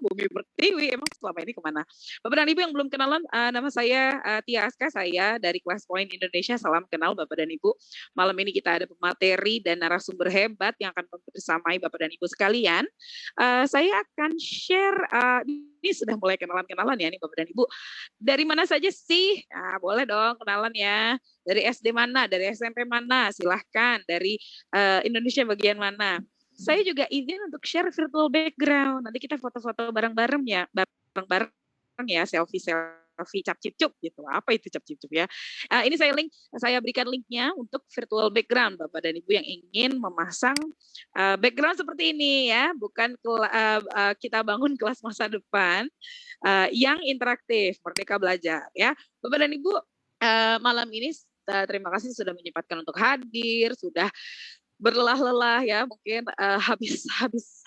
Bumi Pertiwi, emang selama ini kemana? Bapak dan Ibu yang belum kenalan, nama saya Tia Aska, saya dari Kelas Point Indonesia. Salam kenal Bapak dan Ibu. Malam ini kita ada pemateri dan narasumber hebat yang akan membersamai Bapak dan Ibu sekalian. Saya akan share, ini sudah mulai kenalan-kenalan ya nih Bapak dan Ibu. Dari mana saja sih? Nah, boleh dong kenalan ya. Dari SD mana? Dari SMP mana? Silahkan. Dari Indonesia bagian mana? Saya juga izin untuk share virtual background. Nanti kita foto-foto bareng-bareng ya, bareng-bareng ya, selfie cap cip-cup gitu. Apa itu cap cip-cup ya? Ini saya berikan linknya untuk virtual background Bapak dan Ibu yang ingin memasang background seperti ini ya, bukan kita bangun kelas masa depan yang interaktif, merdeka belajar ya. Bapak dan Ibu, malam ini terima kasih sudah menyempatkan untuk hadir, sudah berlelah-lelah ya, mungkin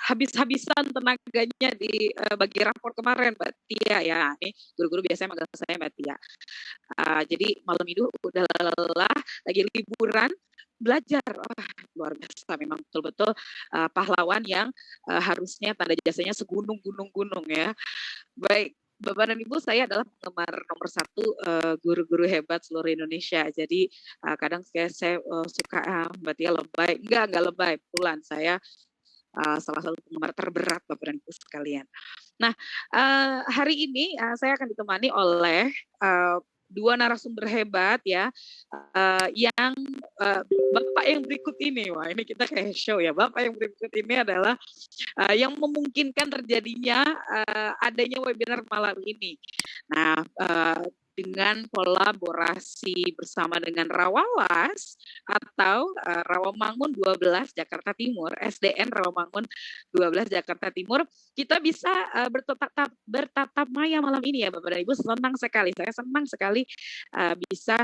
habis-habisan tenaganya di bagi rapor kemarin Mbak Tia ya. Ini guru-guru biasanya manggil saya Mbak Tia. Jadi malam itu udah lelah, lagi liburan, belajar. Luar biasa memang betul-betul pahlawan yang harusnya tanda jasanya segunung-gunung ya. Baik, Bapak dan Ibu, saya adalah penggemar nomor 1 guru-guru hebat seluruh Indonesia. Jadi kadang saya suka Mbak Tia lebay. Enggak lebay. Betulan saya salah satu penggemar terberat Bapak dan Ibu sekalian. Nah, hari ini saya akan ditemani oleh 2 narasumber hebat ya, yang Bapak yang berikut ini, wah ini kita kayak show ya. Bapak yang berikut ini adalah yang memungkinkan terjadinya adanya webinar malam ini. Nah, dengan kolaborasi bersama dengan Rawalas atau Rawamangun 12 Jakarta Timur, SDN Rawamangun 12 Jakarta Timur, kita bisa bertatap maya malam ini ya Bapak dan Ibu. Senang sekali, saya senang sekali bisa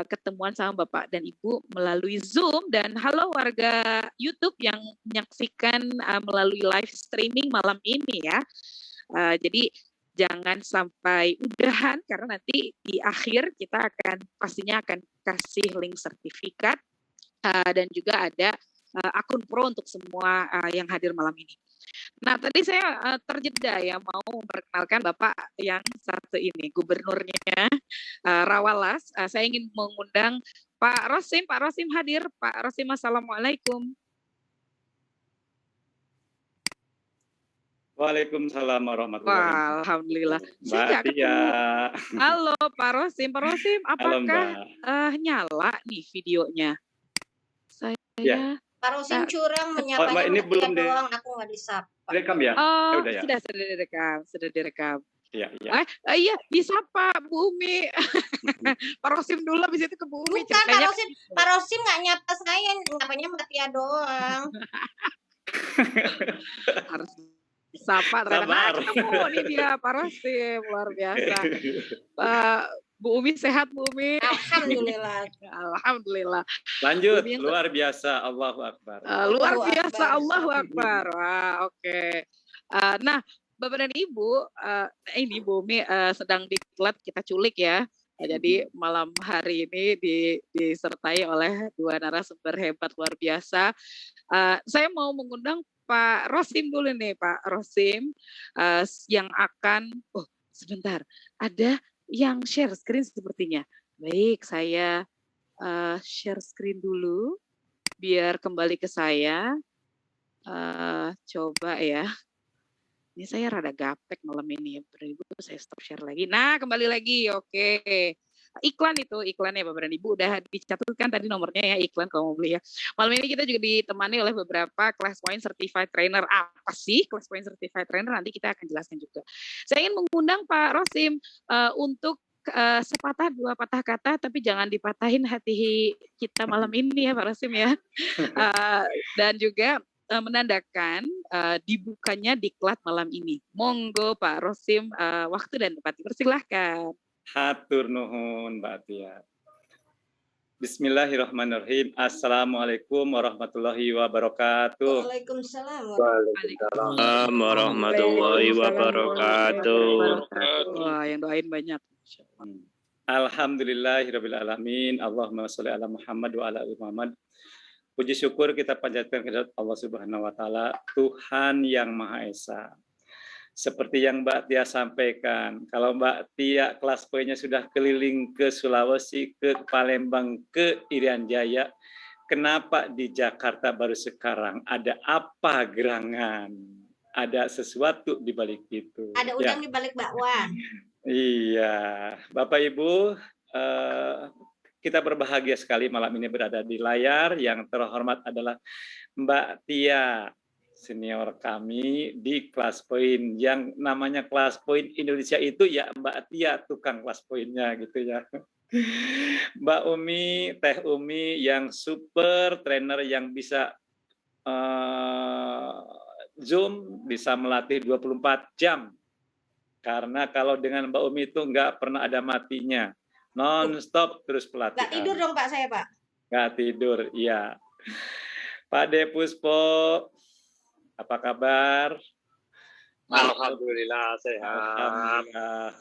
ketemuan sama Bapak dan Ibu melalui Zoom. Dan halo warga YouTube yang menyaksikan melalui live streaming malam ini ya. Jadi jangan sampai udahan karena nanti di akhir kita pastinya akan kasih link sertifikat dan juga ada akun pro untuk semua yang hadir malam ini. Nah, tadi saya terjeda ya mau memperkenalkan Bapak yang satu ini, gubernurnya Rawalas. Saya ingin mengundang Pak Rosim. Pak Rosim hadir. Pak Rosim, assalamualaikum. Waalaikumsalam warahmatullahi wabarakatuh. Alhamdulillah. Mbak Tia. Halo Pak Rosim. Pak Rosim, apakah nyala nih videonya? Saya Pak Rosim curang menyapanya ini belum doang, aku nggak disapa. Direkam ya? Oh, udah ya? Sudah direkam. Iya. Iya, disapa Bu Umi. Pak Rosim dulu, habis itu ke Bu Umi. Bukan, Pak Rosim nggak nyapa saya, nyapanya Mbak Tia doang. Harus disapa, ternyata ketemu nih dia Pak Rosim, luar biasa. Bu Umi sehat Bu Umi? Alhamdulillah. Lanjut, luar biasa, Allahu Akbar. Luar biasa, Allahu Akbar. Wah, oke. Nah, Bapak dan Ibu, ini Bu Umi sedang diklat kita culik ya. Jadi malam hari ini disertai oleh 2 narasumber hebat luar biasa. Saya mau mengundang Pak Rosim dulu nih, Pak Rosim, yang akan, sebentar, ada yang share screen sepertinya. Baik, saya share screen dulu, biar kembali ke saya. Coba ya. Ini saya rada gaptek malam ini ya, Ibu, saya stop share lagi. Nah, kembali lagi, oke. Iklan itu, iklannya Bapak dan Ibu udah dicatatkan tadi nomornya ya, iklan kalau mau beli ya. Malam ini kita juga ditemani oleh beberapa Class Point Certified Trainer. Apa sih Class Point Certified Trainer? Nanti kita akan jelaskan juga. Saya ingin mengundang Pak Rosim untuk sepatah 2 patah kata, tapi jangan dipatahin hati kita malam ini ya Pak Rosim ya. Dan juga menandakan dibukanya diklat malam ini. Monggo Pak Rosim, waktu dan tempat dipersilahkan. Hatur nuhun Mbak Tia. Bismillahirrahmanirrahim. Assalamualaikum warahmatullahi wabarakatuh. Waalaikumsalam warahmatullahi wabarakatuh. Wah, yang doain banyak. Alhamdulillahirabbil alamin. Allahumma sholli ala Muhammad wa ala ali Muhammad. Puji syukur kita panjatkan kepada Allah Subhanahu wa taala, Tuhan yang Maha Esa. Seperti yang Mbak Tia sampaikan, kalau Mbak Tia kelas poinnya sudah keliling ke Sulawesi, ke Palembang, ke Irian Jaya, kenapa di Jakarta baru sekarang? Ada apa gerangan? Ada sesuatu di balik itu. Ada udang di balik bakwan. Iya, Bapak Ibu, kita berbahagia sekali malam ini berada di layar. Yang terhormat adalah Mbak Tia, senior kami di kelas poin. Yang namanya kelas poin Indonesia itu ya Mbak Tia, tukang kelas poinnya gitu ya. Mbak Umi, Teh Umi yang super trainer yang bisa Zoom, bisa melatih 24 jam. Karena kalau dengan Mbak Umi itu nggak pernah ada matinya. Non-stop terus pelatihan. Nggak tidur dong Pak saya Pak. Nggak tidur, iya. Pak De Puspo, apa kabar? Alhamdulillah sehat. Alhamdulillah.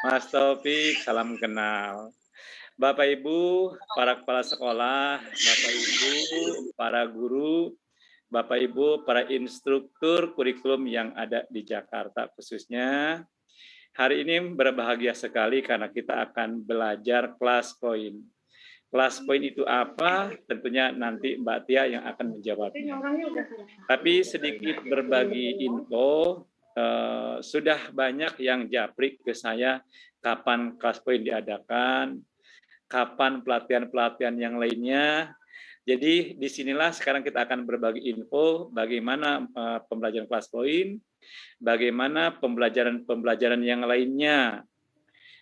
Mas Taufik, salam kenal. Bapak Ibu, para kepala sekolah, Bapak Ibu, para guru, Bapak Ibu, para instruktur kurikulum yang ada di Jakarta khususnya. Hari ini berbahagia sekali karena kita akan belajar kelas poin. Kelas poin itu apa? Tentunya nanti Mbak Tia yang akan menjawabnya. Tapi sedikit berbagi info, sudah banyak yang japri ke saya kapan kelas poin diadakan, kapan pelatihan-pelatihan yang lainnya. Jadi disinilah sekarang kita akan berbagi info bagaimana pembelajaran kelas poin, bagaimana pembelajaran yang lainnya.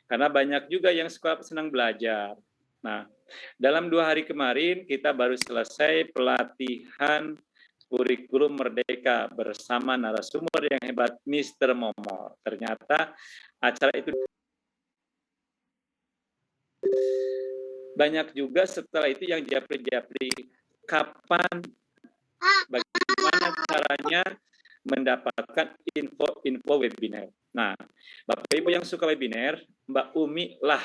Karena banyak juga yang senang belajar. Nah, dalam 2 hari kemarin kita baru selesai pelatihan kurikulum Merdeka bersama narasumber yang hebat, Mr. Momo. Ternyata acara itu banyak juga setelah itu yang japri-japri kapan, bagaimana caranya mendapatkan info webinar. Nah, Bapak Ibu yang suka webinar, Mbak Umi lah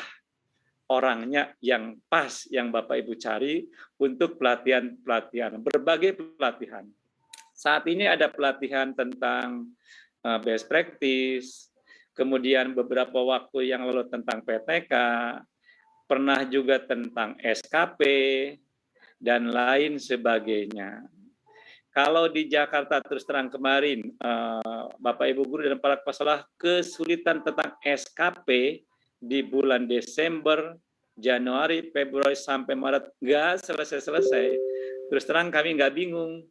orangnya yang pas yang Bapak Ibu cari untuk pelatihan-pelatihan, berbagai pelatihan. Saat ini ada pelatihan tentang best practice, kemudian beberapa waktu yang lalu tentang PTK, pernah juga tentang SKP, dan lain sebagainya. Kalau di Jakarta terus terang kemarin, Bapak Ibu Guru dan para kepala sekolah kesulitan tentang SKP di bulan Desember, Januari, Februari, sampai Maret, nggak selesai-selesai. Terus terang kami nggak bingung,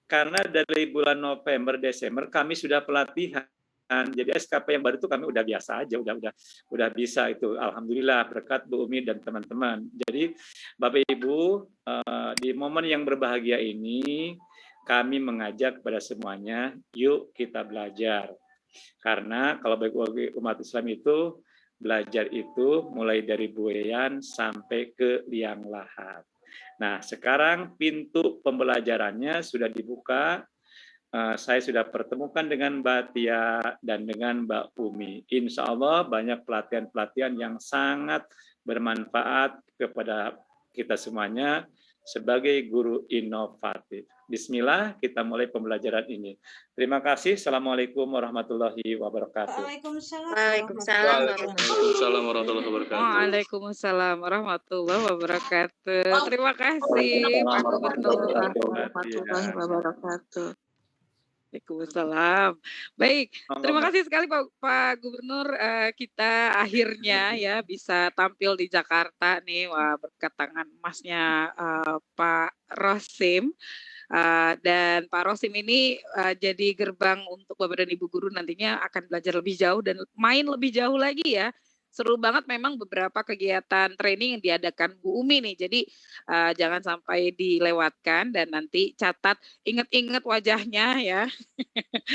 karena dari bulan November, Desember kami sudah pelatihan. Jadi SKP yang baru itu kami udah biasa aja, udah bisa itu. Alhamdulillah berkat Bu Umi dan teman-teman. Jadi Bapak Ibu, di momen yang berbahagia ini kami mengajak kepada semuanya, yuk kita belajar. Karena kalau bagi umat Islam itu belajar itu mulai dari buayan sampai ke liang lahat. Nah, sekarang pintu pembelajarannya sudah dibuka. Saya sudah pertemukan dengan Mbak Tia dan dengan Mbak Umi. Insya Allah banyak pelatihan-pelatihan yang sangat bermanfaat kepada kita semuanya sebagai guru inovatif. Bismillah, kita mulai pembelajaran ini. Terima kasih. Assalamualaikum warahmatullahi wabarakatuh. Waalaikumsalam. Waalaikumsalam warahmatullahi wabarakatuh. Waalaikumsalam warahmatullahi wabarakatuh. Terima kasih Pak Gubernur. Warahmatullahi wabarakatuh. Waalaikumsalam. Baik, terima kasih sekali Pak Gubernur. Kita akhirnya ya bisa tampil di Jakarta nih, wah berkat tangan emasnya Pak Rosim. Dan Pak Rosim ini jadi gerbang untuk Bapak dan Ibu Guru nantinya akan belajar lebih jauh dan main lebih jauh lagi ya. Seru banget memang beberapa kegiatan training yang diadakan Bu Umi nih. Jadi jangan sampai dilewatkan dan nanti catat, ingat-ingat wajahnya ya.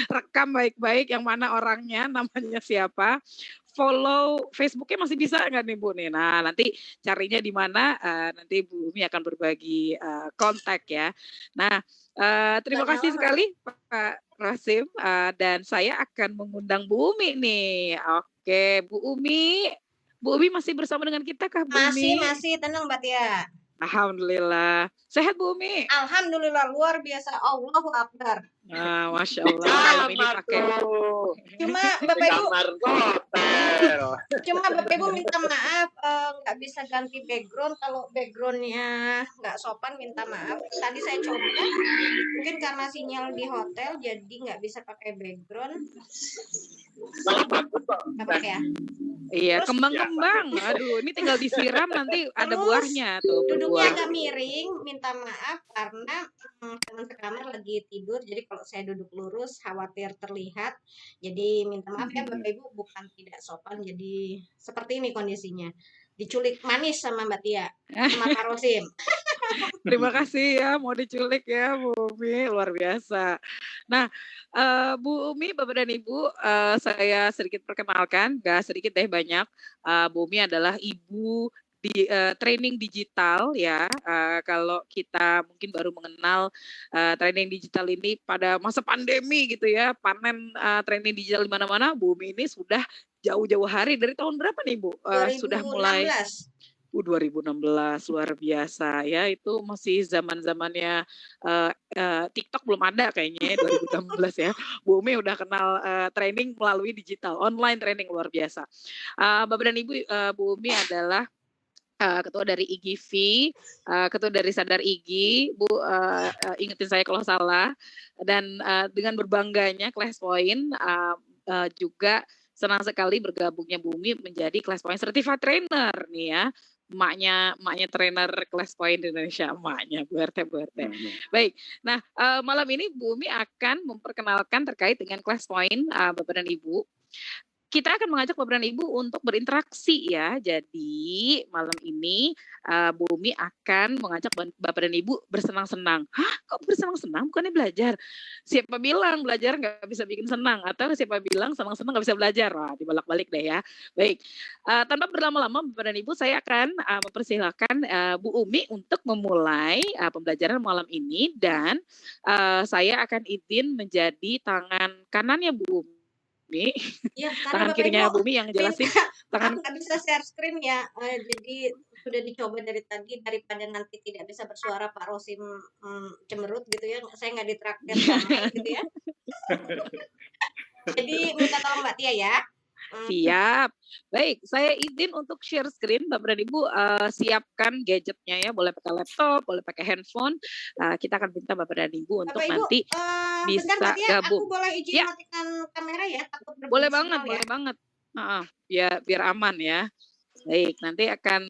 Rekam baik-baik yang mana orangnya, namanya siapa. Follow Facebooknya masih bisa nggak nih Bu nih? Nah nanti carinya di mana? Nanti Bu Umi akan berbagi kontak ya. Nah terima kasih sekali Pak Rosim dan saya akan mengundang Bu Umi nih. Oke Bu Umi masih bersama dengan kita kah Bu Umi? Masih tenang Mbak Tia. Alhamdulillah. Sehat Bu Umi? Alhamdulillah, luar biasa. Allahu Akbar. Ah, Masya Allah. Malam ini pakai. Cuma Bapak Ibu, Kamar hotel. cuma Bapak Ibu minta maaf, nggak bisa ganti background. Kalau backgroundnya nggak sopan, minta maaf. Tadi saya coba, mungkin karena sinyal di hotel, jadi nggak bisa pakai background. Nggak pakai ya? Iya, Terus- kembang-kembang. Aduh, ini tinggal disiram nanti ada Terus, buahnya tuh, Duduknya berbuah. agak miring, minta maaf karena teman sekamar lagi tidur. Jadi kalau saya duduk lurus, khawatir terlihat. Jadi minta maaf ya Bapak Ibu, bukan tidak sopan. Jadi seperti ini kondisinya. Diculik manis sama Mbak Tia, sama Pak Rosim. Terima kasih ya, mau diculik ya Bu Umi, luar biasa. Nah, Bu Umi, Bapak dan Ibu, saya sedikit perkenalkan, gak sedikit deh banyak. Bu Umi adalah ibu di training digital ya. Kalau kita mungkin baru mengenal training digital ini pada masa pandemi gitu ya, panen training digital di mana-mana, Bu Umi ini sudah jauh-jauh hari dari tahun berapa nih Bu? Sudah mulai 2016, luar biasa ya, itu masih zaman-zamannya TikTok belum ada kayaknya ya, 2016 ya. Bu Umi udah kenal training melalui digital, online training, luar biasa. Bapak dan Ibu, Bu Umi adalah ketua dari IGV, ketua dari Sadar Igi, Bu ingetin saya kalau salah, dan dengan berbangganya Class Point juga senang sekali bergabungnya Bu Umi menjadi Class Point Certified Trainer nih ya. Emaknya trainer Class Point di Indonesia, emaknya Bu RT. Baik, nah malam ini Bu Umi akan memperkenalkan terkait dengan Class Point, Bapak dan Ibu. Kita akan mengajak Bapak dan Ibu untuk berinteraksi ya. Jadi malam ini Bu Umi akan mengajak Bapak dan Ibu bersenang-senang. Hah, kok bersenang-senang? Bukannya belajar? Siapa bilang belajar nggak bisa bikin senang? Atau siapa bilang senang-senang nggak bisa belajar? Wah, dibolak-balik deh ya. Baik, tanpa berlama-lama Bapak dan Ibu, saya akan mempersilahkan Bu Umi untuk memulai pembelajaran malam ini. Dan saya akan izin menjadi tangan kanannya Bu Umi. Ya, tangan kirinya Bu Umi yang jelasin. Aku nggak bisa share screen ya, jadi sudah dicoba dari tadi, daripada nanti tidak bisa bersuara Pak Rosim cemerut gitu ya, saya nggak ditraktir sama gitu ya. Jadi minta tolong Mbak Tia ya. Siap. Baik, saya izin untuk share screen. Bapak dan Ibu siapkan gadgetnya ya, boleh pakai laptop, boleh pakai handphone. Kita akan minta Bapak dan Ibu untuk Bapak, Ibu, nanti bisa bentar, Mbak Tia, gabung. aku boleh izin Ya. matikan kamera ya? Takut Boleh berbunyi banget, sinyal boleh ya. banget. Biar aman ya. Baik, nanti akan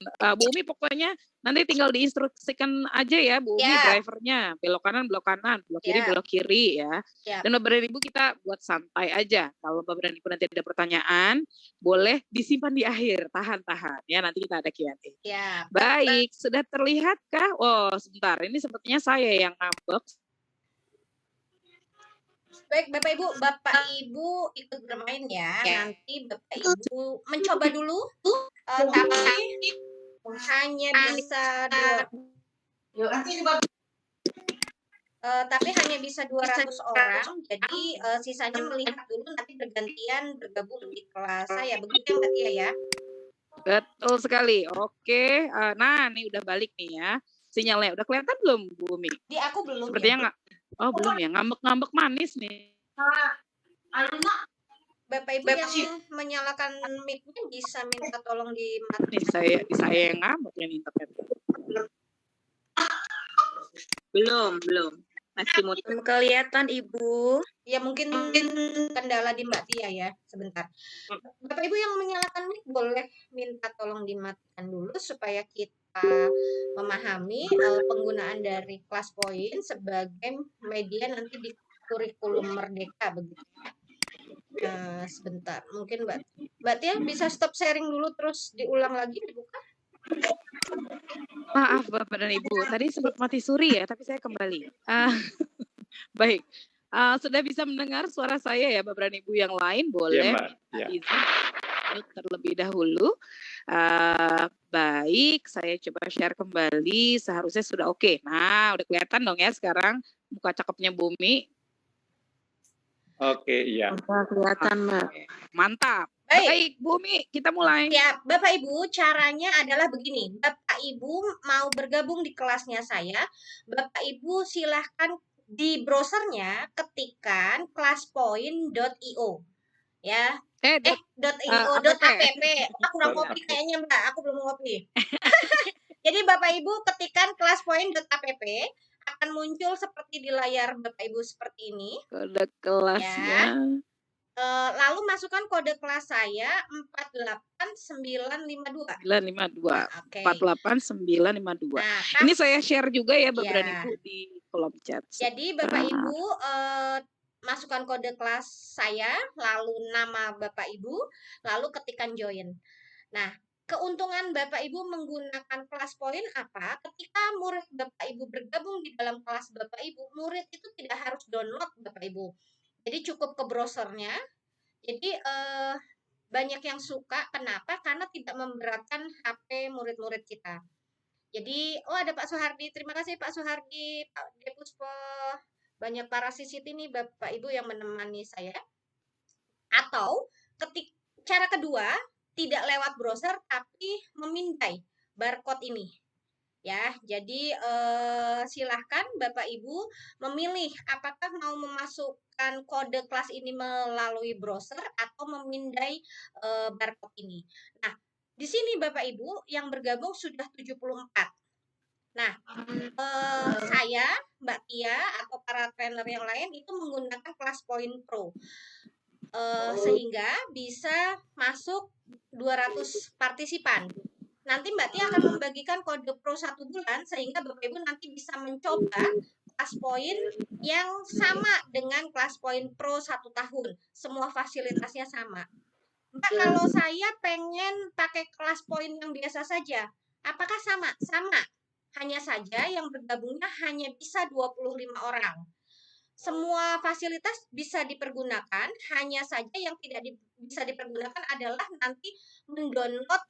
Bu Umi pokoknya nanti tinggal diinstruksikan aja ya Bu Umi, Ya. drivernya belok kanan, belok kiri, Ya. belok kiri ya. Ya. Dan Bapak dan Ibu kita buat santai aja. Kalau Bapak dan Ibu nanti ada pertanyaan, boleh disimpan di akhir, tahan ya, nanti kita ada Q&A. Ya. Baik, sudah terlihatkah? Oh, sebentar, ini sepertinya saya yang ngambek. Baik, Bapak Ibu ikut bermain ya. Nanti Bapak Ibu mencoba dulu, tapi hanya bisa hanya bisa 200 orang. Jadi sisanya melihat dulu, nanti bergantian bergabung di kelas saya. Begitu ya Mbak Tia ya? Betul sekali. Oke, nah ini udah balik nih ya. Sinyalnya udah kelihatan belum Bu Umi? Di aku belum. Sepertinya nggak. Oh belum ya, ngambek manis nih. Bapak Ibu yang menyalakan mic-nya bisa minta tolong dimatikan. Nih saya yang ngambek yang internet. Belum. Masih mau kelihatan Ibu. Ya mungkin kendala di Mbak Tia ya, sebentar. Bapak Ibu yang menyalakan mic boleh minta tolong dimatikan dulu supaya kita memahami penggunaan dari Class Point sebagai media nanti di kurikulum Merdeka begitu ya. Nah, sebentar. Mungkin Mbak Tia bisa stop sharing dulu terus diulang lagi dibuka. Maaf Bapak dan Ibu, tadi sempat mati suri ya, tapi saya kembali. Baik, sudah bisa mendengar suara saya ya Bapak dan Ibu yang lain, boleh izin terlebih dahulu. Baik, saya coba share kembali, seharusnya sudah oke. Nah, udah kelihatan dong ya sekarang muka cakepnya Bu Umi. Oke, iya. Kelihatan Mbak. Mantap. Baik, Bu Umi, kita mulai. Ya, Bapak Ibu, caranya adalah begini. Bapak Bapak Ibu mau bergabung di kelasnya saya, Bapak Ibu silahkan di browsernya ketikkan classpoint.io ya. .io.app. Aku kurang kopi kayaknya Mbak, aku belum ngopi. Jadi Bapak Ibu ketikkan classpoint.app, akan muncul seperti di layar Bapak Ibu seperti ini. Kode kelasnya. Lalu masukkan kode kelas saya 48952. 952. Oke. 48952. Nah, ini saya share juga ya Bapak Iya. Ibu di kolom chat. Jadi Bapak Ibu masukkan kode kelas saya, lalu nama Bapak Ibu, lalu ketikkan join. Nah, keuntungan Bapak Ibu menggunakan kelas poin apa? Ketika murid Bapak Ibu bergabung di dalam kelas Bapak Ibu, murid itu tidak harus download Bapak Ibu. Jadi cukup ke browsernya. Jadi banyak yang suka. Kenapa? Karena tidak memberatkan HP murid-murid kita. Jadi, ada Pak Suhardi. Terima kasih Pak Suhardi, Pak Depuspo. Banyak para sisiti nih Bapak Ibu yang menemani saya. Atau cara kedua, tidak lewat browser tapi memindai barcode ini. Ya, jadi silahkan Bapak Ibu memilih apakah mau memasukkan kode kelas ini melalui browser atau memindai barcode ini. Nah, di sini Bapak Ibu yang bergabung sudah 74. Nah, saya, Mbak Tia, atau para trainer yang lain itu menggunakan kelas Point Pro. Sehingga bisa masuk 200 partisipan. Nanti Mbak Tia akan membagikan kode Pro 1 bulan, sehingga Bapak Ibu nanti bisa mencoba kelas Point yang sama dengan kelas Point Pro 1 tahun. Semua fasilitasnya sama. Mbak, kalau saya pengen pakai kelas Point yang biasa saja, apakah sama? Sama. Hanya saja yang bergabungnya hanya bisa 25 orang. Semua fasilitas bisa dipergunakan, hanya saja yang tidak bisa dipergunakan adalah nanti mendownload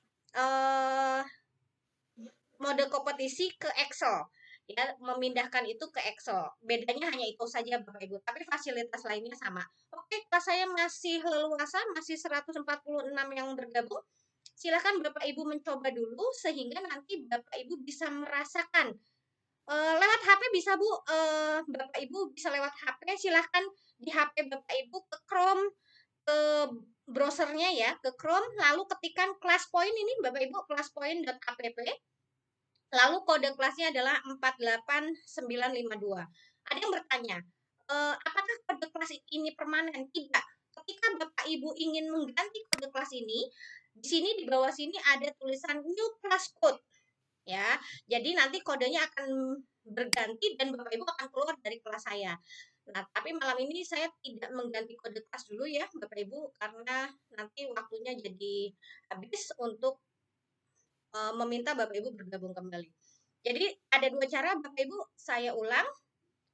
mode kompetisi ke Excel. Ya, memindahkan itu ke Excel. Bedanya hanya itu saja Bapak Ibu, tapi fasilitas lainnya sama. Oke, kelas saya masih leluasa, masih 146 yang bergabung. Silakan Bapak Ibu mencoba dulu sehingga nanti Bapak Ibu bisa merasakan. Lewat HP bisa Bu, Bapak Ibu bisa lewat HP, silahkan di HP Bapak Ibu ke Chrome, ke browsernya ya, ke Chrome, lalu ketikkan kelas point ini Bapak Ibu, classpoint.app, lalu kode kelasnya adalah 48952. Ada yang bertanya, apakah kode kelas ini permanen? Tidak. Ketika Bapak Ibu ingin mengganti kode kelas ini, di sini di bawah sini ada tulisan new class code. Ya, jadi nanti kodenya akan berganti dan Bapak Ibu akan keluar dari kelas saya. Nah, tapi malam ini saya tidak mengganti kode kelas dulu ya, Bapak Ibu, karena nanti waktunya jadi habis untuk meminta Bapak Ibu bergabung kembali. Jadi ada dua cara Bapak Ibu, saya ulang.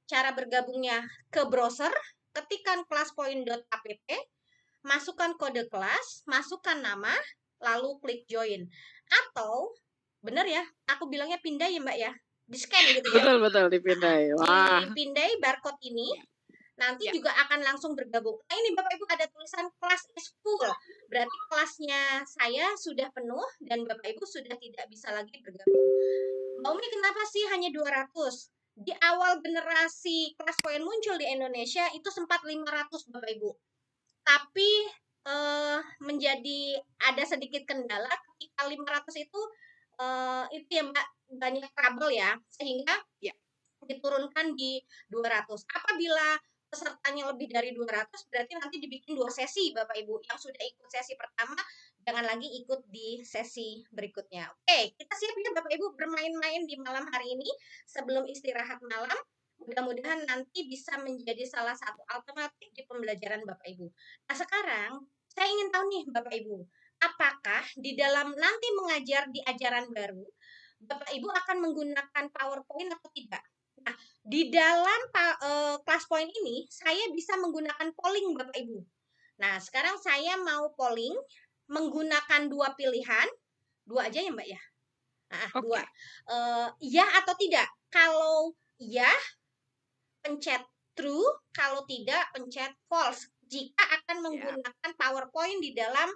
Cara bergabungnya ke browser, ketikkan classpoint.app, masukkan kode kelas, masukkan nama, lalu klik join. Atau bener ya, aku bilangnya pindai ya Mbak ya, di scan gitu ya. Betul dipindai. Wah. Dipindai barcode ini, nanti juga akan langsung bergabung. Nah ini Bapak Ibu ada tulisan kelas is full, berarti kelasnya saya sudah penuh dan Bapak Ibu sudah tidak bisa lagi bergabung. Mbak Umi kenapa sih hanya 200? Di awal generasi kelas poin muncul di Indonesia itu sempat 500 Bapak Ibu. Tapi menjadi ada sedikit kendala ketika 500 itu ya Mbak, banyak trouble ya, sehingga diturunkan di 200. Apabila pesertanya lebih dari 200 berarti nanti dibikin 2 sesi Bapak Ibu. Yang sudah ikut sesi pertama jangan lagi ikut di sesi berikutnya. Oke, kita siap ya Bapak Ibu bermain-main di malam hari ini sebelum istirahat malam. Mudah-mudahan nanti bisa menjadi salah satu alternatif di pembelajaran Bapak Ibu. Nah sekarang saya ingin tahu nih Bapak Ibu, apakah di dalam nanti mengajar di ajaran baru, Bapak Ibu akan menggunakan PowerPoint atau tidak? Nah, di dalam kelas point ini, saya bisa menggunakan polling Bapak Ibu. Nah, sekarang saya mau polling menggunakan dua pilihan. Dua aja ya Mbak ya? Nah, dua. Iya atau tidak? Kalau iya, pencet true. Kalau tidak, pencet false. Jika akan menggunakan PowerPoint di dalam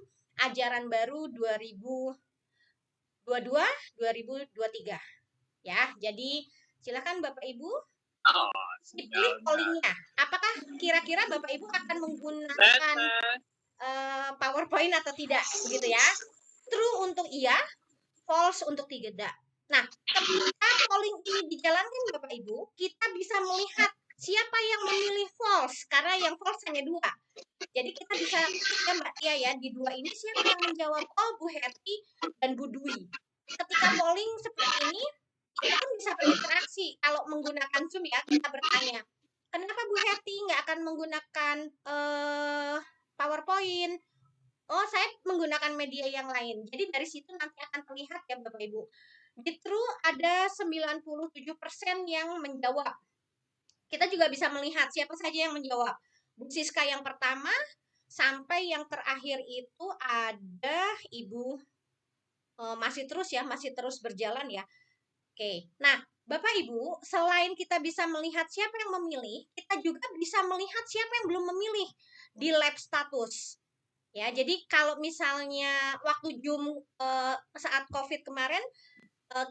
ajaran baru 2020. 22/2023. Ya, jadi silakan Bapak Ibu Oh, dipilih pollingnya. Apakah kira-kira Bapak Ibu akan menggunakan PowerPoint atau tidak, begitu ya? True untuk iya, false untuk tidak. Nah, ketika polling ini dijalankan Bapak Ibu, kita bisa melihat siapa yang memilih false, karena yang false hanya 2. Jadi kita bisa ya Mbak Tia ya, di 2 ini siapa yang menjawab? Oh, Bu Hetty dan Bu Dwi. Ketika polling seperti ini, kita pun bisa berinteraksi. Kalau menggunakan Zoom ya, kita bertanya, kenapa Bu Hetty nggak akan menggunakan PowerPoint? Oh, saya menggunakan media yang lain. Jadi dari situ nanti akan terlihat ya Bapak Ibu. Di True ada 97% yang menjawab. Kita juga bisa melihat siapa saja yang menjawab. Bu Siska yang pertama sampai yang terakhir itu ada Ibu masih terus berjalan ya. Oke. Nah, Bapak Ibu, selain kita bisa melihat siapa yang memilih, kita juga bisa melihat siapa yang belum memilih di lab status. Ya, jadi kalau misalnya waktu Zoom saat COVID kemarin,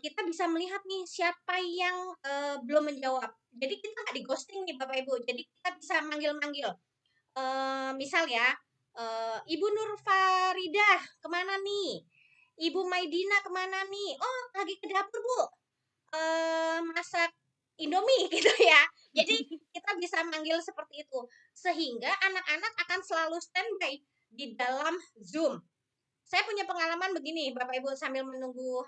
kita bisa melihat nih siapa yang belum menjawab. Jadi kita nggak di ghosting nih Bapak Ibu. Jadi kita bisa manggil-manggil. Misal ya, Ibu Nur Faridah kemana nih? Ibu Maidina kemana nih? Oh, lagi ke dapur Bu. Masak Indomie gitu ya. Jadi kita bisa manggil seperti itu. Sehingga anak-anak akan selalu standby di dalam Zoom. Saya punya pengalaman begini, Bapak Ibu, sambil menunggu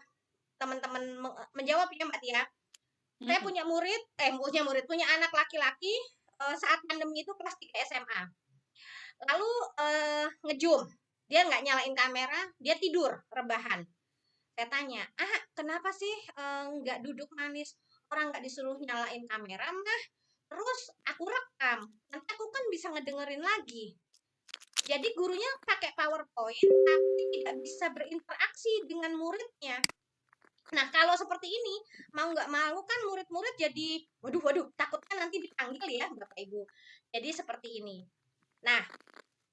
teman-teman menjawab ya Mbak Tia. Saya punya anak laki-laki saat pandemi itu kelas 3 SMA. Lalu nge-Zoom. Dia nggak nyalain kamera, dia tidur rebahan. Saya tanya, kenapa sih nggak duduk manis? Orang nggak disuruh nyalain kamera mah. Terus aku rekam, nanti aku kan bisa ngedengerin lagi. Jadi gurunya pakai PowerPoint, tapi tidak bisa berinteraksi dengan muridnya. Nah, kalau seperti ini, mau nggak mau kan murid-murid jadi, waduh, takutnya nanti dipanggil ya Bapak Ibu. Jadi seperti ini. Nah,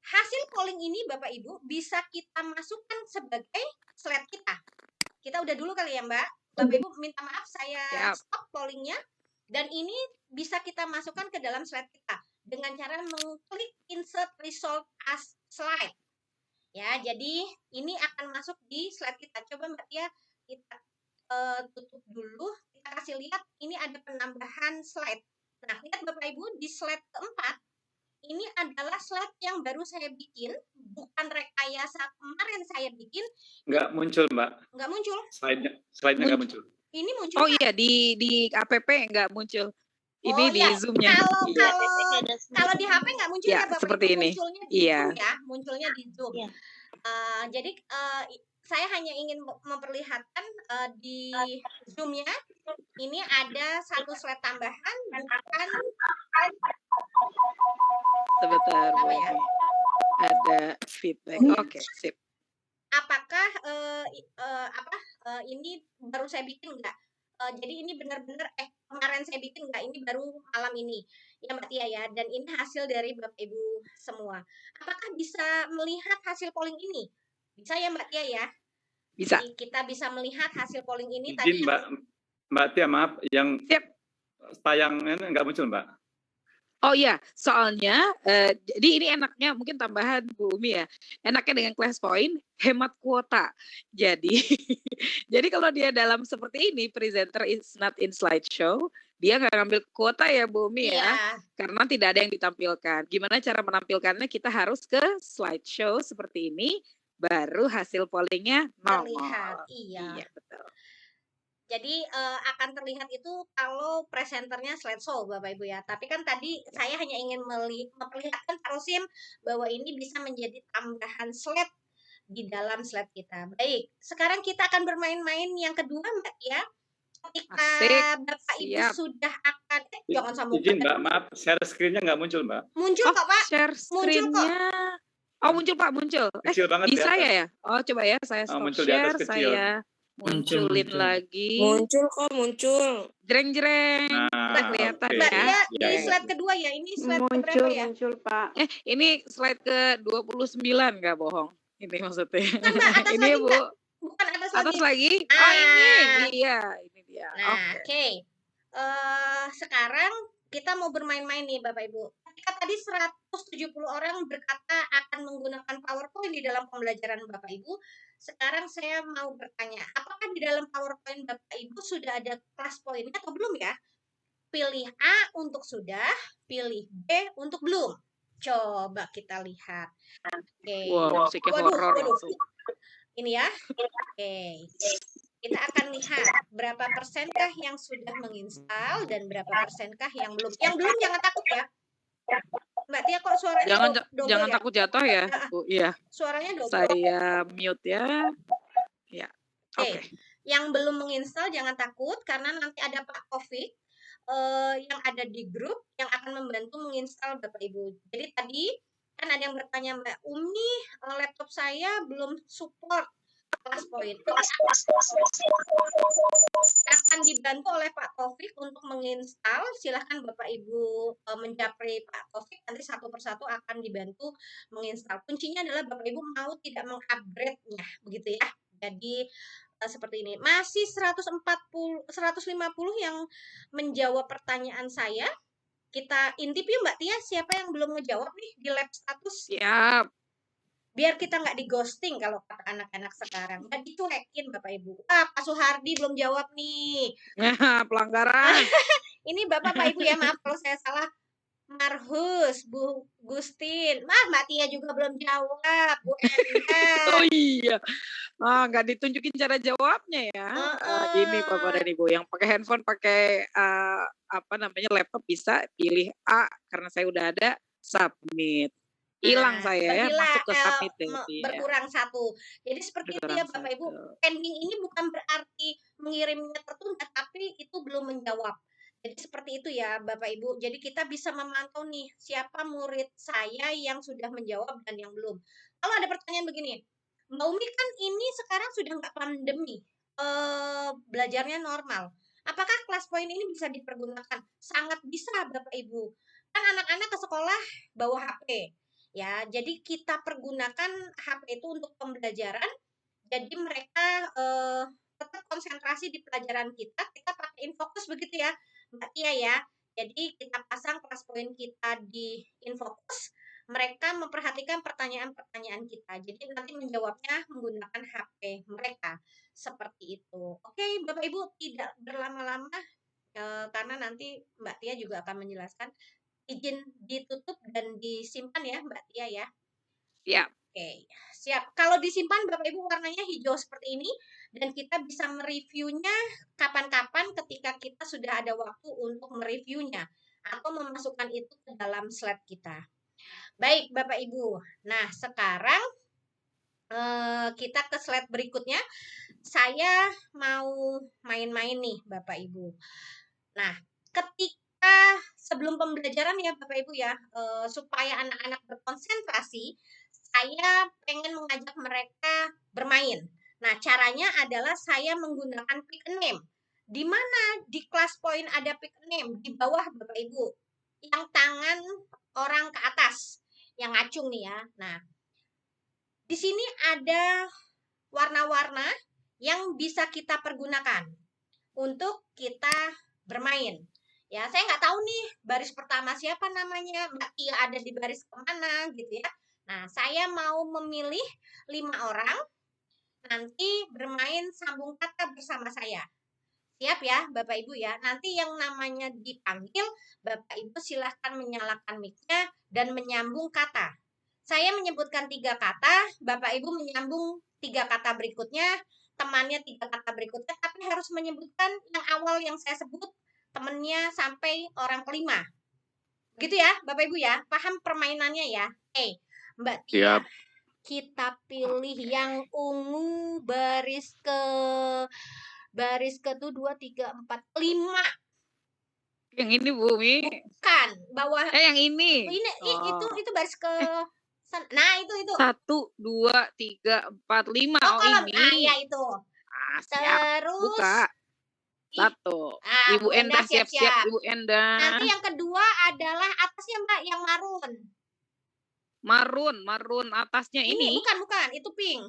hasil polling ini Bapak Ibu bisa kita masukkan sebagai slide kita. Kita udah dulu kali ya Mbak. Bapak Ibu minta maaf saya stop pollingnya. Dan ini bisa kita masukkan ke dalam slide kita dengan cara mengklik insert result as slide. Ya, jadi ini akan masuk di slide kita. Coba Mbak Tia kita tutup dulu. Kita kasih lihat ini ada penambahan slide. Nah, lihat Bapak Ibu di slide keempat. Ini adalah slide yang baru saya bikin, bukan rekayasa kemarin saya bikin. Nggak muncul, Mbak. Nggak muncul. Slide-nya nggak muncul. Ini muncul. Oh iya, di APP nggak muncul. Ini di Zoom-nya. Kalau di HP nggak muncul ya, Bapak. Seperti ini. Munculnya di Zoom ya, munculnya di Zoom. Ya. Jadi saya hanya ingin memperlihatkan di Zoom-nya ini ada satu slide tambahan, bukan sebentar ya? Ada feedback. Oke, sip. Apakah ini baru saya bikin enggak? Jadi ini benar-benar kemarin saya bikin enggak? Ini baru malam ini ya Mbak Tia ya. Dan ini hasil dari Bapak Ibu semua. Apakah bisa melihat hasil polling ini? Bisa ya Mbak Tia ya? Bisa. Jadi kita bisa melihat hasil polling ini. Izin Mbak Tia, maaf, yang tayangnya nggak muncul Mbak. Oh iya, soalnya jadi ini enaknya mungkin tambahan Bu Umi ya. Enaknya dengan class point hemat kuota. Jadi jadi kalau dia dalam seperti ini presenter is not in slideshow, dia nggak ngambil kuota ya Bu Umi ya. Karena tidak ada yang ditampilkan. Gimana cara menampilkannya? Kita harus ke slideshow seperti ini, baru hasil pollingnya nongol. Terlihat, iya betul. Jadi akan terlihat itu kalau presenternya slideshow Bapak Ibu ya. Tapi kan tadi saya hanya ingin memperlihatkan Pak Rosim bahwa ini bisa menjadi tambahan slide di dalam slide kita. Baik, sekarang kita akan bermain-main yang kedua Mbak ya. Ketika Bapak Ibu sudah akan jangan sambung. Izin Mbak, maaf share screen-nya nggak muncul Mbak. Muncul kok Pak. Share screen-nya. Oh muncul Pak, muncul. Kecil banget di saya ya? Oh coba ya, saya stop share, saya munculin lagi. Muncul kok, muncul. Jreng-jreng. Nah, kelihatan ya. Ini slide kedua ya, ini slide berapa ya? Muncul Pak. Ini slide ke-29 nggak bohong. Ini maksudnya. Tambah atas ini lagi Bu. Bukan atas Atas lagi. Nah. Oh ini dia. Nah, oke. Sekarang kita mau bermain-main nih Bapak Ibu. Ketika tadi 170 orang berkata akan menggunakan PowerPoint di dalam pembelajaran Bapak Ibu, sekarang saya mau bertanya, apakah di dalam PowerPoint Bapak Ibu sudah ada kelas poinnya atau belum ya? Pilih A untuk sudah, pilih B untuk belum. Coba kita lihat. Oke. Wow, musiknya horor langsung. Ini ya. Oke. Kita akan lihat berapa persenkah yang sudah menginstal dan berapa persenkah yang belum. Yang belum jangan takut ya. Mbak Tia kok suaranya double jangan ya? takut jatuh ya. Iya. Suaranya double. Saya mute ya. Ya. Oke. Yang belum menginstal jangan takut karena nanti ada Pak Taufik yang ada di grup yang akan membantu menginstal Bapak Ibu. Jadi tadi kan ada yang bertanya Mbak Umi, laptop saya belum support kelas poin. Akan dibantu oleh Pak Taufik untuk menginstal. Silahkan Bapak Ibu menjapri Pak Taufik, nanti satu persatu akan dibantu menginstal. Kuncinya adalah Bapak Ibu mau tidak mengupgrade-nya, begitu ya. Jadi seperti ini. Masih 150 yang menjawab pertanyaan saya. Kita intip yuk Mbak Tia, siapa yang belum ngejawab nih di lab status? Siap. Biar kita nggak di ghosting kalau kata anak-anak sekarang. Nggak dicuekin Bapak Ibu. Pak Suhardi belum jawab nih. Pelanggaran. Ini Bapak Ibu ya, maaf kalau saya salah. Marhus, Bu Gustin. Mbak Tia juga belum jawab. Bu Enda. Oh iya. Nggak ditunjukin cara jawabnya ya. Gini Bapak dan Ibu, yang pakai handphone, pakai laptop bisa pilih A karena saya udah ada submit. Hilang saya ya, masuk ke submit. Berkurang satu. Jadi seperti itu ya Bapak Ibu. Pending ini bukan berarti mengirimnya tertunda, tapi itu belum menjawab. Jadi seperti itu ya Bapak Ibu. Jadi kita bisa memantau nih siapa murid saya yang sudah menjawab dan yang belum. Kalau ada pertanyaan begini, Mbak Umi kan ini sekarang sudah nggak pandemi, belajarnya normal. Apakah kelas poin ini bisa dipergunakan? Sangat bisa Bapak Ibu. Kan anak-anak ke sekolah bawa HP. Ya, jadi kita pergunakan HP itu untuk pembelajaran. Jadi mereka tetap konsentrasi di pelajaran kita pakai Infocus begitu ya, Mbak Tia ya. Jadi kita pasang kelas poin kita di Infocus, mereka memperhatikan pertanyaan-pertanyaan kita. Jadi nanti menjawabnya menggunakan HP mereka. Seperti itu. Oke, Bapak Ibu tidak berlama-lama karena nanti Mbak Tia juga akan menjelaskan. Izin ditutup dan disimpan ya Mbak Tia ya. Siap. Oke, siap. Kalau disimpan Bapak Ibu warnanya hijau seperti ini dan kita bisa mereviewnya kapan-kapan ketika kita sudah ada waktu untuk mereviewnya atau memasukkan itu ke dalam slide kita. Baik Bapak Ibu. Nah sekarang kita ke slide berikutnya. Saya mau main-main nih Bapak Ibu. Nah ketika sebelum pembelajaran ya Bapak Ibu ya, supaya anak-anak berkonsentrasi, saya pengen mengajak mereka bermain. Nah, caranya adalah saya menggunakan pick a name. Di mana di kelas poin ada pick a name? Di bawah Bapak Ibu. Yang tangan orang ke atas. Yang ngacung nih ya. Nah, di sini ada warna-warna yang bisa kita pergunakan untuk kita bermain. Ya, saya nggak tahu nih baris pertama siapa namanya, Mbak Tia ada di baris kemana gitu ya. Nah, saya mau memilih 5 orang nanti bermain sambung kata bersama saya. Siap ya Bapak Ibu ya. Nanti yang namanya dipanggil, Bapak Ibu silahkan menyalakan mic-nya dan menyambung kata. Saya menyebutkan 3 kata, Bapak Ibu menyambung 3 kata berikutnya, temannya 3 kata berikutnya, tapi harus menyebutkan yang awal yang saya sebut, temannya sampai orang kelima. Begitu ya Bapak Ibu ya. Paham permainannya ya? Mbak Tia, kita pilih yang ungu baris ke 2, 3, 4, 5. Yang ini Bu Mi. Bukan, bawah. Yang ini. Itu baris ke nah itu. 1, 2, 3, 4, 5. Kolom. Ini. Ya itu. Terus buka. 1. Ibu Enda siap-siap Ibu Enda. Nanti yang kedua adalah atasnya Mbak yang marun. Marun atasnya ini. Bukan, itu pink.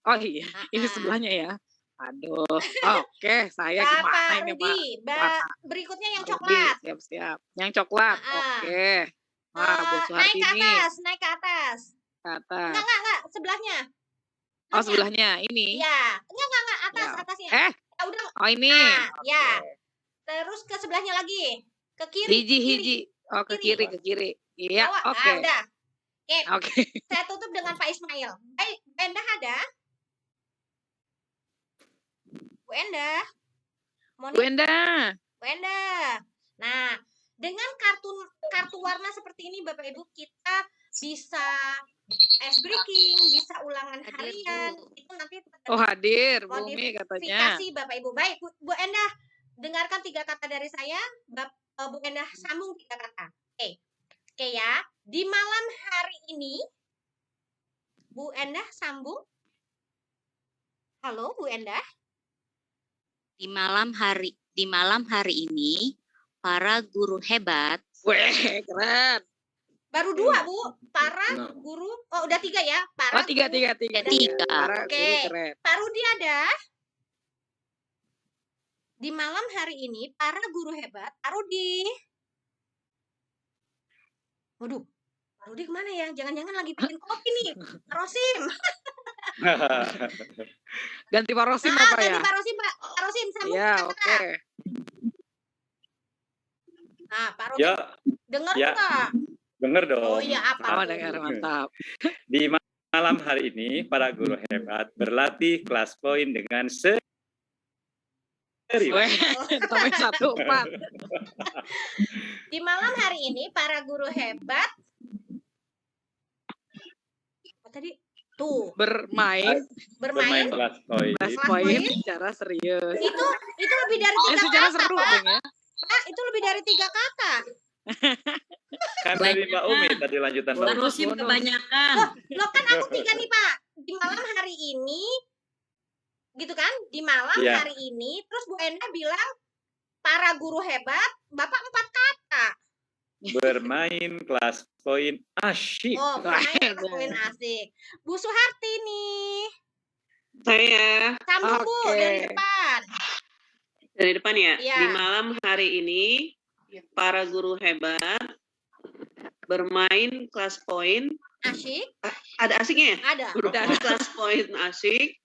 Oh iya, ini Ah. sebelahnya ya. Aduh, oke, saya gimana Bapak ini, Pak? Rudi, Warna. berikutnya yang Rudi, coklat. siap-siap. Yang coklat, Ah. oke. Wah, Bu Naik ke Suhartini, atas, naik ke atas. ke atas. Enggak, sebelahnya. Oh, Sebelahnya. sebelahnya ini. Iya, enggak, atas, Ya. atasnya. Eh, Ya udah. oh ini. Ah, ya. Oke. Terus ke sebelahnya lagi. Ke kiri, ke kiri. Hiji. Oh, ke kiri, ke kiri. Iya, Bawah. oke. Ah, udah. Oke. Oke. Saya tutup dengan Pak Ismail. Baik, Bu Endah ada? Bu Endah. Bu Endah. Bu Endah. Nah, dengan kartu warna seperti ini Bapak Ibu, kita bisa ice breaking, bisa ulangan harian. Itu nanti Oh, hadir Bumi katanya. modifikasi Bapak Ibu. Baik, Bu Endah, dengarkan 3 kata dari saya. Bu Endah sambung 3 kata. Oke ya. Di malam hari ini, Bu Endah sambung. Halo, Bu Endah. Di malam hari ini, para guru hebat. Weh, keren. Baru 2, Bu. Para guru. Oh, udah 3 ya. Para Oh, tiga. Tiga. Para Oke. guru keren. Pak Rudi ada? Di malam hari ini, para guru hebat. Pak Rudi. Waduh, Pak Rudi kemana ya? Jangan-jangan lagi bikin kopi nih. Pak Rosim. Ganti Pak Rosim apa ya? Ganti Pak Rosim, Pak. Pak Rosim, sambung Iya, kata-kata. oke. Nah, Pak Rosim, Ya, dengar ya. nggak? dengar dong. Oh iya, apa? Oh, dengar, mantap. Di malam hari ini, para guru hebat berlatih kelas poin dengan serius. Weh, sampai 1-4. Di malam hari ini, para guru hebat. Apa tadi? Tuh, Bermain Bermain kelas poin. kelas Kelas poin poin. secara serius. itu lebih dari 3 Secara kata, seru, Pak. Bang ya. Pak, itu lebih dari 3 kata. Kan dari Mbak Umi tadi lanjutan Mbak Umi. Terusin kebanyakan. Loh kan aku 3 nih, Pak. Di malam hari ini, gitu kan? Di malam Iya. hari ini, terus Bu Endah bilang, para guru hebat, Bapak 4 kata. Bermain kelas poin asyik. Oh, bermain poin asik. Bu Suharti nih. Saya Sambung, Bu, Oke. dari depan. dari depan ya. Iya. Di malam hari ini, para guru hebat bermain kelas poin. Asyik, Ada asiknya ya? ada. Bermain kelas poin asik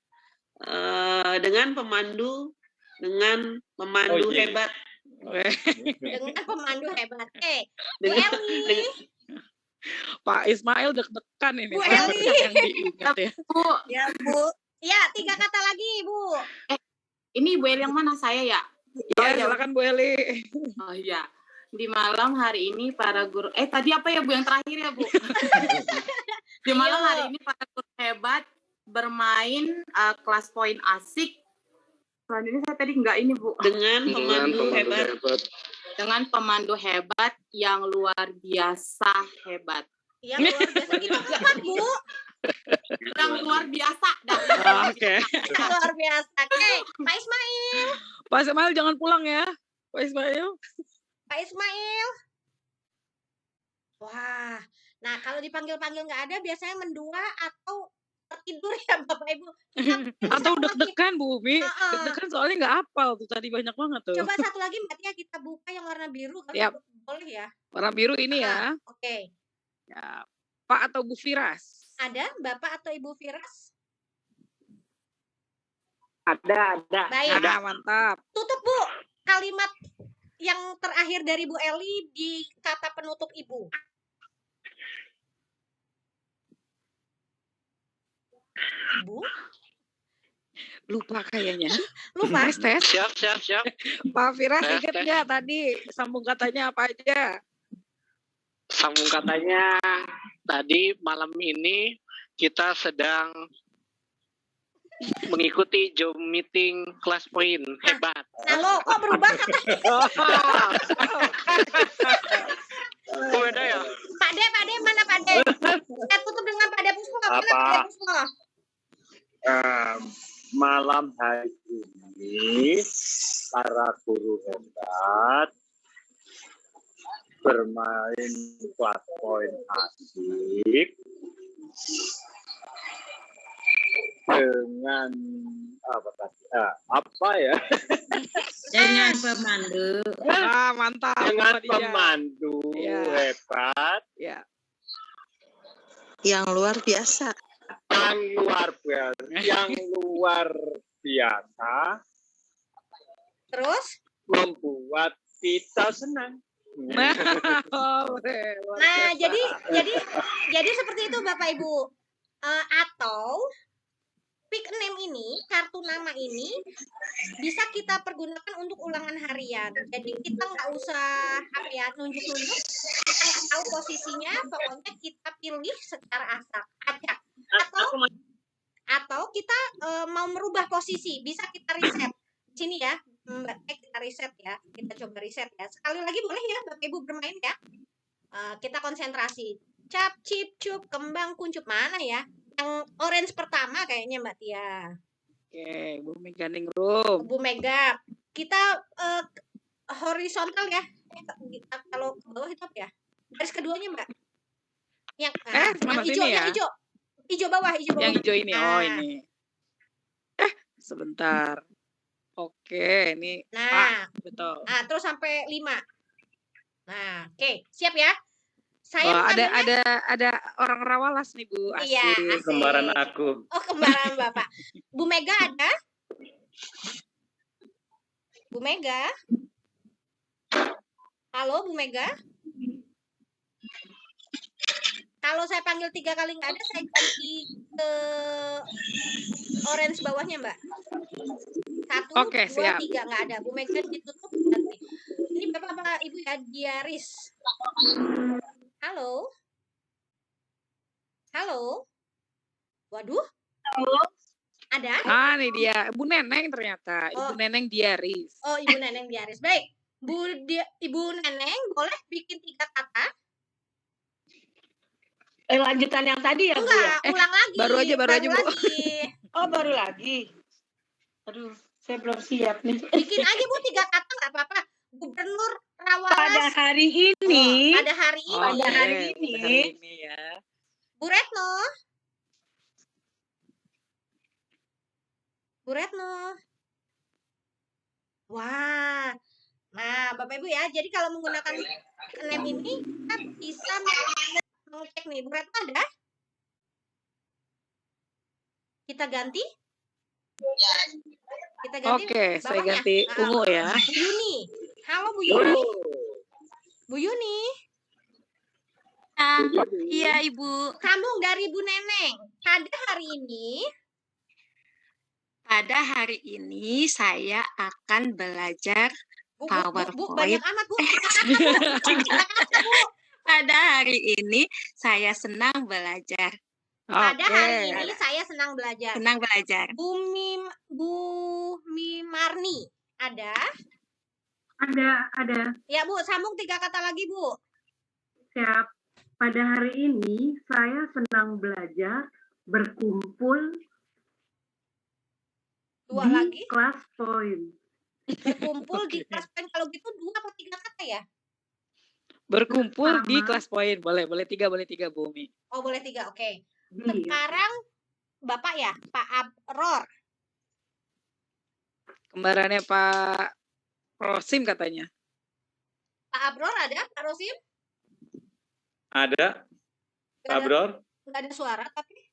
dengan pemandu Oh, iya. hebat. Weh, Dengan pemandu hebat. Bu Dengan, Eli. Pak Ismail deg-degan ini. Bu Banyak Eli. yang diingat ya. Ya, Bu. Ya, 3 kata lagi, Bu. Ini Bu Eli yang mana, saya ya? Ya, silakan Bu Eli. Oh iya. Di malam hari ini para guru tadi apa ya Bu yang terakhir ya Bu? Di malam Ayo. hari ini para guru hebat bermain kelas poin asik. Ini saya tadi enggak ini Bu. dengan pemandu hebat. Dengan pemandu hebat yang luar biasa hebat. Yang luar biasa kita 4, Bu. Yang luar biasa. Oke. Yang luar biasa. Oke, Pak Ismail. Pak Ismail jangan pulang ya. Pak Ismail. Pak Ismail. Wah, nah kalau dipanggil-panggil nggak ada, biasanya mendua atau tertidur ya Bapak Ibu. Atau Satu lagi. deg-degan Bu Umi. Heeh. Deg-degan soalnya nggak hafal tuh tadi banyak banget tuh. Coba satu lagi Mbak Tia kita buka yang warna biru kalau Siap. boleh ya. Warna biru ini ya. Oke. Ya. Pak atau Bu Firas? Ada Bapak atau Ibu Firas? Ada. Baik. Ada, mantap. Tutup Bu. Kalimat yang terakhir dari Bu Eli di kata penutup Ibu. Bu, Lupa kayaknya. lupa. Tes. Siap. Pak Firas Tes, ingat tes. nggak tadi sambung katanya apa aja? Sambung katanya tadi malam ini kita sedang mengikuti Zoom meeting kelas poin hebat. Nah lo kok berubah kata Oh, beda ya? Pak De mana Pak De? Saya tutup dengan Pak De Puspo. Mana Apa? Pak De Puspo? Malam hari ini para guru hebat bermain kelas poin asik dengan apa tadi? Apa ya? Dengan pemandu. Mantap. Dengan Nadia. pemandu Ya. hebat Ya. Yang luar biasa. yang luar biasa Terus? membuat kita senang. Nah, Nah, jadi seperti itu Bapak Ibu. Atau pick name ini, kartu nama ini bisa kita pergunakan untuk ulangan harian. Jadi kita nggak usah apa ya nunjuk-nunjuk, kita nggak tahu posisinya, pokoknya kita pilih secara acak. Atau kita mau merubah posisi, bisa kita reset. Sini ya, Mbak Tek, kita reset ya. Kita coba reset ya. Sekali lagi boleh ya Bapak Ibu bermain ya. Kita konsentrasi. Cap, cip, cup, kembang, kuncup. Mana ya? Yang orange pertama kayaknya Mbak Tia. Oke, Bu Mega Ningrum. Bu Mega. Kita horizontal ya. Kalau ke bawah itu apa ya? Garis keduanya Mbak. Yang hijau, sini ya? yang hijau. Hijau bawah, hijau bawah. Yang hijau ini. Oh, ini. Sebentar. Oke, ini Nah, betul. Nah, terus sampai 5. Nah, oke, siap ya. Saya Oh, mengambilnya. ada orang Rawalas nih Bu. Asik. Iya, asik. Kembaran aku. Oh, kembaran Bapak. Bu Mega ada? Bu Mega? Halo, Bu Mega? Kalau saya panggil 3 kali nggak ada, saya ganti ke orange bawahnya, Mbak. 1, Oke, 2, siap. 3 nggak ada. Bu Mega ditutup ganti. Ini Bapak apa Ibu ya? Diaris. Halo? Halo? Waduh. Halo. Ada? Nih dia, Bu Neneng ternyata. Ibu Neneng Diaris. Oh, Ibu Neneng Diaris. Baik. Ibu Neneng boleh bikin 3 kata? Lanjutan yang tadi ya, Bu ya? Enggak, ulang lagi. Baru aja, Bu. Lagi. Oh, baru lagi. Aduh, saya belum siap nih. Bikin aja Bu 3 kata nggak apa-apa. Gubernur Rawalas. Pada hari ini. Pada hari ini. Pada hari ini. Hari ini ya. Bu Retno. Bu Retno. Wah. Nah, Bapak Ibu ya, jadi kalau menggunakan name ini kita bisa mengecek nih. Bu Retno ada? Kita ganti? Kita ganti. Oke, saya bawahnya. ganti ungu ya. Bu Yuni. Halo Bu Yuni. Bu Yuni. Iya Ibu. Sambung dari Bu Neneng. Pada hari ini saya akan belajar Bu, PowerPoint. banyak amat Bu. Pada hari ini saya senang belajar. Pada hari ini saya senang belajar. Senang belajar. Bu Mimarni ada? Ada. Ya Bu, sambung 3 kata lagi Bu. Siap. Pada hari ini saya senang belajar berkumpul 2 di lagi. kelas point. Berkumpul di kelas point. Kalau gitu 2 atau 3 kata ya? Berkumpul di kelas poin. Boleh 3 Bu Mi. Oh, boleh 3. Oke. Sekarang Bapak ya, Pak Abror. Kembarannya Pak Rosim katanya. Pak Abror ada? Pak Rosim? Ada. Pak Bror? Nggak ada suara tapi.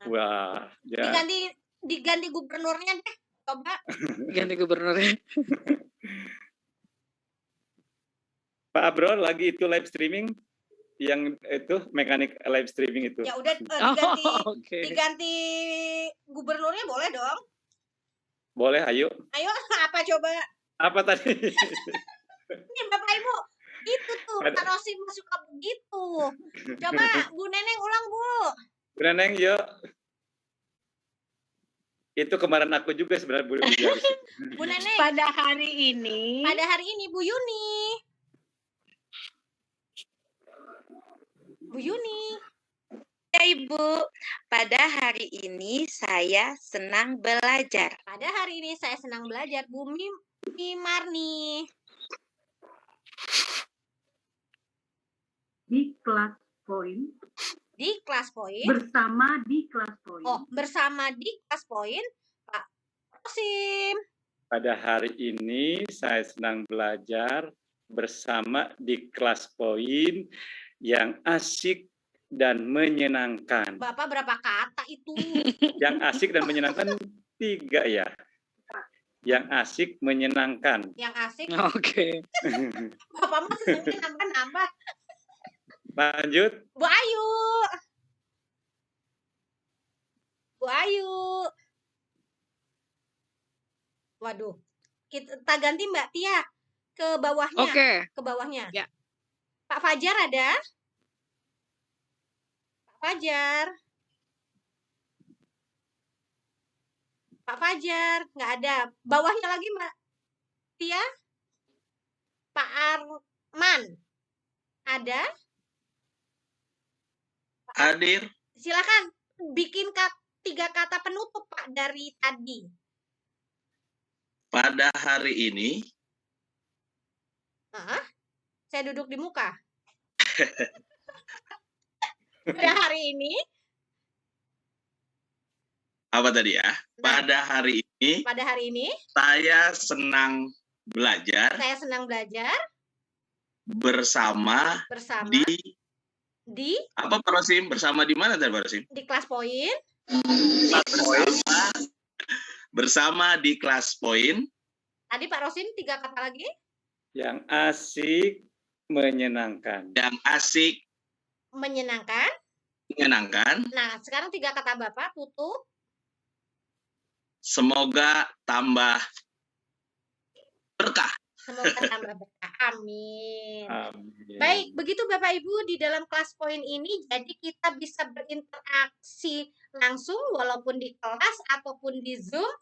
Wah, ya. Diganti gubernurnya deh. Coba. Ganti gubernurnya. Pak Bror lagi itu live streaming yang itu mekanik live streaming itu. Ya udah diganti gubernurnya boleh dong. Boleh, ayo. Ayo, apa coba? Apa tadi? Ini Bapak Ibu, itu tuh Pak Rosim suka begitu. Coba Bu Neneng ulang Bu. Bu Neneng, yuk. Itu kemarin aku juga sebenarnya Bu Neneng. Bu Neneng. Pada hari ini Bu Yuni. Bu Yuni. Ya Ibu, pada hari ini saya senang belajar. Pada hari ini saya senang belajar. Bu Mimarni. Di kelas point Di kelas poin. Bersama di kelas poin. Oh, bersama di kelas poin, Pak Rosim. Pada hari ini saya senang belajar bersama di kelas poin yang asik dan menyenangkan. Bapak berapa kata itu? Yang asik dan menyenangkan 3 ya. Yang asik menyenangkan. Yang asik. Oke. Bapak mau senengnya nambah-nambah. Lanjut. Bu Ayu. Bu Ayu. Waduh. Kita ganti Mbak Tia ke bawahnya. Oke. Ke bawahnya. Ya. Pak Fajar ada? Pak Fajar. Pak Fajar. Nggak ada. Bawahnya lagi Mbak Tia. Pak Arman. Ada? Hadir. Silakan bikin 3 kata penutup Pak dari tadi. Pada hari ini. Saya duduk di muka. Pada hari ini. Apa tadi ya? Pada hari ini. Pada hari ini. Saya senang belajar. Saya senang belajar. Bersama. Di apa Pak Rosim? Bersama di mana tadi Pak Rosim? Di kelas poin. Bersama di kelas poin. Tadi Pak Rosim 3 kata lagi. Yang asik menyenangkan. Yang asik menyenangkan. Nah, sekarang 3 kata Bapak tutup. Semoga tambah berkah. Semoga tambah berkah. Amin. Amin. Baik, begitu Bapak Ibu di dalam kelas poin ini, jadi kita bisa berinteraksi langsung walaupun di kelas ataupun di Zoom.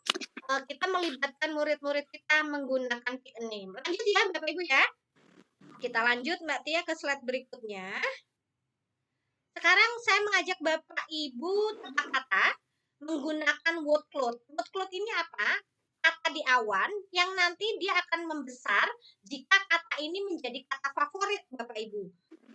Kita melibatkan murid-murid kita menggunakan P&name. Lanjut ya Bapak Ibu ya. Kita lanjut Mbak Tia ke slide berikutnya. Sekarang saya mengajak Bapak Ibu tata kata menggunakan word cloud. Word cloud ini apa? Kata di awan yang nanti dia akan membesar jika kata ini menjadi kata favorit Bapak Ibu.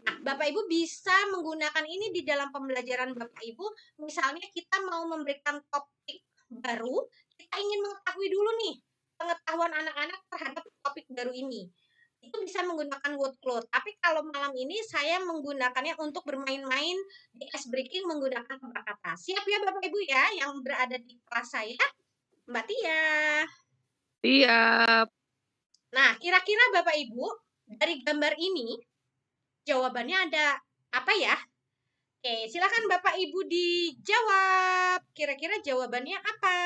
Nah, Bapak Ibu bisa menggunakan ini di dalam pembelajaran Bapak Ibu. Misalnya kita mau memberikan topik baru, kita ingin mengetahui dulu nih pengetahuan anak-anak terhadap topik baru ini. Itu bisa menggunakan word cloud. Tapi kalau malam ini saya menggunakannya untuk bermain-main di ice breaking menggunakan kata-kata. Siap ya Bapak Ibu ya yang berada di kelas saya? Mbak Tia. Siap. Nah, kira-kira Bapak Ibu dari gambar ini jawabannya ada apa ya? Oke, silakan Bapak Ibu dijawab. Kira-kira jawabannya apa?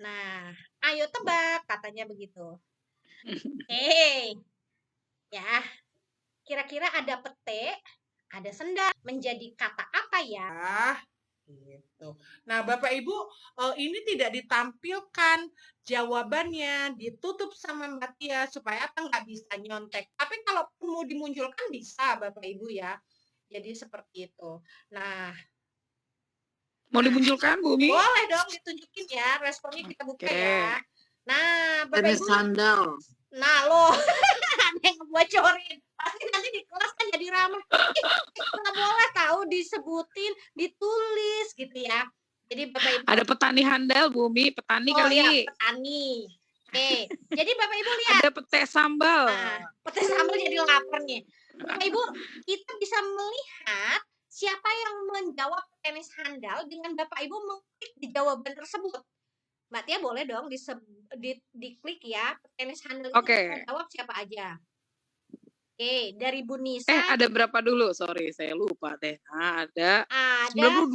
Nah, ayo tebak katanya begitu. Oke. Ya. Kira-kira ada pete, ada sendal, menjadi kata apa ya? Gitu. Nah, Bapak Ibu, ini tidak ditampilkan jawabannya, ditutup sama Mbak Tia supaya apa nggak bisa nyontek. Tapi kalau mau dimunculkan bisa, Bapak Ibu ya. Jadi seperti itu. Nah, mau dimunculkan, Bumi? Boleh dong ditunjukin ya. Responnya kita buka ya. Nah, Bapak Ibu. Sandal. Nah, loh. Ada yang ngebocorin. Pasti nanti di kelas kan jadi ramah. Nggak boleh tahu disebutin, ditulis gitu ya. Jadi Bapak Ibu. Ada petani handal, Bumi. Petani kali. Ya, petani. Oke. Jadi Bapak Ibu lihat. Ada pete sambal. Nah, pete sambal jadi lapar nih. Bapak Ibu, kita bisa melihat siapa yang menjawab tenis handal dengan Bapak Ibu mengklik di jawaban tersebut. Mbak Tia boleh dong diklik ya tenis handal itu jawab siapa aja. Oke, dari Bu Nisa. Ada berapa dulu? Sorry, saya lupa deh. Nah, ada 92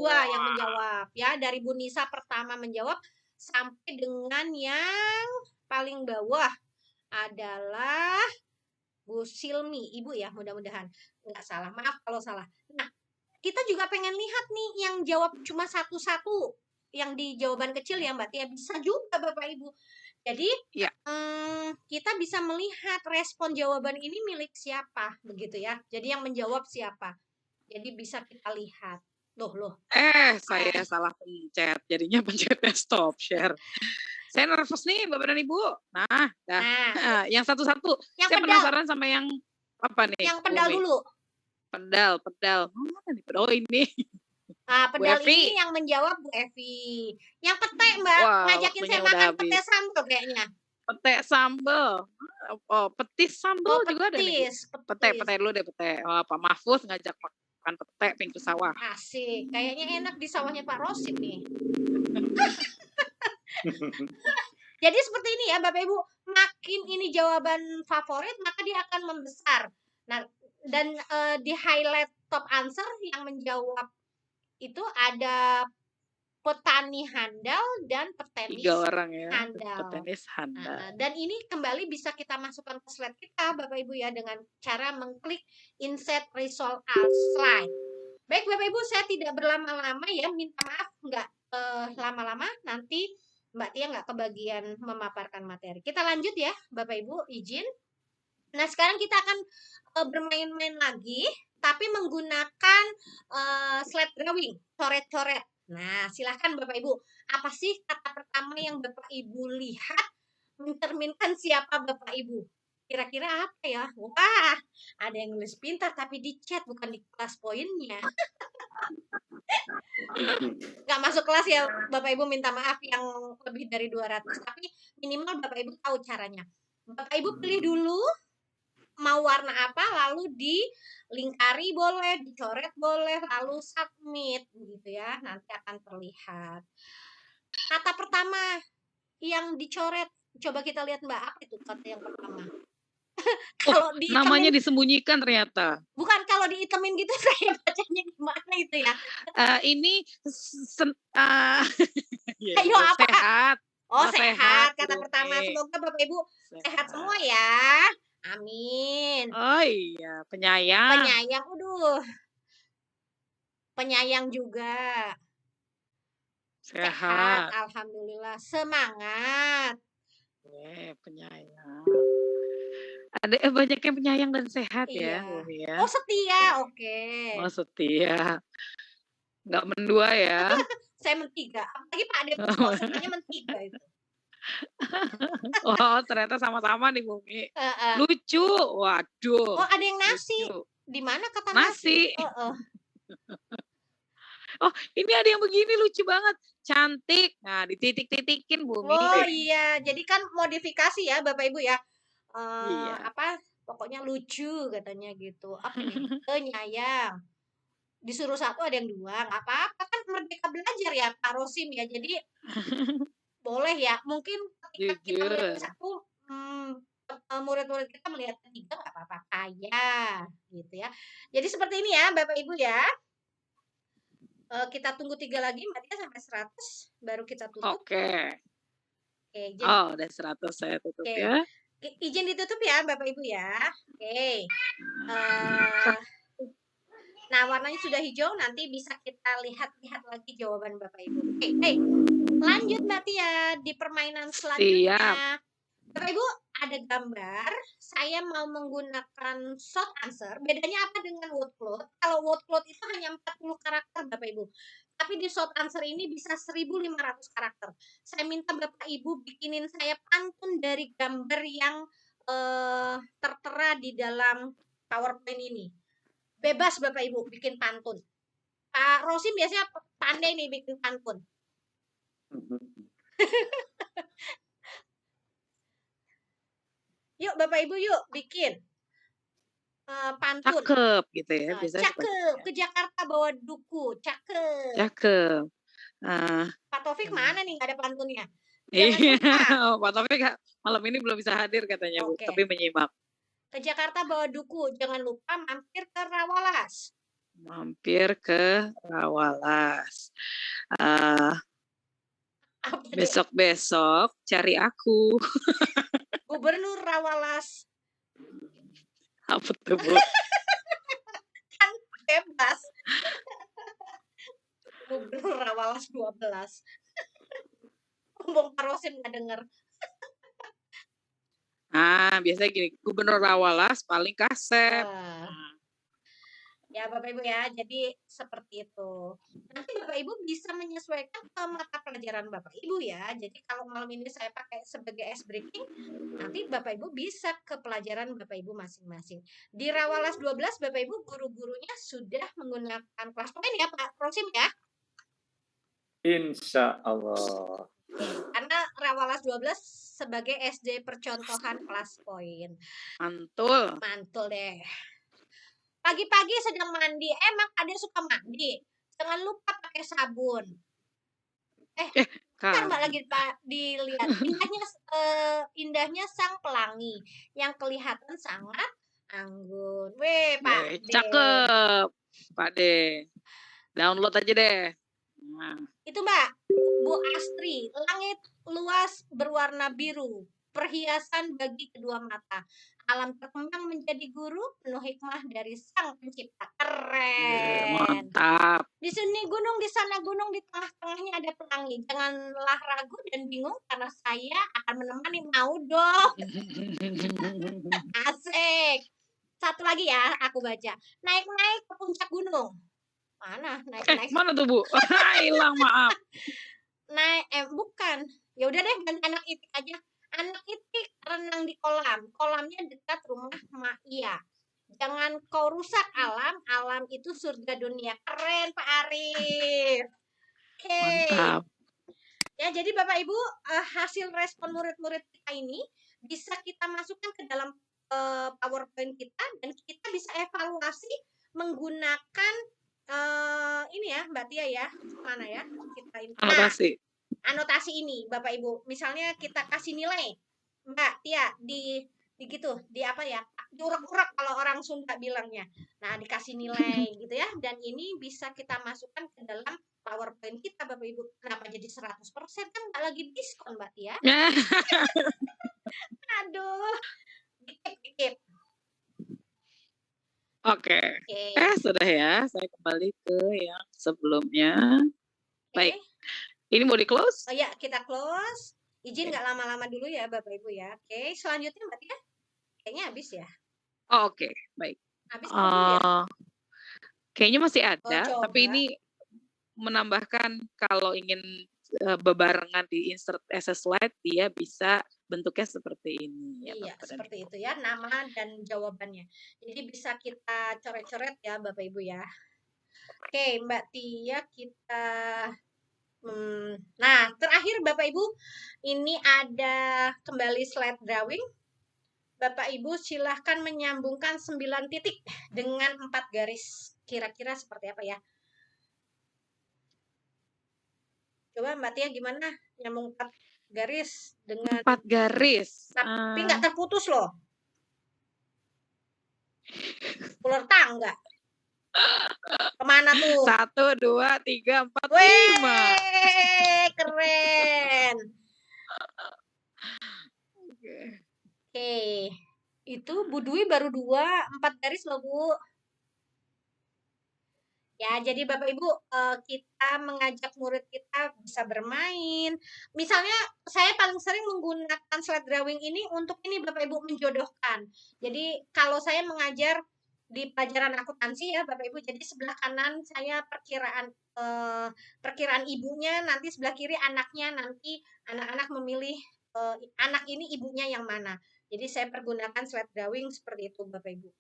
yang menjawab. Ya, dari Bu Nisa pertama menjawab sampai dengan yang paling bawah adalah Bu Silmi, Ibu ya, mudah-mudahan nggak salah. Maaf kalau salah. Nah, kita juga pengen lihat nih yang jawab cuma satu-satu, yang di jawaban kecil ya Mbak Tia, bisa juga Bapak Ibu. Jadi kita bisa melihat respon jawaban ini milik siapa, begitu ya. Jadi yang menjawab siapa. Jadi bisa kita lihat. Loh. Saya salah pencet. Jadinya pencetnya stop share. Saya nervous nih Bapak dan Ibu. Nah, yang satu-satu. Saya penasaran sama yang apa nih? Yang pedal dulu. Pedal. Mana nih? Oh ini. Bu Pedal Evi. ini yang menjawab Bu Evi. Yang pete Mbak, Wah, ngajakin waktunya saya udah makan pete habis. sambal kayaknya. Pete sambal. Oh, petis sambal juga ada nih. Petis. Pete dulu deh pete. Oh, Pak Mahfuz ngajak makan pete pinggir sawah. Asik, kayaknya enak di sawahnya Pak Rosim nih. Jadi seperti ini ya Bapak Ibu, makin ini jawaban favorit maka dia akan membesar. Nah, dan di highlight top answer yang menjawab itu ada petani handal dan petenis 3 orang ya. handal. Petenis handal. Dan ini kembali bisa kita masukkan ke slide kita Bapak Ibu ya dengan cara mengklik insert result as slide. Baik Bapak Ibu, saya tidak berlama-lama ya, minta maaf nggak lama-lama, nanti Mbak Tia nggak kebagian memaparkan materi. Kita lanjut ya Bapak Ibu, izin. Nah sekarang kita akan bermain-main lagi, tapi menggunakan slide drawing, coret-coret. Nah silahkan Bapak Ibu, apa sih kata pertama yang Bapak Ibu lihat mencerminkan siapa Bapak Ibu? Kira-kira apa ya? Wah, ada yang nulis pintar tapi di chat bukan di kelas poinnya. Nggak masuk kelas ya Bapak Ibu, minta maaf yang lebih dari 200. Tapi minimal Bapak Ibu tahu caranya. Bapak Ibu pilih dulu mau warna apa, lalu dilingkari boleh, dicoret boleh, lalu submit gitu ya. Nanti akan terlihat. Kata pertama yang dicoret, coba kita lihat Mbak, apa itu kata yang pertama? Kalau namanya disembunyikan ternyata. Bukan, kalau diitemin gitu saya bacanya gimana itu ya? Ini ayo apa? Sehat. Oh, sehat kata Bu. pertama. Semoga Bapak Ibu sehat semua ya. Amin. Oh iya, penyayang. Penyayang, penyayang juga. Sehat. Alhamdulillah. Semangat. Penyayang. Ada banyak yang penyayang dan sehat iya. ya. Oh setia, oke. Oh setia. Nggak mendua ya. Saya mentiga. Apalagi Pak Ade sukanya mentiga itu. Oh ternyata sama-sama nih Bumi. Lucu. Waduh. Oh ada yang nasi. Di mana kata nasi? Oh ini ada yang begini lucu banget. Cantik. Nah dititik-titikin Bumi. Oh iya. Jadi kan modifikasi ya Bapak Ibu ya. Iya. Apa pokoknya lucu katanya gitu. Apa nih? Penyayang. Disuruh satu ada yang 2, nggak apa-apa kan merdeka belajar ya Pak Rosim ya. Jadi boleh ya. Mungkin ketika kita melihat satu, murid-murid kita melihat 3 nggak apa-apa, kaya gitu ya. Jadi seperti ini ya Bapak Ibu ya. Kita tunggu 3 lagi, Mbak Tia sampai 100 baru kita tutup. Oke. Jadi, udah 100 saya tutup ya. Izin ditutup ya Bapak Ibu ya. Oke. Nah warnanya sudah hijau, nanti bisa kita lihat-lihat lagi jawaban Bapak Ibu. Oke, lanjut Mbak Tia di permainan selanjutnya. Siap. Bapak Ibu ada gambar, saya mau menggunakan short answer. Bedanya apa dengan word cloud? Kalau word cloud itu hanya 40 karakter Bapak Ibu. Tapi di short answer ini bisa 1.500 karakter. Saya minta Bapak Ibu bikinin saya pantun dari gambar yang tertera di dalam PowerPoint ini. Bebas Bapak Ibu bikin pantun. Pak Rosim biasanya pandai nih bikin pantun. Yuk Bapak Ibu yuk bikin pantun. Cakep gitu ya. Cakep. Ke Jakarta bawa duku. Cakep. Cakep. Pak Taufik mana nih nggak ada pantunnya? Iya. Pak Taufik malam ini belum bisa hadir katanya Bu, tapi menyimak. Ke Jakarta bawa duku, jangan lupa mampir ke Rawalas. Mampir ke Rawalas. Besok-besok cari aku. Gubernur Rawalas. Apa tuh Bu? Kan bebas. Gubernur Rawalas 12. Ngomong Pak Rosim nggak denger. Biasanya gini, Gubernur Rawalas paling kasep. Ya Bapak Ibu ya, jadi seperti itu. Nanti Bapak Ibu bisa menyesuaikan ke mata pelajaran Bapak Ibu ya. Jadi kalau malam ini saya pakai sebagai ice breaking, nanti Bapak Ibu bisa ke pelajaran Bapak Ibu masing-masing. Di Rawalas 12 Bapak Ibu guru-gurunya sudah menggunakan kelas poin ya Pak Rosim ya. Insya Allah. Karena Rawalas 12 sebagai SD percontohan kelas poin. Mantul. Mantul deh. Pagi-pagi sedang mandi, emang ada suka mandi. Jangan lupa pakai sabun. Kan Mbak lagi dilihat indahnya sang pelangi yang kelihatan sangat anggun. Weh, Pak. Cakep, Pak De. Download aja deh. Nah. Itu Mbak, Bu Astri, langit luas berwarna biru, perhiasan bagi kedua mata. Alam terkembang menjadi guru, penuh hikmah dari sang pencipta. Keren. Mantap. Di sini gunung, di sana gunung, di tengah-tengahnya ada pelangi. Janganlah ragu dan bingung karena saya akan menemani. Mau dong. Asik. Satu lagi ya, aku baca. Naik-naik ke puncak gunung. Mana naik-naik? Mana tuh Bu? Hilang, maaf. Bukan. Ya udah deh, ganti anak itik aja. Anak itik renang di kolam. Kolamnya dekat rumah Mak Iya. Jangan kau rusak alam. Alam itu surga dunia. Keren Pak Arif. Oke. Mantap. Ya, jadi Bapak Ibu, hasil respon murid-murid kita ini bisa kita masukkan ke dalam PowerPoint kita dan kita bisa evaluasi menggunakan ini ya Mbak Tia ya. Mana ya? Kita ini. Anotasi. Anotasi ini Bapak Ibu. Misalnya kita kasih nilai Mbak Tia di gitu, di apa ya? Diurak-urak kalau orang Sunda bilangnya. Nah, dikasih nilai gitu ya. Dan ini bisa kita masukkan ke dalam PowerPoint kita Bapak Ibu. Kenapa jadi 100%? Kan nggak lagi diskon Mbak Tia. Aduh. Dikit. Oke. Sudah ya. Saya kembali ke yang sebelumnya. Baik. Ini mau di-close? Oh ya, kita close. Izin nggak lama-lama dulu ya Bapak Ibu ya. Oke, selanjutnya Mbak Tia. Kayaknya habis ya. Oh, oke. Baik. Habis ya? Kayaknya masih ada, tapi ini menambahkan kalau ingin bebarengan di insert as a slide, dia bisa bentuknya seperti ini. Ya, iya, seperti itu ya, nama dan jawabannya. Jadi bisa kita coret-coret ya Bapak Ibu ya. Oke, Mbak Tia, kita... Nah, terakhir Bapak Ibu, ini ada kembali slide drawing. Bapak Ibu silahkan menyambungkan 9 titik dengan 4 garis. Kira-kira seperti apa ya? Coba Mbak Tia gimana nyambung 4 garis dengan 4 garis. Tapi nggak terputus loh. Ular tangga. Kemana tuh? 1, 2, 3, 4, 5. Keren. Oke. Itu Bu Dwi baru 2, 4 garis loh Bu. Ya, jadi Bapak Ibu, kita mengajak murid kita bisa bermain. Misalnya, saya paling sering menggunakan slide drawing ini untuk ini Bapak Ibu menjodohkan. Jadi, kalau saya mengajar di pelajaran akuntansi ya Bapak Ibu, jadi sebelah kanan saya perkiraan ibunya, nanti sebelah kiri anaknya, nanti anak-anak memilih anak ini ibunya yang mana. Jadi, saya pergunakan slide drawing seperti itu Bapak Ibu.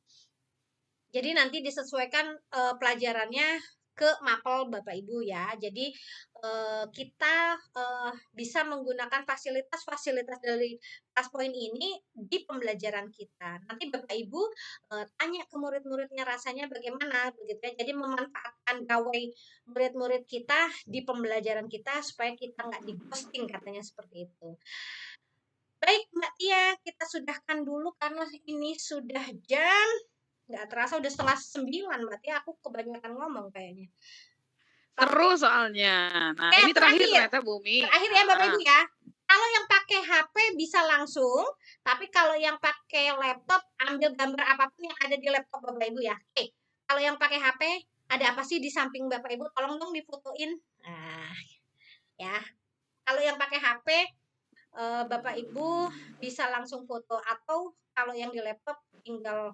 Jadi nanti disesuaikan pelajarannya ke mapel Bapak Ibu ya. Jadi kita bisa menggunakan fasilitas-fasilitas dari PowerPoint ini di pembelajaran kita. Nanti Bapak Ibu tanya ke murid-muridnya rasanya bagaimana begitu ya. Jadi memanfaatkan gawai murid-murid kita di pembelajaran kita supaya kita nggak di-ghosting katanya seperti itu. Baik Mbak Tia, kita sudahkan dulu karena ini sudah jam nggak terasa udah 8:30 Mbak Tia, aku kebanyakan ngomong kayaknya. Seru soalnya. Nah, ini terakhir ternyata Bumi. Terakhir ya Bapak Ibu ya. Kalau yang pakai HP bisa langsung, tapi kalau yang pakai laptop ambil gambar apapun yang ada di laptop Bapak Ibu ya. Oke. Kalau yang pakai HP ada apa sih di samping Bapak Ibu? Tolong dong difotoin. Nah, ya. Kalau yang pakai HP Bapak Ibu bisa langsung foto, atau kalau yang di laptop tinggal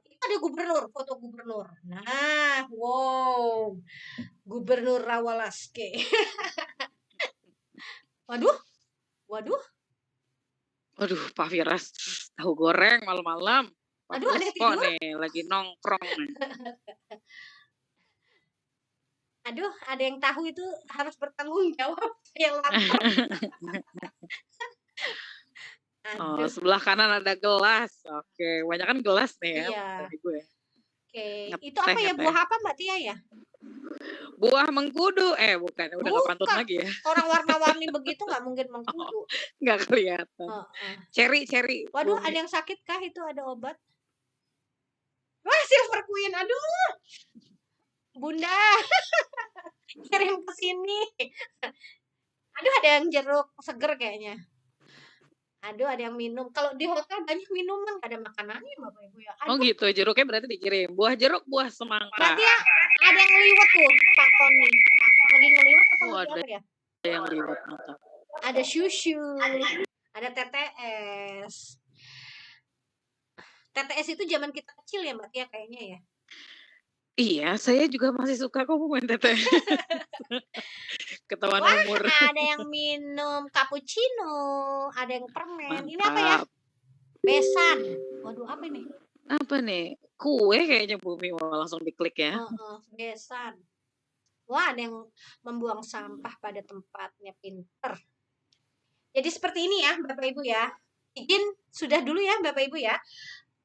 itu ada gubernur, foto gubernur. Nah, wow, Gubernur Rawalaske. Waduh, waduh. Waduh, Pak Firas, tahu goreng malam-malam. Aduh, ada yang Kok tidur. nih, lagi nongkrong nih. Aduh, ada yang tahu itu harus bertanggung jawab. Saya lapar. Oh, Aduh. sebelah kanan ada gelas. Oke, banyak kan gelas nih ya. Iya. Dari gue. Oke, itu Ngeteh, apa ya? ngeteh. Buah apa Mbak Tia ya? Buah mengkudu. Bukan, udah nggak pantun Bukan. lagi ya. Orang warna-warni begitu nggak mungkin mengkudu. Nggak kelihatan. Cherry. Waduh, Bumi. ada yang sakit kah? Itu ada obat? Wah, Silver Queen. Aduh. Bunda. Kirim ke sini. Aduh, ada yang jeruk seger kayaknya. Aduh, ada yang minum. Kalau di hotel banyak minuman, nggak ada makanannya Bapak Ibu ya. Oh Aduh, gitu, jeruknya berarti dikirim. Buah jeruk, buah semangka. berarti ya ada yang ngeliwet tuh Pak Koni. Lagi ngeliwet atau Oh, lagi ada apa ya? yang liwat mata. Ada susu, ada TTS. TTS itu zaman kita kecil ya Mbak Tia kayaknya ya. Iya, saya juga masih suka kok main teteh. Ketahuan Wah, umur. ada yang minum cappuccino, ada yang permen. Ini apa ya? Mantap. Besan. Waduh, apa ini? Apa nih? Kue kayaknya Bumi. Wah, langsung diklik ya. Besan. Wah, ada yang membuang sampah pada tempatnya, pinter. Jadi seperti ini ya, Bapak Ibu ya. Izin sudah dulu ya, Bapak Ibu ya.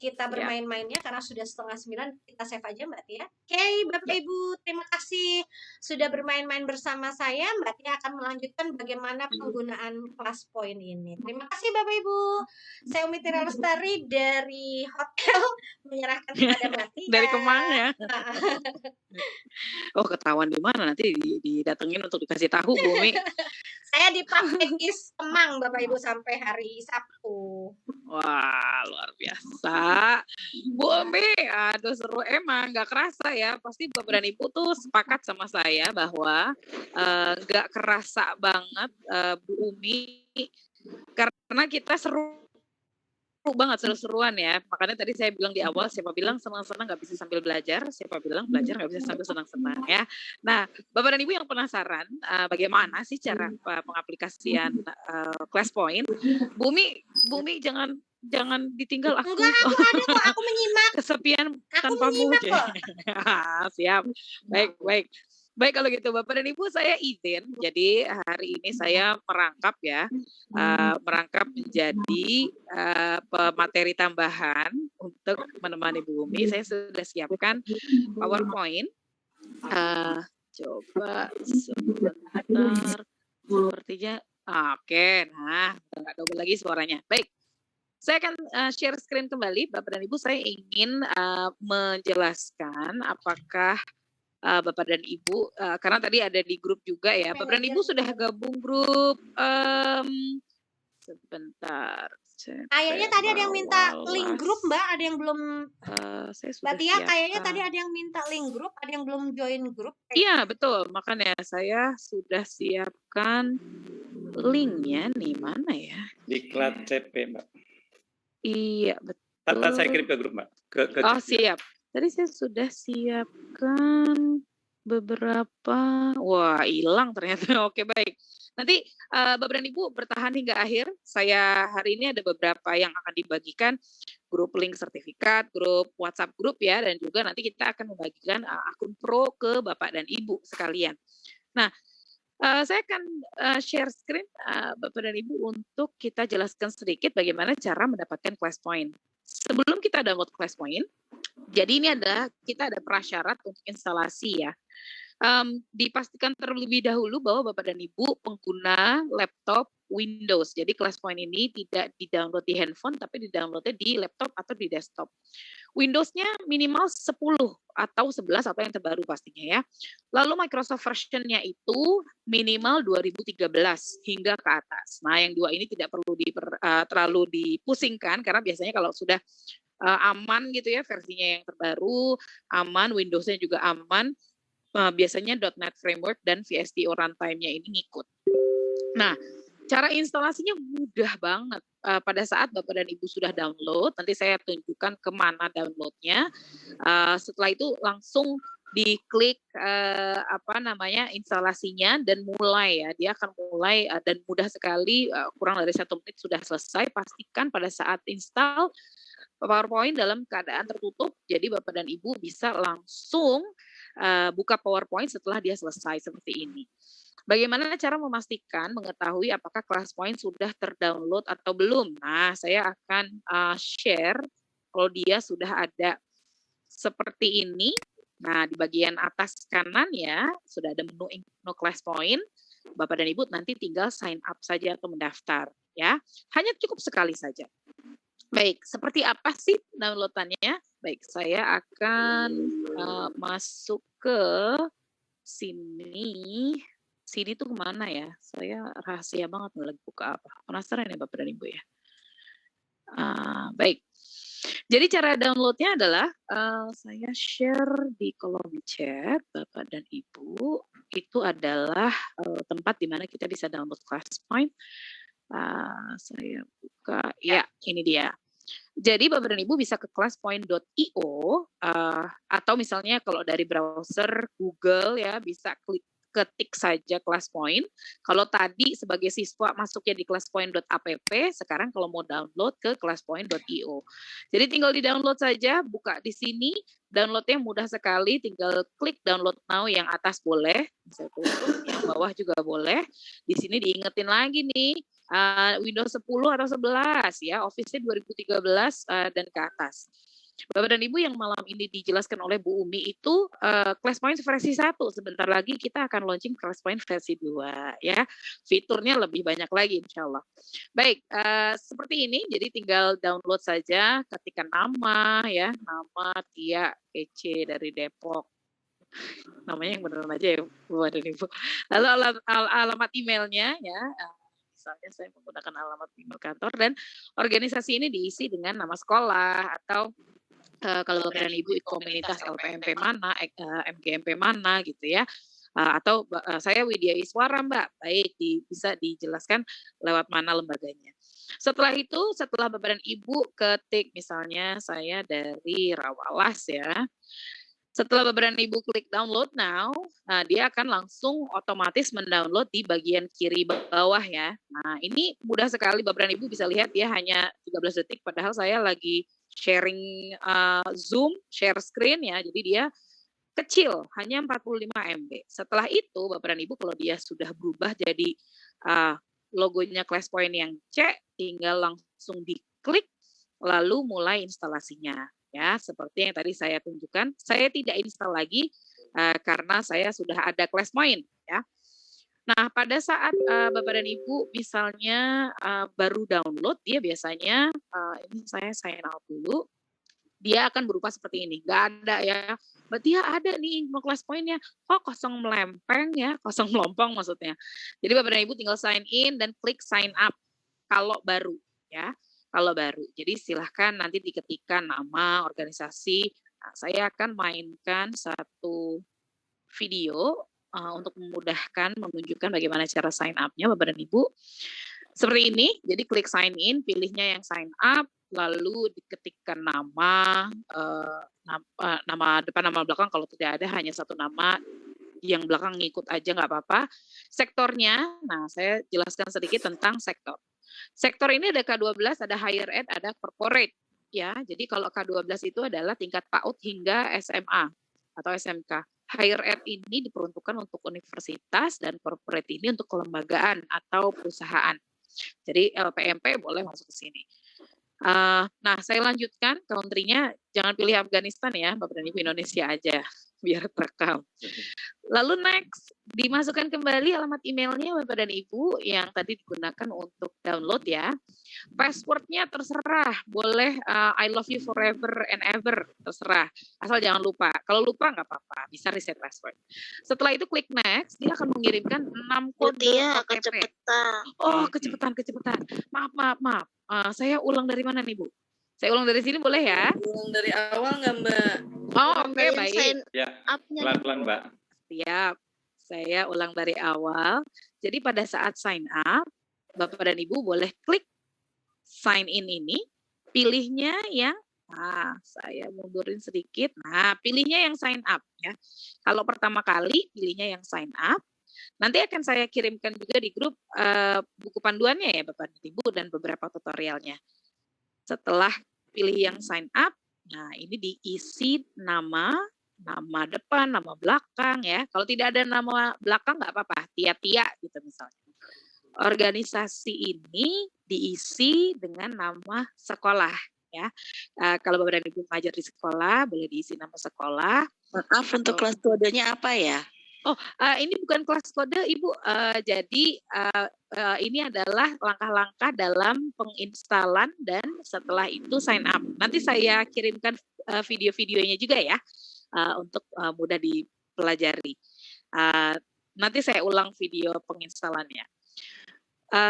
Kita bermain-mainnya karena sudah 8:30, kita save aja Mbak Tia. Oke, Bapak Ibu, terima kasih sudah bermain-main bersama saya. Mbak Tia akan melanjutkan bagaimana penggunaan kelas point ini. Terima kasih Bapak Ibu. Saya Umi Tira Lestari dari hotel menyerahkan kepada Mbak Tia. Dari Kemang ya. Oh, ketahuan di mana nanti didatengin untuk dikasih tahu Bumi. Saya di Pakis Kemang Bapak Ibu sampai hari Sabtu. Wah, luar biasa. Bu Umi, aduh seru emang, nggak kerasa ya. Pasti Bapak dan Ibu tuh sepakat sama saya bahwa nggak kerasa banget Bu Umi, karena kita seru banget, seru-seruan ya. Makanya tadi saya bilang di awal, siapa bilang senang-senang nggak bisa sambil belajar, siapa bilang belajar nggak bisa sambil senang-senang ya. Nah, Bapak dan Ibu yang penasaran bagaimana sih cara pengaplikasian class point, Bumi jangan ditinggal aku. Enggak, aku ada kok, aku menyimak. Kesepian Aku tanpamu. menyimak kok. Siap. Baik kalau gitu Bapak dan Ibu, saya izin. Jadi hari ini saya merangkap ya, merangkap menjadi pemateri tambahan untuk menemani Bu Umi. Saya sudah siapkan PowerPoint. Coba sebentar. Sepertinya, oke. Nah, nggak double lagi suaranya. Baik. Saya akan share screen kembali, Bapak dan Ibu. Saya ingin menjelaskan apakah Bapak dan Ibu, karena tadi ada di grup juga ya. Bapak dan Ibu sudah gabung grup, sebentar. Kayaknya tadi ada yang minta link grup Mbak, ada yang belum. Mbak Tia, kayaknya tadi ada yang minta link grup, ada yang belum join grup. Iya betul, makanya saya sudah siapkan linknya nih, mana ya? Di Cloud CP Mbak. Iya betul. Tata saya kirim ke grup Mbak. Oh siap. Tadi saya sudah siapkan beberapa. Wah, hilang ternyata. Oke, baik. Nanti Bapak dan Ibu bertahan hingga akhir. Saya hari ini ada beberapa yang akan dibagikan, grup link sertifikat, grup WhatsApp grup ya, dan juga nanti kita akan membagikan akun pro ke Bapak dan Ibu sekalian. Nah, saya akan share screen Bapak dan Ibu untuk kita jelaskan sedikit bagaimana cara mendapatkan class point. Sebelum kita download class point, jadi ini kita ada prasyarat untuk instalasi ya. Dipastikan terlebih dahulu bahwa Bapak dan Ibu pengguna laptop Windows. Jadi class point ini tidak di-download di handphone, tapi di-downloadnya di laptop atau di desktop. Windowsnya minimal 10 atau 11 atau yang terbaru pastinya ya. Lalu Microsoft versionnya itu minimal 2013 hingga ke atas. Nah yang dua ini tidak perlu terlalu dipusingkan, karena biasanya kalau sudah aman gitu ya, versinya yang terbaru, aman, Windowsnya juga aman, biasanya .NET Framework dan VSTO runtime-nya ini ngikut. Nah, Cara instalasinya mudah banget. Pada saat Bapak dan Ibu sudah download, nanti saya tunjukkan kemana downloadnya. Setelah itu langsung diklik instalasinya dan mulai ya. Dia akan mulai dan mudah sekali, kurang dari 1 menit sudah selesai. Pastikan pada saat install PowerPoint dalam keadaan tertutup, jadi Bapak dan Ibu bisa langsung buka PowerPoint setelah dia selesai seperti ini. Bagaimana cara memastikan mengetahui apakah ClassPoint sudah terdownload atau belum? Nah, saya akan share kalau dia sudah ada seperti ini. Nah, di bagian atas kanan ya, sudah ada menu ClassPoint. Bapak dan Ibu nanti tinggal sign up saja atau mendaftar ya. Hanya cukup sekali saja. Baik, seperti apa sih downloadannya? Baik, saya akan masuk ke sini. Sini tuh kemana ya? Saya rahasia banget lagi buka apa. Penasaran ya Bapak dan Ibu ya? Baik. Jadi cara downloadnya adalah saya share di kolom chat Bapak dan Ibu. Itu adalah tempat di mana kita bisa download ClassPoint. Saya buka, ya ini dia. Jadi Bapak dan Ibu bisa ke classpoint.io atau misalnya kalau dari browser Google ya bisa ketik saja ClassPoint. Kalau tadi sebagai siswa masuknya di classpoint.app, sekarang kalau mau download ke classpoint.io. Jadi tinggal di-download saja, buka di sini, downloadnya mudah sekali, tinggal klik download now yang atas boleh, bisa tutup, yang bawah juga boleh. Di sini diingetin lagi nih, Windows 10 atau 11 ya, Office-nya 2013 dan ke atas. Bapak dan Ibu yang malam ini dijelaskan oleh Bu Umi itu ClassPoint versi 1. Sebentar lagi kita akan launching ClassPoint versi 2 ya. Fiturnya lebih banyak lagi insya Allah. Baik, seperti ini. Jadi tinggal download saja, ketikkan nama ya, nama Tia EC dari Depok. Namanya yang beneran aja ya Bapak dan Ibu. Lalu alamat emailnya ya. Misalnya saya menggunakan alamat email kantor dan organisasi ini diisi dengan nama sekolah atau kalau Bapak dan Ibu komunitas LPMP mana, MGMP mana gitu ya. Atau saya Widya Iswara Mbak, baik bisa dijelaskan lewat mana lembaganya. Setelah itu, setelah Bapak dan Ibu ketik misalnya saya dari Rawalas ya. Setelah Bapak dan Ibu klik download now, dia akan langsung otomatis mendownload di bagian kiri bawah ya. Nah ini mudah sekali Bapak dan Ibu bisa lihat ya, hanya 13 detik padahal saya lagi sharing Zoom, share screen ya, jadi dia kecil, hanya 45 MB. Setelah itu Bapak dan Ibu kalau dia sudah berubah jadi logonya ClassPoint yang C, tinggal langsung diklik, lalu mulai instalasinya. Ya, seperti yang tadi saya tunjukkan, saya tidak install lagi karena saya sudah ada ClassPoint ya. Nah, pada saat Bapak dan Ibu misalnya baru download, dia biasanya ini saya sign out dulu. Dia akan berupa seperti ini. Nggak ada ya. Berarti ya ada nih info ClassPoint-nya. Oh, kosong melempeng ya, kosong melompong maksudnya. Jadi Bapak dan Ibu tinggal sign in dan klik sign up kalau baru ya. Kalau baru. Jadi silahkan nanti diketikkan nama organisasi. Nah, saya akan mainkan satu video untuk memudahkan menunjukkan bagaimana cara sign up-nya Bapak dan Ibu. Seperti ini. Jadi klik sign in, pilihnya yang sign up, lalu diketikkan nama depan, nama belakang. Kalau tidak ada hanya satu nama, yang belakang ngikut aja nggak apa-apa. Sektornya, nah saya jelaskan sedikit tentang sektor. Sektor ini ada K12, ada higher ed, ada corporate. Ya, jadi kalau K12 itu adalah tingkat PAUD hingga SMA atau SMK. Higher ed ini diperuntukkan untuk universitas dan corporate ini untuk kelembagaan atau perusahaan. Jadi LPMP boleh masuk ke sini. Nah, saya lanjutkan country-nya, jangan pilih Afghanistan ya, Bapak dan Ibu, Indonesia aja, biar terekam. Lalu next, dimasukkan kembali alamat emailnya Bapak dan Ibu yang tadi digunakan untuk download ya. Password-nya terserah, boleh I love you forever and ever, terserah. Asal jangan lupa, kalau lupa nggak apa-apa, bisa reset password. Setelah itu klik next, dia akan mengirimkan 6 kode OTP. Oh, kecepatan. Maaf. Saya ulang dari mana nih Bu? Saya ulang dari sini boleh ya? Ulang dari awal nggak Mbak? Oh oke, baik. Ya, pelan-pelan Mbak. Siap, saya ulang dari awal. Jadi pada saat sign up, Bapak dan Ibu boleh klik sign in ini, pilihnya yang saya mundurin sedikit. Nah, pilihnya yang sign up ya. Kalau pertama kali pilihnya yang sign up. Nanti akan saya kirimkan juga di grup buku panduannya ya Bapak dan Ibu dan beberapa tutorialnya. Setelah pilih yang sign up, nah ini diisi nama depan, nama belakang ya. Kalau tidak ada nama belakang nggak apa-apa, Tia-Tia gitu misalnya. Organisasi ini diisi dengan nama sekolah ya. Kalau Bapak dan Ibu mengajar di sekolah, boleh diisi nama sekolah. Maaf, untuk kelas kodenya apa ya? Oh, ini bukan kelas kode, Ibu. Jadi ini adalah langkah-langkah dalam penginstalan dan setelah itu sign up. Nanti saya kirimkan video-videonya juga ya, untuk mudah dipelajari. Nanti saya ulang video penginstalannya.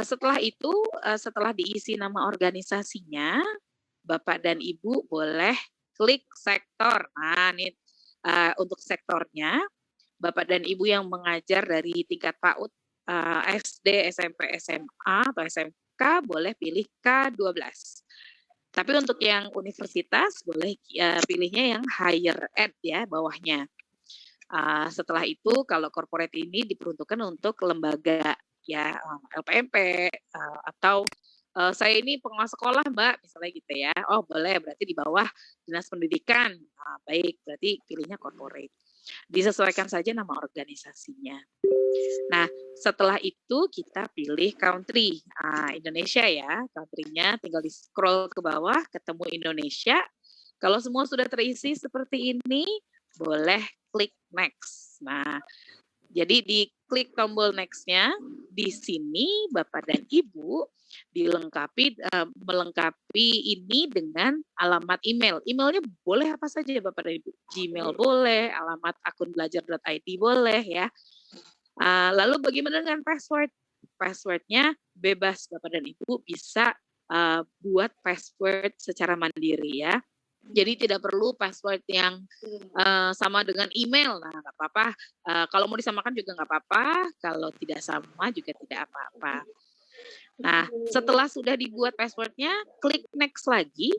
Setelah itu, setelah diisi nama organisasinya, Bapak dan Ibu boleh klik sektor. Nah, ini untuk sektornya, Bapak dan Ibu yang mengajar dari tingkat PAUD, SD, SMP, SMA, atau SMK, boleh pilih K12. Tapi untuk yang universitas, boleh pilihnya yang higher ed ya, bawahnya. Setelah itu, kalau corporate ini diperuntukkan untuk lembaga ya LPMP atau saya ini pengawas sekolah Mbak, misalnya gitu ya. Oh boleh, berarti di bawah Dinas Pendidikan. Baik, berarti pilihnya corporate. Disesuaikan saja nama organisasinya. Nah, setelah itu kita pilih country. Indonesia ya, country-nya tinggal di-scroll ke bawah, ketemu Indonesia. Kalau semua sudah terisi seperti ini, boleh klik next. Nah, jadi di klik tombol next-nya, di sini Bapak dan Ibu melengkapi ini dengan alamat email. Emailnya boleh apa saja Bapak dan Ibu. Gmail boleh, alamat akun belajar.id boleh ya. Lalu bagaimana dengan password? Passwordnya bebas Bapak dan Ibu bisa buat password secara mandiri ya. Jadi tidak perlu password yang sama dengan email. Nah, nggak apa-apa. Kalau mau disamakan juga nggak apa-apa. Kalau tidak sama juga tidak apa-apa. Nah, setelah sudah dibuat passwordnya, klik next lagi.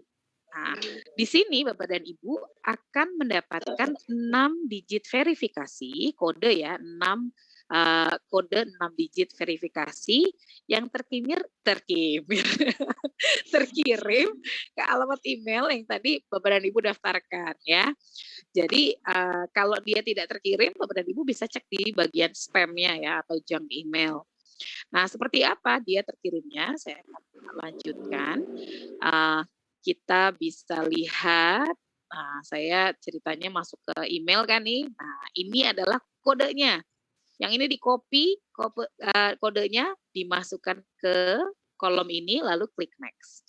Nah, di sini Bapak dan Ibu akan mendapatkan 6 digit verifikasi, kode ya, 6 kode 6 digit verifikasi yang terkirim ke alamat email yang tadi Bapak dan Ibu daftarkan ya. Jadi kalau dia tidak terkirim, Bapak dan Ibu bisa cek di bagian spam-nya ya atau junk email. Nah, seperti apa dia terkirimnya? Saya akan lanjutkan. Kita bisa lihat. Nah, saya ceritanya masuk ke email kan nih. Nah, ini adalah kodenya. Yang ini di-copy, kodenya dimasukkan ke kolom ini, lalu klik next.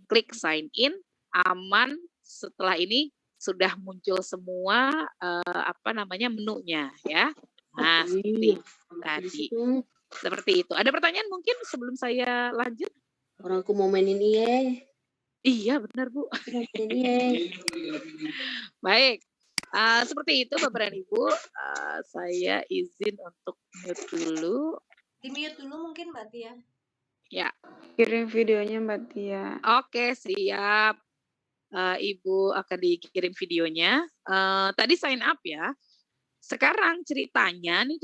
Klik sign in, aman. Setelah ini sudah muncul semua menunya ya. Nah, seperti tadi. Seperti itu. Ada pertanyaan mungkin sebelum saya lanjut? Orang aku mau mainin IE. Iya, benar, Bu. Baik. Seperti itu, Bapak dan Ibu. Saya izin untuk mute dulu. Di-mute dulu mungkin, Mbak Tia. Ya. Kirim videonya, Mbak Tia. Oke, siap. Ibu akan dikirim videonya. Tadi sign up ya. Sekarang ceritanya nih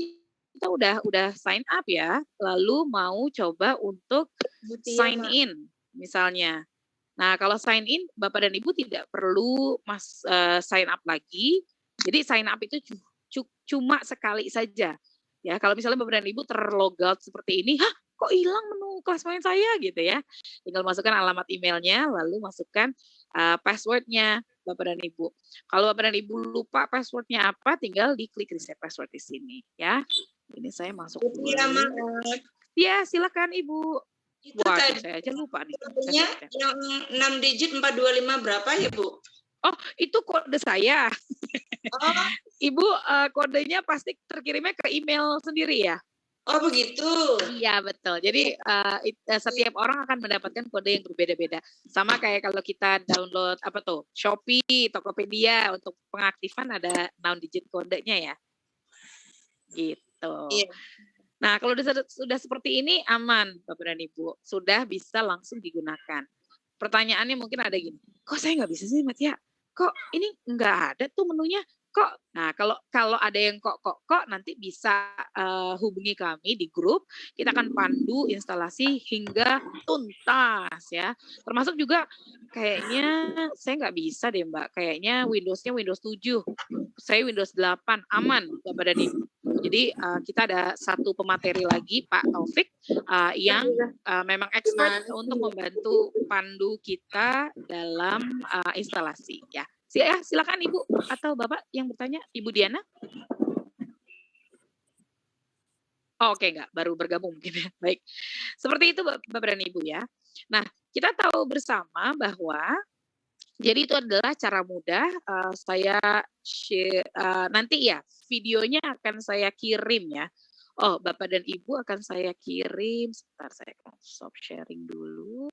kita udah sign up ya, lalu mau coba untuk sign in misalnya. Nah, kalau sign in Bapak dan Ibu tidak perlu sign up lagi. Jadi sign up itu cuma sekali saja. Ya, kalau misalnya Bapak dan Ibu terlogout seperti ini, "Hah, kok hilang menu kelas main saya?" gitu ya. Tinggal masukkan alamat emailnya, lalu masukkan passwordnya Bapak dan Ibu. Kalau Bapak dan Ibu lupa passwordnya apa, tinggal diklik reset password di sini ya. Ini saya masuk dulu. Ya, silakan Ibu. Wah, saya aja lupa nih. Yang 6 digit 425 berapa ya, Bu? Oh, itu kode saya. Ibu, kodenya pasti terkirimnya ke email sendiri ya? Oh, begitu. Iya, betul. Jadi setiap orang akan mendapatkan kode yang berbeda-beda. Sama kayak kalau kita download Shopee, Tokopedia, untuk pengaktifan ada 6 digit kodenya ya. Gitu. Iya. Nah, kalau sudah seperti ini aman, Bapak dan Ibu, sudah bisa langsung digunakan. Pertanyaannya mungkin ada gini, kok saya nggak bisa sih, Mbak Tia? Kok ini nggak ada tuh menunya? Kok? Nah, kalau ada yang kok nanti bisa hubungi kami di grup. Kita akan pandu instalasi hingga tuntas ya. Termasuk juga kayaknya saya nggak bisa deh Mbak. Kayaknya Windows-nya Windows 7. Saya Windows 8 aman Bapak dan Ibu. Jadi kita ada satu pemateri lagi Pak Taufik yang memang expert untuk membantu pandu kita dalam instalasi ya. Silakan Ibu atau Bapak yang bertanya, Ibu Diana. Oh, oke, enggak, baru bergabung mungkin ya. Baik. Seperti itu Bapak dan Ibu ya. Nah, kita tahu bersama bahwa jadi itu adalah cara mudah saya share, nanti ya videonya akan saya kirim ya. Oh, Bapak dan Ibu akan saya kirim. Sebentar saya stop sharing dulu.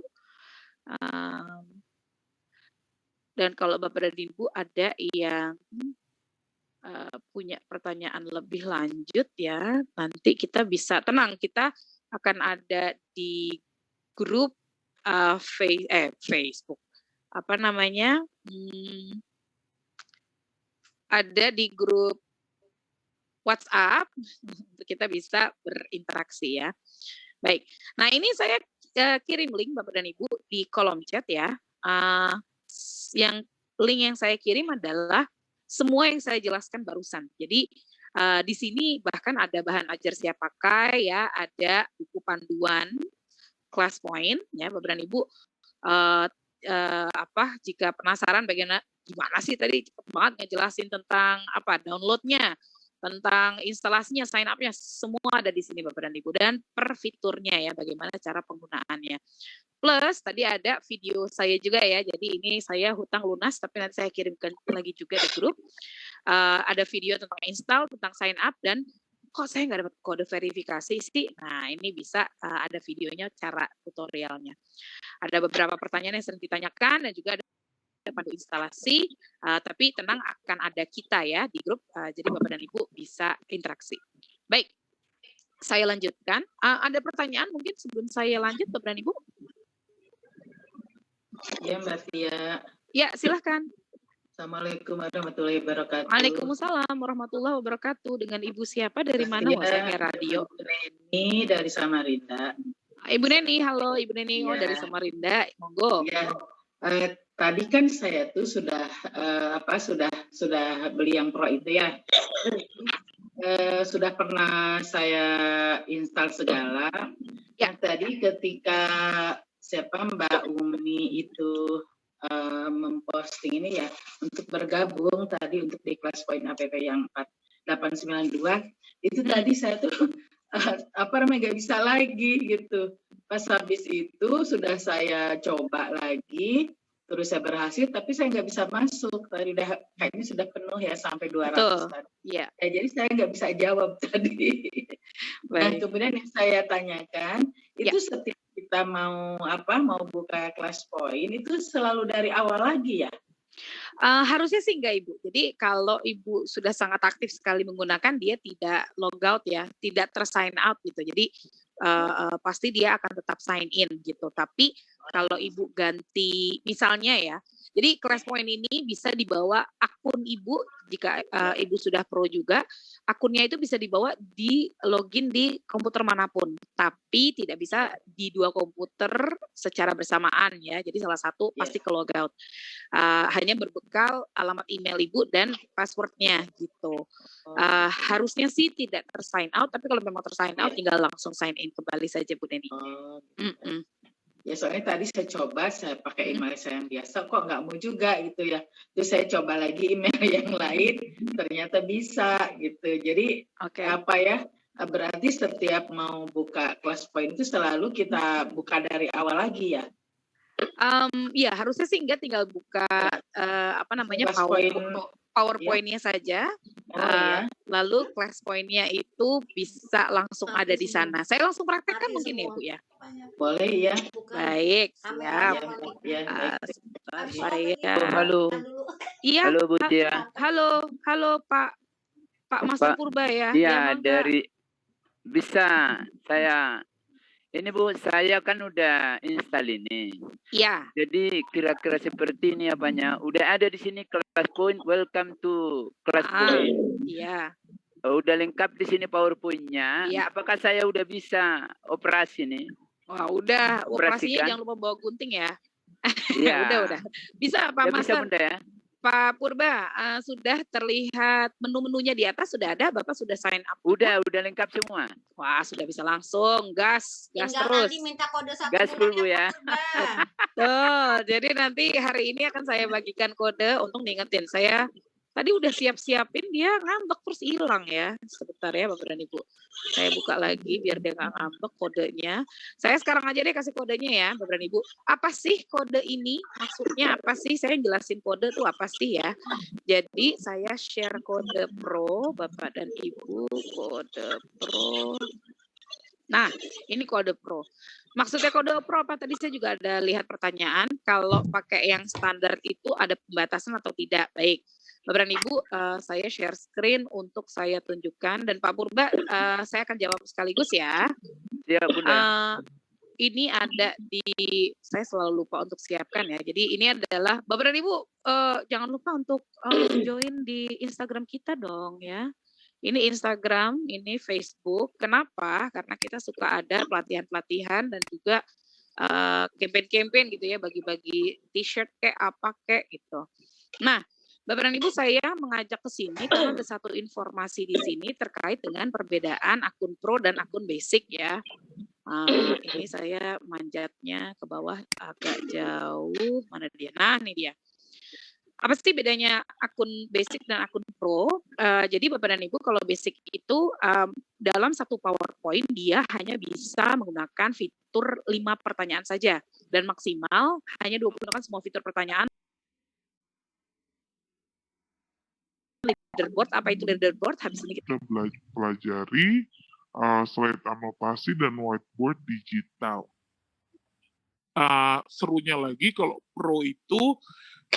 Dan kalau Bapak dan Ibu ada yang punya pertanyaan lebih lanjut ya, nanti kita bisa tenang, kita akan ada di grup Facebook. Apa namanya? Ada di grup WhatsApp, kita bisa berinteraksi ya. Baik. Nah, ini saya kirim link Bapak dan Ibu di kolom chat ya. Yang link yang saya kirim adalah semua yang saya jelaskan barusan. Jadi di sini bahkan ada bahan ajar siap pakai ya, ada buku panduan class point ya Bapak dan Ibu. Jika penasaran gimana sih tadi cepet banget ngejelasin tentang downloadnya, tentang instalasinya, sign up-nya, semua ada di sini Bapak dan Ibu, dan per fiturnya ya, bagaimana cara penggunaannya. Plus tadi ada video saya juga ya, jadi ini saya hutang lunas, tapi nanti saya kirimkan lagi juga di grup. Ada video tentang install, tentang sign up, dan kok saya nggak dapat kode verifikasi sih? Nah ini bisa ada videonya, cara tutorialnya. Ada beberapa pertanyaan yang sering ditanyakan, dan juga ada pandu instalasi, tapi tenang akan ada kita ya di grup, jadi Bapak dan Ibu bisa interaksi. Baik, saya lanjutkan. Ada pertanyaan mungkin sebelum saya lanjut Bapak dan Ibu? Ya Mbak Tia. Ya silahkan. Assalamualaikum warahmatullahi wabarakatuh. Waalaikumsalam warahmatullahi wabarakatuh. Dengan Ibu siapa dari mana? Ya, saya kayak radio. Ibu Neni dari Samarinda. Ibu Neni, halo Ibu Neni. Oh dari Samarinda, monggo. Ya. Tadi kan saya tuh sudah beli yang Pro itu ya. Sudah pernah saya install segala. Ya. Tadi ketika Mbak Umi itu memposting ini ya untuk bergabung tadi untuk di kelas poin APP yang 4892 itu tadi saya tuh nggak bisa lagi gitu. Pas habis itu sudah saya coba lagi, terus saya berhasil, tapi saya nggak bisa masuk. Tadi kayaknya sudah penuh ya sampai 200 tadi. Yeah. Jadi saya nggak bisa jawab tadi. Nah kemudian yang saya tanyakan itu setiap kita mau buka kelas poin itu selalu dari awal lagi ya? Harusnya sih enggak Ibu. Jadi kalau Ibu sudah sangat aktif sekali menggunakan, dia tidak logout ya, tidak tersign out gitu. Jadi pasti dia akan tetap sign in gitu. Tapi kalau Ibu ganti misalnya ya, jadi class point ini bisa dibawa akun Ibu jika Ibu sudah pro juga, akunnya itu bisa dibawa di login di komputer manapun, tapi tidak bisa di dua komputer secara bersamaan ya. Jadi salah satu pasti ke logout. Hanya berbekal alamat email Ibu dan passwordnya gitu. Harusnya sih tidak tersign out, tapi kalau memang tersign out tinggal langsung sign in kembali saja Bu Neni. Ya soalnya tadi saya coba, saya pakai email saya yang biasa, kok nggak mau juga gitu ya. Terus saya coba lagi email yang lain, ternyata bisa gitu. Jadi berarti setiap mau buka kelas poin itu selalu kita buka dari awal lagi ya? Ya harusnya sih enggak, tinggal buka PowerPoint-nya saja. Lalu class point-nya itu bisa langsung ada di sana. Saya langsung praktekkan mungkin ya Bu ya. Boleh ya. Baik, siap. Halo. Iya. Halo Bu Tia. Halo Pak Mas Purba ya. Iya, Bisa. Ini Bu, saya kan udah install ini. Iya. Jadi kira-kira seperti ini apanya. Udah ada di sini kelas point. Welcome to kelas point. Iya. Udah lengkap di sini PowerPoint-nya. Iya. Apakah saya udah bisa operasi nih? Wah, udah. Operasinya Operasikan. jangan lupa bawa gunting ya. Iya. Udah. Bisa Pak Ya, bisa Master. Bunda ya. Pak Purba, sudah terlihat menu-menunya di atas, sudah ada, Bapak sudah sign up? Udah lengkap semua. Wah, sudah bisa langsung, gas Tinggal terus. nanti minta kode 1 Gas bulan dulu ya. Tuh, jadi nanti hari ini akan saya bagikan kode untuk diingetin. Saya tadi udah siap-siapin, dia ngambek terus hilang ya. Sebentar ya Bapak dan Ibu. Saya buka lagi biar dia nggak ngambek kodenya. Saya sekarang aja deh kasih kodenya ya Bapak dan Ibu. Apa sih kode ini? Maksudnya apa sih? Saya jelasin kode tuh apa sih ya. Jadi saya share kode pro Bapak dan Ibu. Kode pro. Nah, ini kode pro. Maksudnya kode pro apa? Tadi saya juga ada lihat pertanyaan. Kalau pakai yang standar itu ada pembatasan atau tidak? Baik. Bapak dan Ibu, saya share screen untuk saya tunjukkan. Dan Pak Purba, saya akan jawab sekaligus ya. Iya, Bunda. Ini ada di, saya selalu lupa untuk siapkan ya. Jadi ini adalah, Bapak dan Ibu, jangan lupa untuk join di Instagram kita dong ya. Ini Instagram, ini Facebook. Kenapa? Karena kita suka ada pelatihan-pelatihan dan juga campaign-campaign gitu ya, bagi-bagi t-shirt kayak apa kayak gitu. Nah, Bapak dan Ibu, saya mengajak ke sini karena ada satu informasi di sini terkait dengan perbedaan akun pro dan akun basic ya. Ini saya manjatnya ke bawah agak jauh. Mana dia? Nah, ini dia. Apa sih bedanya akun basic dan akun pro? Jadi Bapak dan Ibu, kalau basic itu dalam satu PowerPoint dia hanya bisa menggunakan fitur 5 pertanyaan saja. Dan maksimal hanya 20 semua fitur pertanyaan. Leaderboard, apa itu leaderboard? Habis ini kita pelajari slide anotasi dan whiteboard digital. Serunya lagi kalau pro itu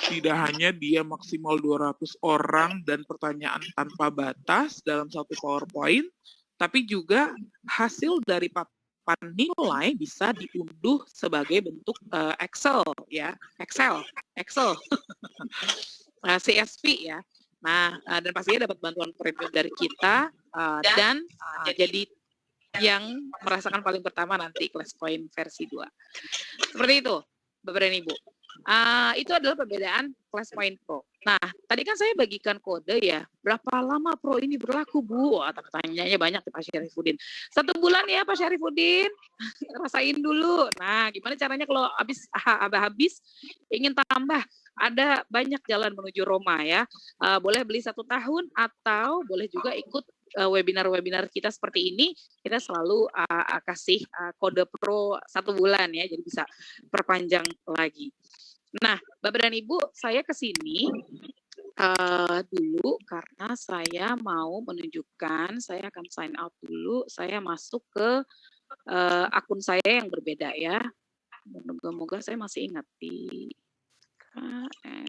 tidak hanya dia maksimal 200 orang dan pertanyaan tanpa batas dalam satu PowerPoint, tapi juga hasil dari papan nilai bisa diunduh sebagai bentuk Excel ya, Excel, CSV ya. Nah, dan pastinya dapat bantuan premium dari kita dan jadi yang merasakan paling pertama nanti Class Point versi 2. Seperti itu, Bapak dan Ibu. Itu adalah perbedaan Class Point Pro. Nah, tadi kan saya bagikan kode ya. Berapa lama Pro ini berlaku, Bu? Wah, pertanyaannya banyak Pak Syarifudin. 1 bulan ya Pak Syarifudin. Rasain dulu. Nah, gimana caranya kalau habis ingin tambah? Ada banyak jalan menuju Roma ya. Boleh beli 1 tahun atau boleh juga ikut webinar-webinar kita seperti ini. Kita selalu kasih kode pro 1 bulan ya. Jadi bisa perpanjang lagi. Nah, Bapak dan Ibu, saya ke sini dulu karena saya mau menunjukkan, saya akan sign out dulu. Saya masuk ke akun saya yang berbeda ya. Moga-moga saya masih ingat di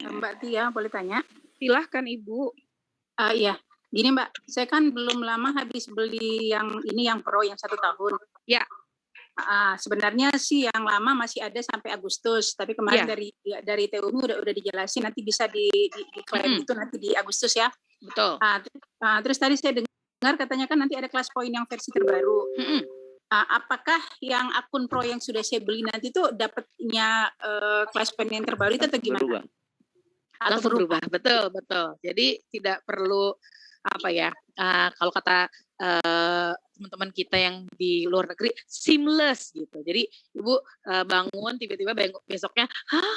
Mbak Tia, boleh tanya? Silahkan Ibu. Iya, gini Mbak, saya kan belum lama habis beli yang ini yang pro yang 1 tahun. Ya. Sebenarnya sih yang lama masih ada sampai Agustus, tapi kemarin dari TUMI udah dijelasin nanti bisa diklaim itu nanti di Agustus ya. Betul. Terus tadi saya dengar katanya kan nanti ada Class Point yang versi terbaru. Apakah yang akun pro yang sudah saya beli nanti tuh dapatnya Class Point yang terbaru itu atau gimana? Langsung berubah, betul. Jadi tidak perlu apa ya, kalau kata teman-teman kita yang di luar negeri, seamless gitu. Jadi Ibu bangun tiba-tiba besoknya,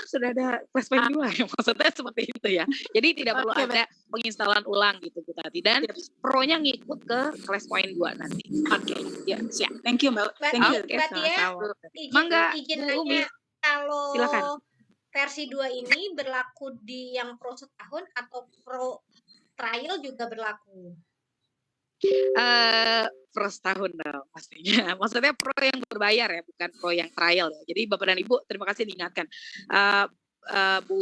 sudah ada Class Point 2. Maksudnya seperti itu ya. Jadi tidak perlu ada penginstalan ulang gitu Bu Tati. Dan pro-nya ngikut ke Class Point 2 nanti. Oke, ya siap. Thank you Mbak. Thank you. Berarti ya, izin nanya, kalau silakan. Versi 2 ini berlaku di yang pro setahun atau pro trial juga berlaku? Pro setahun dong pastinya. Maksudnya pro yang berbayar ya, bukan pro yang trial ya. Jadi Bapak dan Ibu, terima kasih diingatkan. Bu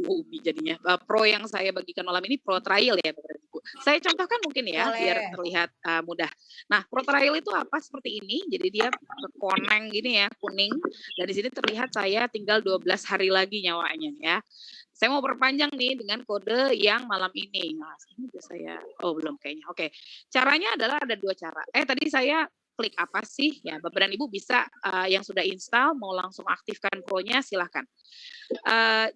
Umi jadinya. Pro yang saya bagikan malam ini pro trial ya Bapak dan Ibu. Saya contohkan mungkin ya, Boleh. biar terlihat mudah. Nah, pro trial itu apa? Seperti ini. Jadi dia koneng gini ya, kuning. Dan di sini terlihat saya tinggal 12 hari lagi nyawanya ya. Saya mau perpanjang nih dengan kode yang malam ini. Nah, ini udah saya, oh belum kayaknya. Oke, caranya adalah ada 2 cara. Tadi saya klik apa sih? Ya, Bapak dan Ibu bisa yang sudah install mau langsung aktifkan pro-nya silahkan.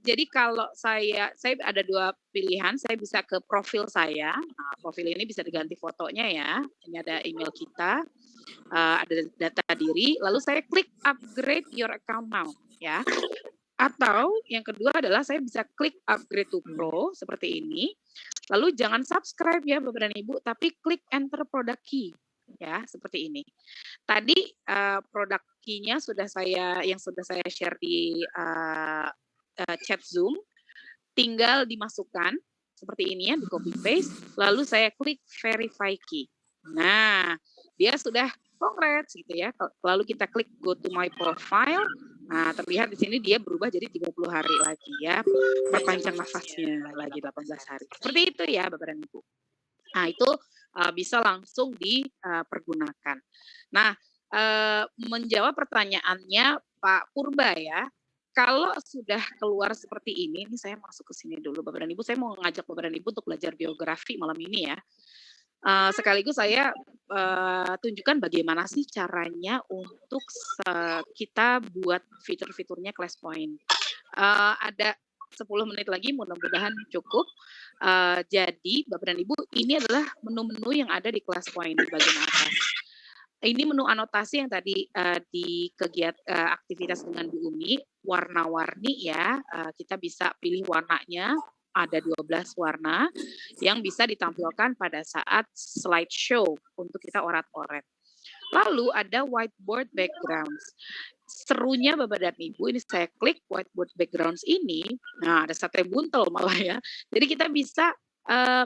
Jadi kalau saya ada 2 pilihan. Saya bisa ke profil saya. Nah, profil ini bisa diganti fotonya ya. Ini ada email kita, ada data diri. Lalu saya klik upgrade your account now ya. Atau yang kedua adalah saya bisa klik upgrade to pro seperti ini. Lalu jangan subscribe ya Bapak dan Ibu, tapi klik enter product key ya seperti ini. Tadi product key-nya sudah saya share di chat Zoom. Tinggal dimasukkan seperti ini ya, di copy paste. Lalu saya klik verify key. Nah, dia sudah congrats gitu ya. Lalu kita klik go to my profile. Nah, terlihat di sini dia berubah jadi 30 hari lagi ya. Perpanjang nafasnya lagi 18 hari. Seperti itu ya Bapak dan Ibu. Nah, itu bisa langsung dipergunakan. Nah, menjawab pertanyaannya Pak Purba ya. Kalau sudah keluar seperti ini saya masuk ke sini dulu Bapak dan Ibu. Saya mau ngajak Bapak dan Ibu untuk belajar biografi malam ini ya. Sekaligus saya tunjukkan bagaimana sih caranya untuk kita buat fitur-fiturnya ClassPoint. Ada 10 menit lagi, mudah-mudahan cukup. Jadi Bapak dan Ibu, ini adalah menu-menu yang ada di ClassPoint di bagian atas. Ini menu anotasi yang tadi di kegiatan aktivitas dengan Bu Umi, warna-warni ya. Kita bisa pilih warnanya. Ada 12 warna yang bisa ditampilkan pada saat slideshow untuk kita orat-oret. Lalu ada whiteboard backgrounds. Serunya Bapak dan Ibu, ini saya klik whiteboard backgrounds ini. Nah, ada sate buntel malah ya. Jadi kita bisa,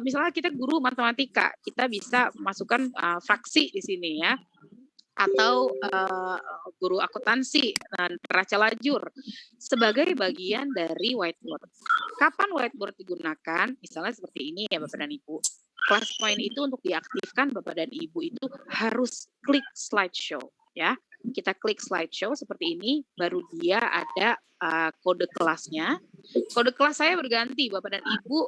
misalnya kita guru matematika, kita bisa masukkan fraksi di sini ya. Atau guru akuntansi, neraca lajur sebagai bagian dari whiteboard. Kapan whiteboard digunakan? Misalnya seperti ini ya Bapak dan Ibu. ClassPoint itu untuk diaktifkan Bapak dan Ibu itu harus klik slideshow ya. Kita klik slideshow seperti ini, baru dia ada kode kelasnya. Kode kelas saya berganti Bapak dan Ibu,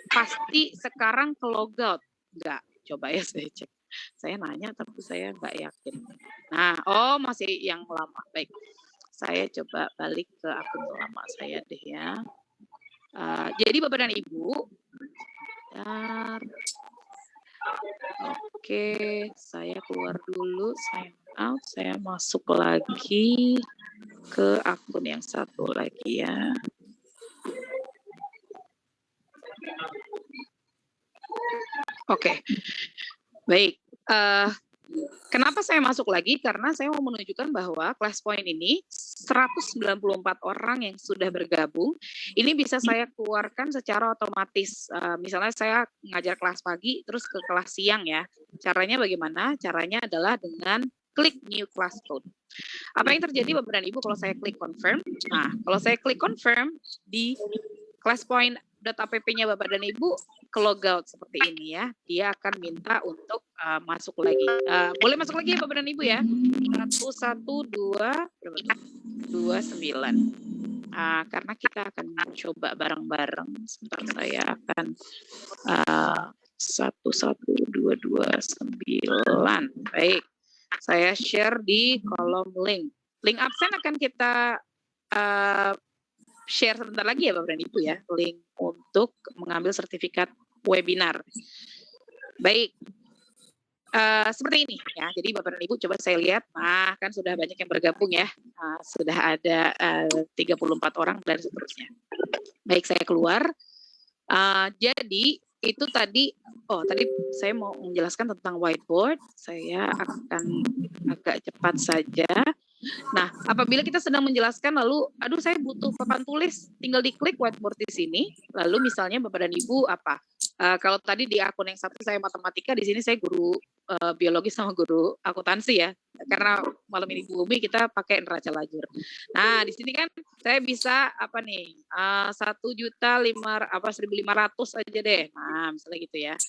pasti sekarang ke logout. Enggak, coba ya saya cek. Saya nanya tapi saya nggak yakin. Nah, masih yang lama. Baik, saya coba balik ke akun lama saya deh ya. Jadi Bapak dan Ibu, oke, saya keluar dulu, sign out, saya masuk lagi ke akun yang satu lagi ya. Oke, baik. Kenapa saya masuk lagi? Karena saya mau menunjukkan bahwa ClassPoint ini 194 orang yang sudah bergabung. Ini bisa saya keluarkan secara otomatis. Misalnya saya ngajar kelas pagi, terus ke kelas siang ya. Caranya bagaimana? Caranya adalah dengan klik new class code. Apa yang terjadi Bapak dan Ibu kalau saya klik confirm? Nah, kalau saya klik confirm di ClassPoint.app-nya Bapak dan Ibu ke logout seperti ini ya. Dia akan minta untuk masuk lagi. Boleh masuk lagi ya Bapak dan Ibu ya. 11229. Karena kita akan coba bareng-bareng. Sebentar saya akan 11229. Baik. Saya share di kolom link. Link absen akan kita share sebentar lagi ya Bapak dan Ibu ya, link untuk mengambil sertifikat webinar. Baik, seperti ini ya. Jadi Bapak dan Ibu coba saya lihat, kan sudah banyak yang bergabung ya, sudah ada 34 orang dan seterusnya. Baik, saya keluar. Jadi itu tadi saya mau menjelaskan tentang whiteboard. Saya akan agak cepat saja. Nah, apabila kita sedang menjelaskan lalu, saya butuh papan tulis, tinggal diklik whiteboard di sini. Lalu misalnya Bapak dan Ibu kalau tadi di akun yang satu saya matematika, di sini saya guru biologi sama guru akuntansi ya. Karena malam ini Bu Umi kita pakai neraca lajur. Nah, di sini kan saya bisa apa nih? 1.500 aja deh. Nah, misalnya gitu ya.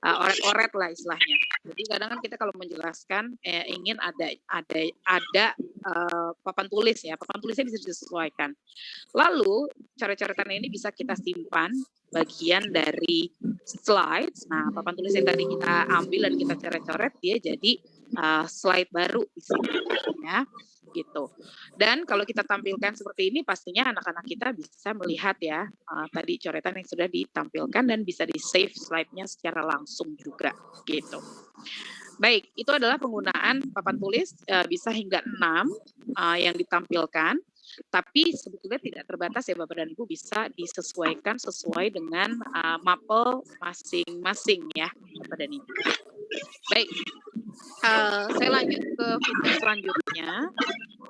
Oret-oret lah istilahnya. Jadi kadang kan kita kalau menjelaskan ingin ada papan tulis ya. Papan tulisnya bisa disesuaikan. Lalu coret-coretan ini bisa kita simpan bagian dari slides. Nah, papan tulis yang tadi kita ambil dan kita coret-coret dia jadi slide baru di sini ya, gitu. Dan kalau kita tampilkan seperti ini, pastinya anak-anak kita bisa melihat ya tadi coretan yang sudah ditampilkan dan bisa di save slide-nya secara langsung juga, gitu. Baik, itu adalah penggunaan papan tulis bisa hingga 6 yang ditampilkan. Tapi sebetulnya tidak terbatas ya Bapak dan Ibu, bisa disesuaikan sesuai dengan mapel masing-masing ya Bapak dan Ibu. Baik, saya lanjut ke video selanjutnya.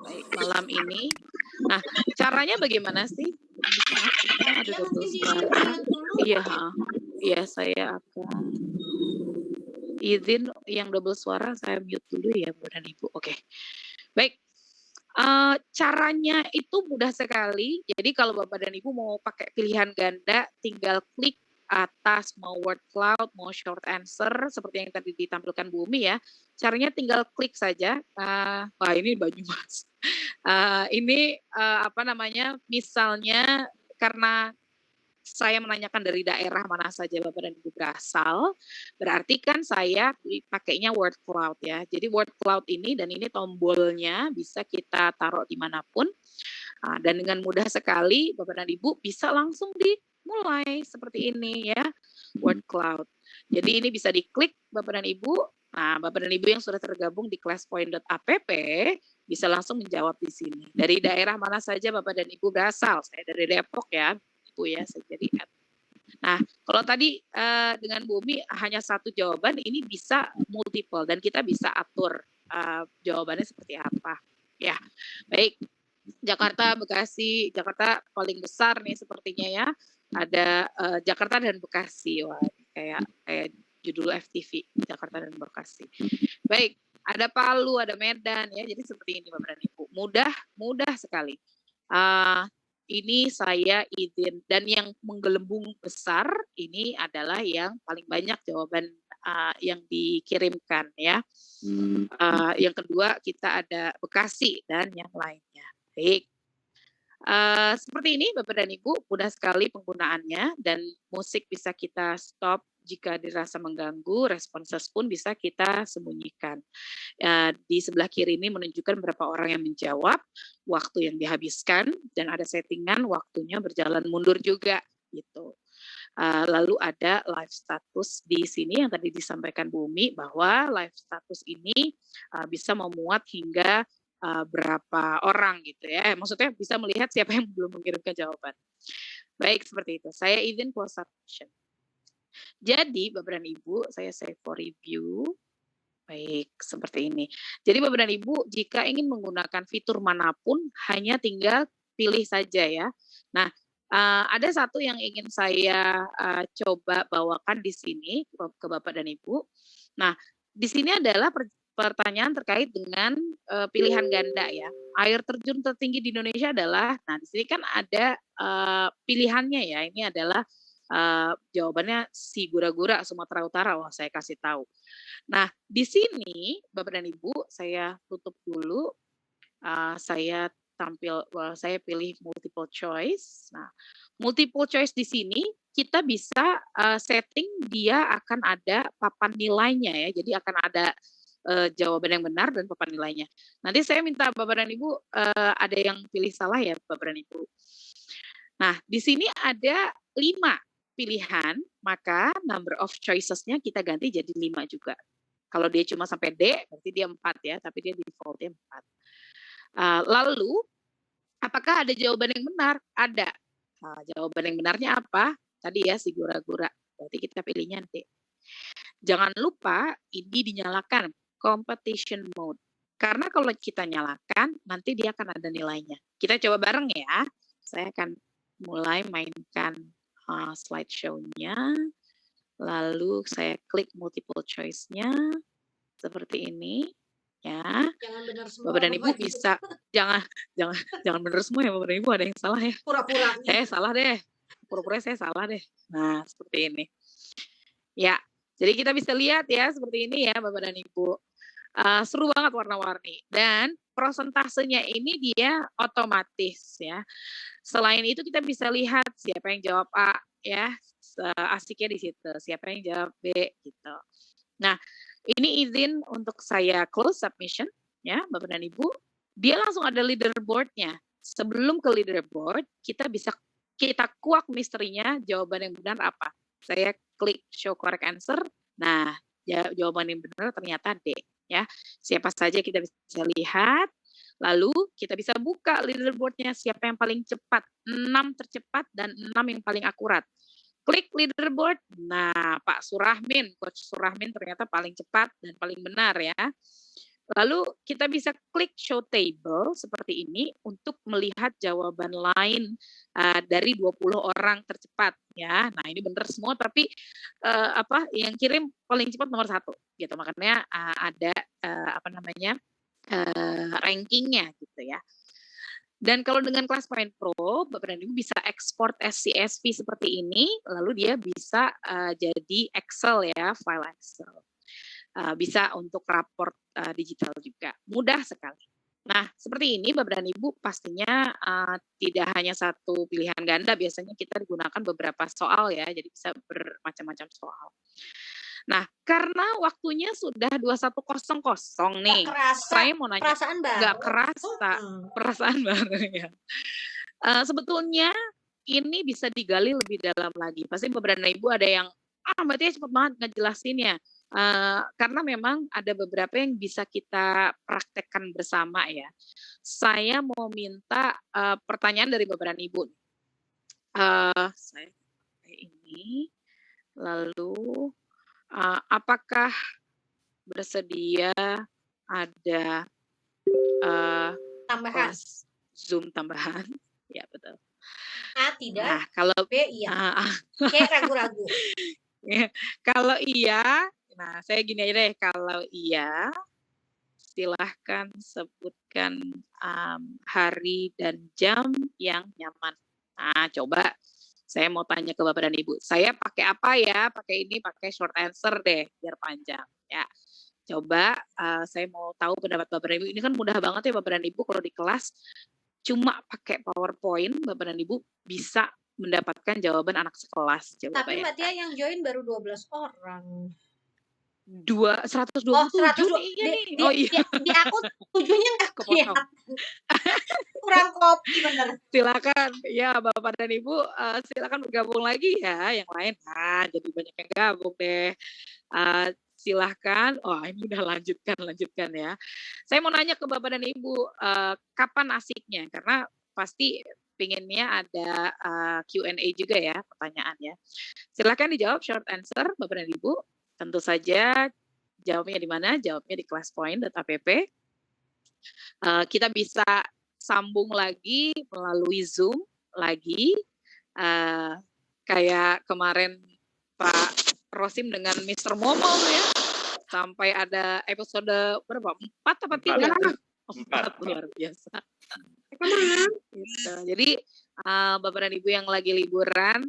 Baik, malam ini. Nah, caranya bagaimana sih? Ada double suara. Iya, saya akan izin yang double suara saya mute dulu ya Bapak dan Ibu. Oke, baik. Caranya itu mudah sekali. Jadi kalau Bapak dan Ibu mau pakai pilihan ganda, tinggal klik atas mau word cloud, mau short answer seperti yang tadi ditampilkan Bu Umi ya. Caranya tinggal klik saja. Wah ini Banyumas. Ini apa namanya? Misalnya karena saya menanyakan dari daerah mana saja Bapak dan Ibu berasal, berarti kan saya pakainya word cloud ya. Jadi word cloud ini dan ini tombolnya bisa kita taruh dimanapun. Dan dengan mudah sekali Bapak dan Ibu bisa langsung dimulai seperti ini ya, word cloud. Jadi ini bisa diklik Bapak dan Ibu. Nah, Bapak dan Ibu yang sudah tergabung di classpoint.app bisa langsung menjawab di sini. Dari daerah mana saja Bapak dan Ibu berasal? Saya dari Depok ya. Ya, saya jadi nah, kalau tadi dengan Bu Umi hanya satu jawaban, ini bisa multiple dan kita bisa atur jawabannya seperti apa. Ya, baik. Jakarta, Bekasi, Jakarta paling besar nih sepertinya ya. Ada Jakarta dan Bekasi. Wah, kayak judul FTV, Jakarta dan Bekasi. Baik, ada Palu, ada Medan ya. Jadi seperti ini Bapak dan Ibu. Mudah sekali. Ini saya izin, dan yang menggelembung besar ini adalah yang paling banyak jawaban yang dikirimkan ya. Yang kedua kita ada Bekasi dan yang lainnya. Baik. Seperti ini Bapak dan Ibu, mudah sekali penggunaannya dan musik bisa kita stop jika dirasa mengganggu, responses pun bisa kita sembunyikan. Di sebelah kiri ini menunjukkan berapa orang yang menjawab, waktu yang dihabiskan, dan ada settingan waktunya berjalan mundur juga. Gitu. Lalu ada live status di sini yang tadi disampaikan Bu Umi, bahwa live status ini bisa memuat hingga berapa orang gitu ya. Maksudnya bisa melihat siapa yang belum mengirimkan jawaban. Baik, seperti itu. Saya izin close caption. Jadi Bapak dan Ibu, saya save for review. Baik, seperti ini. Jadi Bapak dan Ibu, jika ingin menggunakan fitur manapun, hanya tinggal pilih saja ya. Nah, ada satu yang ingin saya coba bawakan di sini ke Bapak dan Ibu. Nah, di sini adalah pertanyaan terkait dengan pilihan ganda ya. Air terjun tertinggi di Indonesia adalah, nah di sini kan ada pilihannya ya. Ini adalah jawabannya Sigura-gura Sumatera Utara. Wah, saya kasih tahu. Nah, di sini Bapak dan Ibu, saya tutup dulu. Saya saya pilih multiple choice. Nah, multiple choice di sini kita bisa setting dia akan ada papan nilainya ya. Jadi akan ada jawaban yang benar dan papan nilainya. Nanti saya minta Bapak dan Ibu ada yang pilih salah ya Bapak dan Ibu. Nah, di sini ada 5 pilihan, maka number of choices-nya kita ganti jadi 5 juga. Kalau dia cuma sampai D, berarti dia 4 ya, tapi dia default-nya 4. Lalu, apakah ada jawaban yang benar? Ada. Jawaban yang benarnya apa? Tadi ya, Sigura-gura. Berarti kita pilihnya D. Jangan lupa ini dinyalakan, competition mode. Karena kalau kita nyalakan, nanti dia akan ada nilainya. Kita coba bareng ya. Saya akan mulai mainkan slideshow-nya. Lalu saya klik multiple choice-nya. seperti ini ya. Jangan benar semua. Bapak dan Ibu Bapak Ibu. bisa jangan benar semua ya Bapak dan Ibu, ada yang salah ya. Pura-puranya. Saya salah deh. Pura-pura saya salah deh. Nah, seperti ini. Ya, jadi kita bisa lihat ya seperti ini ya Bapak dan Ibu. Seru banget warna-warni dan prosentasenya ini dia otomatis ya. Selain itu kita bisa lihat siapa yang jawab A ya, asiknya di situ. Siapa yang jawab B gitu. Nah, ini izin untuk saya close submission ya Bapak dan Ibu. Dia langsung ada leaderboard-nya. Sebelum ke leaderboard, kita kuak misterinya jawaban yang benar apa. Saya klik show correct answer. Nah, jawaban yang benar ternyata D ya. Siapa saja kita bisa lihat. Lalu kita bisa buka leaderboard-nya siapa yang paling cepat, 6 tercepat dan 6 yang paling akurat. Klik leaderboard. Nah, Pak Surahmin, Coach Surahmin ternyata paling cepat dan paling benar ya. Lalu kita bisa klik show table seperti ini untuk melihat jawaban lain dari 20 orang tercepat ya. Nah, ini benar semua tapi yang kirim paling cepat nomor 1 gitu. Makanya ada rankingnya gitu ya. Dan kalau dengan Class Point Pro, Bapak dan Ibu bisa ekspor as CSV seperti ini, lalu dia bisa jadi Excel ya, file Excel. Bisa untuk raport digital juga. Mudah sekali. Nah, seperti ini Bapak dan Ibu pastinya tidak hanya satu pilihan ganda, biasanya kita digunakan beberapa soal ya, jadi bisa bermacam-macam soal. Nah, karena waktunya sudah 21.00 nih, saya mau nanya, nggak kerasa, perasaan baru ya. Sebetulnya ini bisa digali lebih dalam lagi. Pasti Bapak dan Ibu ada yang, Mbak Tia cepet banget ngejelasinnya. Karena memang ada beberapa yang bisa kita praktekkan bersama ya. Saya mau minta pertanyaan dari Bapak dan Ibu. Saya pakai ini, lalu apakah bersedia ada tambahan Zoom tambahan? Ya betul. Tidak. Nah, kalau B iya. Kayak ragu-ragu. Ya, kalau iya, nah saya gini aja deh. Kalau iya, silahkan sebutkan hari dan jam yang nyaman. Nah, coba. Saya mau tanya ke Bapak dan Ibu. Saya pakai apa ya? Pakai ini, pakai short answer deh, biar panjang. Ya, coba saya mau tahu pendapat Bapak dan Ibu. Ini kan mudah banget ya Bapak dan Ibu kalau di kelas cuma pakai PowerPoint, Bapak dan Ibu bisa mendapatkan jawaban anak sekelas. Coba tapi Mbak Tia yang join baru 12 orang. 127 nih. Di aku 7-nya nggak kelihatan. Kurang kopi bener. Silakan ya Bapak dan Ibu, silakan bergabung lagi ya yang lain. Nah, jadi banyak yang gabung deh. Silahkan. Ini udah lanjutkan ya. Saya mau nanya ke Bapak dan Ibu, kapan asiknya? Karena pasti pinginnya ada Q&A juga ya, pertanyaan ya. Silakan dijawab short answer Bapak dan Ibu. Tentu saja jawabnya di mana? Jawabnya di classpoint.app. Kita bisa sambung lagi melalui Zoom lagi. Kayak kemarin Pak Rosim dengan Mr. Momol ya. Sampai ada episode berapa? 4 atau 3? 4. Luar biasa. Gitu. Jadi Bapak dan Ibu yang lagi liburan,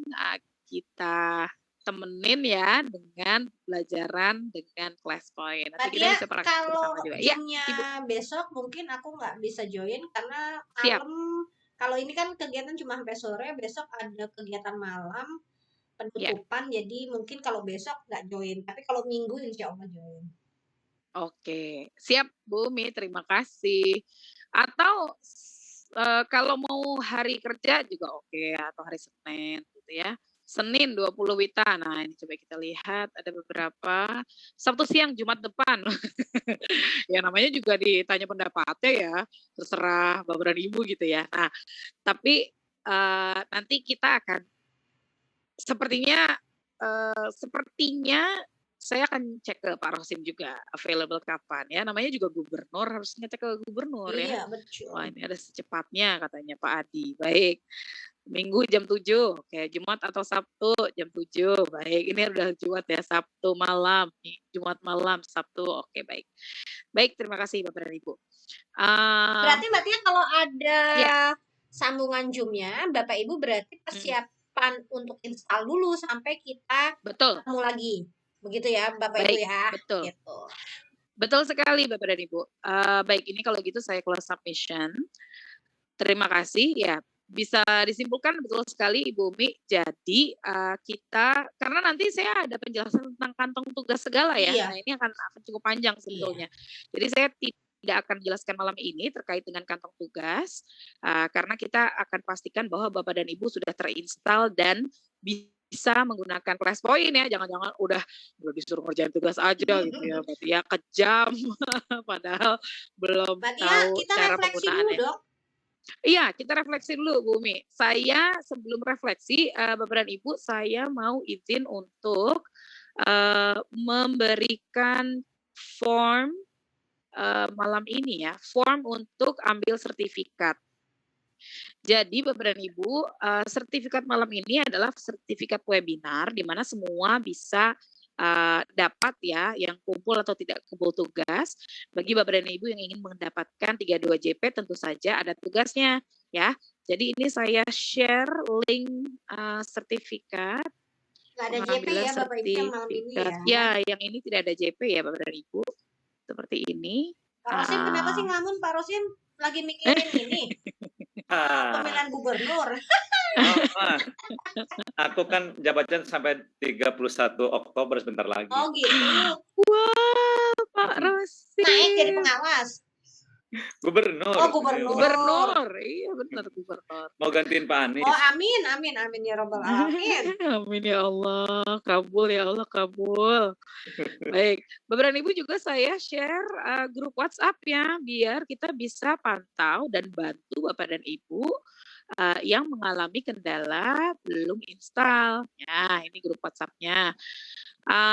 kita temenin ya dengan pelajaran dengan Class Point. Nanti kita bisa praktik bersama juga. Ya, besok mungkin aku nggak bisa join karena malam. Kalau ini kan kegiatan cuma sampai sore, besok ada kegiatan malam penutupan. Jadi mungkin kalau besok nggak join, tapi kalau minggu insya Allah join. Oke, siap Bu Mi, terima kasih. Atau kalau mau hari kerja juga oke, atau hari Senin gitu ya. Senin 20 Wita. Nah, ini coba kita lihat ada beberapa. Sabtu siang, Jumat depan. Ya namanya juga ditanya pendapatnya ya. Terserah Bapak dan Ibu gitu ya. Nah, tapi nanti kita akan sepertinya saya akan cek ke Pak Rosim juga available kapan ya. Namanya juga gubernur, harus ngecek ke gubernur ya. Iya, betul. Wah, ini ada secepatnya katanya Pak Adi. Baik. Minggu jam 7, oke. Jumat atau Sabtu jam 7, baik. Ini udah Jumat ya, Sabtu malam, Jumat malam, Sabtu, oke baik. Baik, terima kasih Bapak dan Ibu. Berarti Mbak Tia kalau ada Ya. sambungan Zoom-nya, Bapak Ibu berarti persiapan untuk install dulu sampai kita Betul. ketemu lagi. Begitu ya Bapak Ibu Baik, ya. betul. Gitu. Betul sekali Bapak dan Ibu. Baik, ini kalau gitu saya close submission. Terima kasih ya. Bisa disimpulkan betul sekali Ibu Umi. Jadi kita, karena nanti saya ada penjelasan tentang kantong tugas segala ya. Iya. Nah ini akan cukup panjang sebetulnya. Jadi saya tidak akan jelaskan malam ini terkait dengan kantong tugas. Karena kita akan pastikan bahwa Bapak dan Ibu sudah terinstall dan bisa menggunakan ClassPoint ya. Jangan-jangan udah disuruh ngerjain tugas aja gitu ya. Berarti ya kejam. Padahal belum tahu kita cara refleksi penggunaannya. dulu dong. Iya, kita refleksi dulu Bu Umi. Saya sebelum refleksi, Bapak dan Ibu, saya mau izin untuk memberikan form malam ini ya, form untuk ambil sertifikat. Jadi Bapak dan Ibu, sertifikat malam ini adalah sertifikat webinar di mana semua bisa dapat ya, yang kumpul atau tidak kumpul tugas. Bagi Bapak dan Ibu yang ingin mendapatkan 32 JP tentu saja ada tugasnya ya. Jadi ini saya share link sertifikat. Nggak ada JP ya Bapak Ibu yang malam ini ya. Ya, yang ini tidak ada JP ya Bapak dan Ibu. Seperti ini. Pak Rosim kenapa sih ngelamun Pak Rosim? Lagi mikirin ini. Pemilihan gubernur. Aku kan jabatan sampai 31 Oktober sebentar lagi. Oh gitu. Wah, Pak Rosim. Naik jadi pengawas. Gubernur. Oh, gubernur. Gubernur. Iya benar gubernur. Mau gantiin Pak Anies. Oh, amin, amin, amin ya Rabbal Alamin. Amin ya Allah, kabul ya Allah, kabul. Baik, Bapak dan Ibu juga saya share grup WhatsApp ya, biar kita bisa pantau dan bantu Bapak dan Ibu yang mengalami kendala belum install. Ya, ini grup WhatsApp-nya.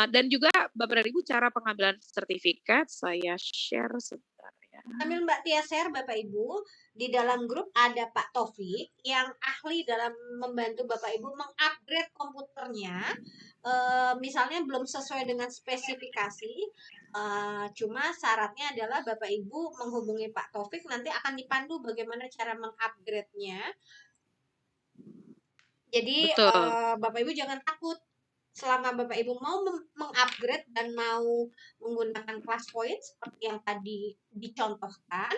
Dan juga Bapak dan Ibu cara pengambilan sertifikat saya share sebentar ya. Sambil Mbak Tia share Bapak Ibu, di dalam grup ada Pak Taufik yang ahli dalam membantu Bapak Ibu mengupgrade komputernya. Misalnya belum sesuai dengan spesifikasi, cuma syaratnya adalah Bapak Ibu menghubungi Pak Taufik, nanti akan dipandu bagaimana cara mengupgrade-nya. Jadi Bapak Ibu jangan takut. Selama Bapak Ibu mau mengupgrade dan mau menggunakan ClassPoint seperti yang tadi dicontohkan,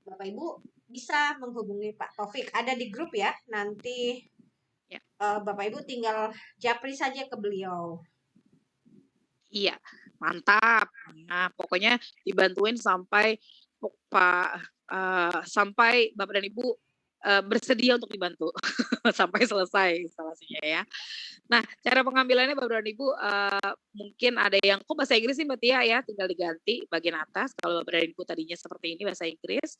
Bapak Ibu bisa menghubungi Pak Taufik. Ada di grup ya, nanti Bapak Ibu tinggal japri saja ke beliau. Iya, mantap. Nah, pokoknya dibantuin sampai sampai Bapak dan Ibu bersedia untuk dibantu sampai selesai instalasinya ya. Nah, cara pengambilannya Bapak dan Ibu mungkin ada yang kok bahasa Inggris sih Mbak Tia ya, tinggal diganti bagian atas. Kalau Bapak dan Ibu tadinya seperti ini bahasa Inggris,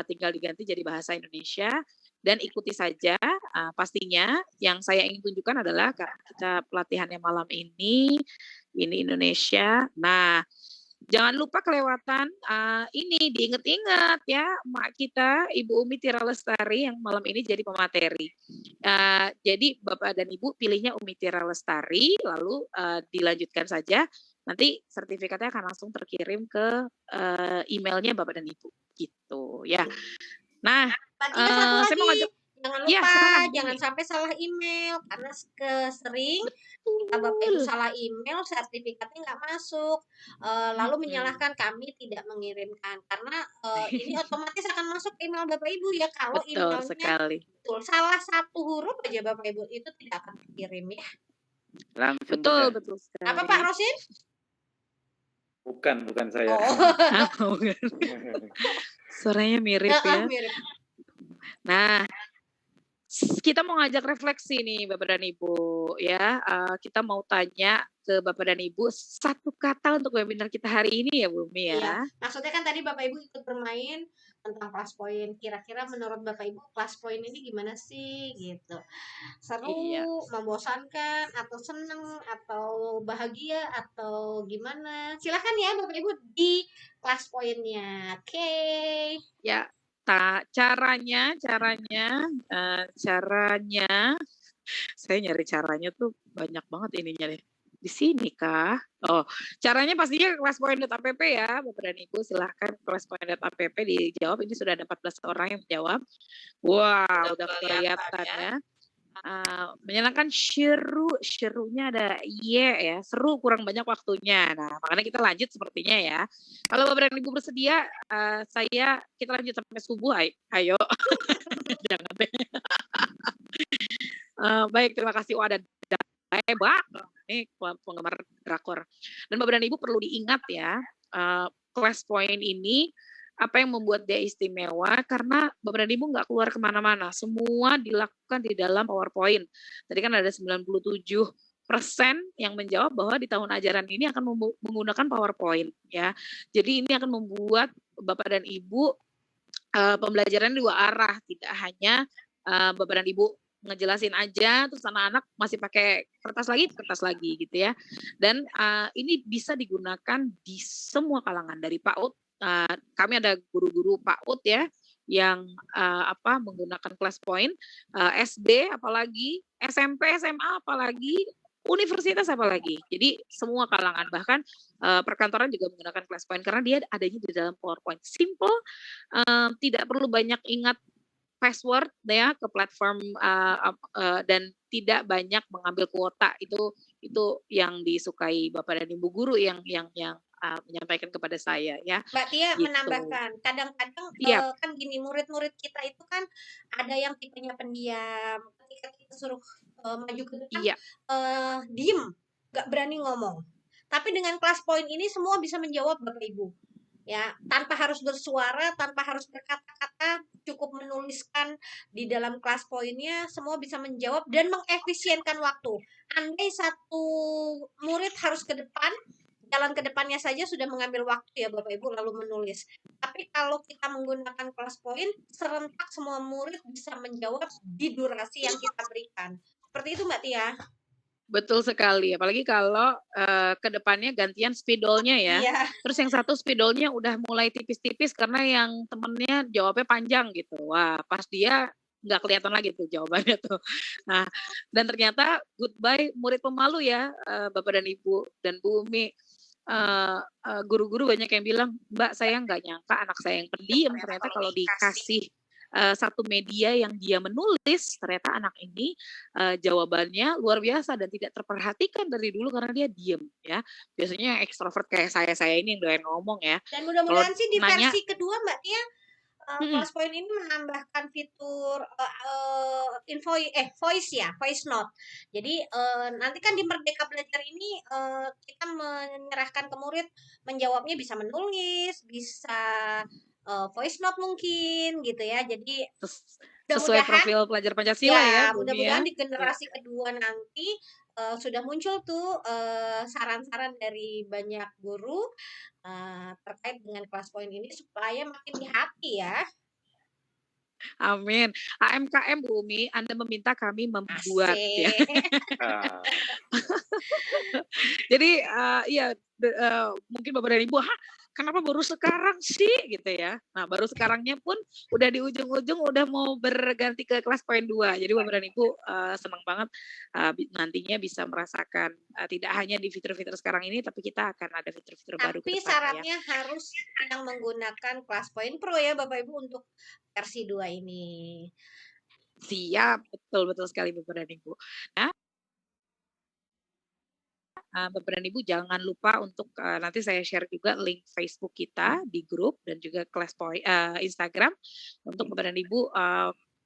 tinggal diganti jadi bahasa Indonesia dan ikuti saja. Pastinya yang saya ingin tunjukkan adalah kita pelatihannya malam ini Indonesia. Nah, jangan lupa kelewatan ini, diingat-ingat ya, mak kita Ibu Umi Tira Lestari yang malam ini jadi pemateri. Jadi Bapak dan Ibu pilihnya Umi Tira Lestari, lalu dilanjutkan saja. Nanti sertifikatnya akan langsung terkirim ke emailnya Bapak dan Ibu, gitu ya. Nah, saya mau ngajak. Jangan lupa, jangan sampai salah email, karena sering kita Bapak Ibu salah email, sertifikatnya nggak masuk, lalu menyalahkan kami tidak mengirimkan, karena ini otomatis akan masuk email Bapak Ibu ya, kalau emailnya betul salah satu huruf aja Bapak Ibu itu tidak akan dikirim ya. Langsung betul sekali. Apa Pak Rosin? Bukan saya. Oh. Suaranya mirip ya. Mirip. Nah, kita mau ngajak refleksi nih Bapak dan Ibu ya. Kita mau tanya ke Bapak dan Ibu satu kata untuk webinar kita hari ini ya Bu Umi ya. Iya. Maksudnya kan tadi Bapak Ibu ikut bermain tentang kelas poin. Kira-kira menurut Bapak Ibu kelas poin ini gimana sih gitu? Seru, membosankan, atau seneng, atau bahagia, atau gimana? Silahkan ya Bapak Ibu di kelas poinnya. Oke. Ya, caranya saya nyari caranya tuh banyak banget ininya deh. Di sini kah? Oh, caranya pastinya kelaspoin.app ya, Bapak dan Ibu. Silahkan kelaspoin.app dijawab. Ini sudah ada 14 orang yang menjawab. Wah, udah kelihatan ya. Menyenangkan, serunya ada ya, seru kurang banyak waktunya. Nah, makanya kita lanjut sepertinya ya. Kalau Bapak dan Ibu bersedia, kita lanjut sampai subuh. Ayo. Jangan deh. Baik, terima kasih. Ada hebat. Ini penggemar drakor. Dan Bapak dan Ibu perlu diingat ya, kelas poin ini apa yang membuat dia istimewa karena Bapak dan Ibu nggak keluar kemana-mana. Semua dilakukan di dalam PowerPoint. Tadi kan ada 97% yang menjawab bahwa di tahun ajaran ini akan menggunakan PowerPoint ya. Jadi ini akan membuat Bapak dan Ibu pembelajaran dua arah, tidak hanya Bapak dan Ibu ngejelasin aja, terus anak-anak masih pakai kertas lagi gitu ya. Dan ini bisa digunakan di semua kalangan, dari PAUD. Kami ada guru-guru PAUD ya, yang menggunakan kelas poin, SD apalagi, SMP, SMA apalagi, universitas apalagi. Jadi semua kalangan, bahkan perkantoran juga menggunakan kelas poin karena dia adanya di dalam PowerPoint. Simple, tidak perlu banyak ingat password ya ke platform dan tidak banyak mengambil kuota. Itu yang disukai Bapak dan Ibu guru yang menyampaikan kepada saya ya. Mbak Tia gitu. Menambahkan, kadang-kadang kan gini, murid-murid kita itu kan ada yang tipenya pendiam, ketika kita suruh maju ke depan diem, nggak berani ngomong. Tapi dengan kelas poin ini semua bisa menjawab Bapak Ibu. Ya, tanpa harus bersuara, tanpa harus berkata-kata, cukup menuliskan di dalam kelas poinnya, semua bisa menjawab dan mengefisienkan waktu. Andai satu murid harus ke depan, jalan ke depannya saja sudah mengambil waktu ya Bapak Ibu lalu menulis. Tapi kalau kita menggunakan kelas poin, serentak semua murid bisa menjawab di durasi yang kita berikan. Seperti itu Mbak Tia. Betul sekali, apalagi kalau ke depannya gantian spidolnya ya. Iya. Terus yang satu spidolnya udah mulai tipis-tipis karena yang temennya jawabnya panjang gitu. Wah, pas dia nggak kelihatan lagi tuh jawabannya tuh. Nah, dan ternyata goodbye murid pemalu ya, Bapak dan Ibu dan Bu Umi. Guru-guru banyak yang bilang, Mbak saya nggak nyangka anak saya yang pendiam, ternyata kalau dikasih satu media yang dia menulis, ternyata anak ini jawabannya luar biasa dan tidak terperhatikan dari dulu karena dia diem ya. Biasanya ekstrovert kayak saya ini yang doyan ngomong ya. Dan mudah-mudahan sih di versi kedua Mbak Tia, kelas poin ini menambahkan fitur voice note. Jadi nanti kan di Merdeka Belajar ini kita menyerahkan ke murid menjawabnya bisa menulis, bisa voice note mungkin gitu ya. Jadi sesuai profil pelajar Pancasila ya. Mudah-mudahan di generasi kedua nanti sudah muncul tuh saran-saran dari banyak guru terkait dengan kelas poin ini supaya makin di hati ya. Amin. AMKM Bu Umi, Anda meminta kami membuat ya. Jadi mungkin Bapak dan Ibu, kenapa baru sekarang sih gitu ya. Nah, baru sekarangnya pun udah di ujung-ujung udah mau berganti ke kelas poin 2. Jadi Bapak dan Ibu senang banget nantinya bisa merasakan tidak hanya di fitur-fitur sekarang ini, tapi kita akan ada fitur-fitur baru. Tapi syaratnya harus yang menggunakan kelas poin Pro ya Bapak Ibu untuk versi 2 ini. Siap, betul sekali Bapak dan Ibu. Nah, Bapak dan Ibu jangan lupa untuk nanti saya share juga link Facebook kita di grup dan juga kelas poin Instagram untuk Bapak dan Ibu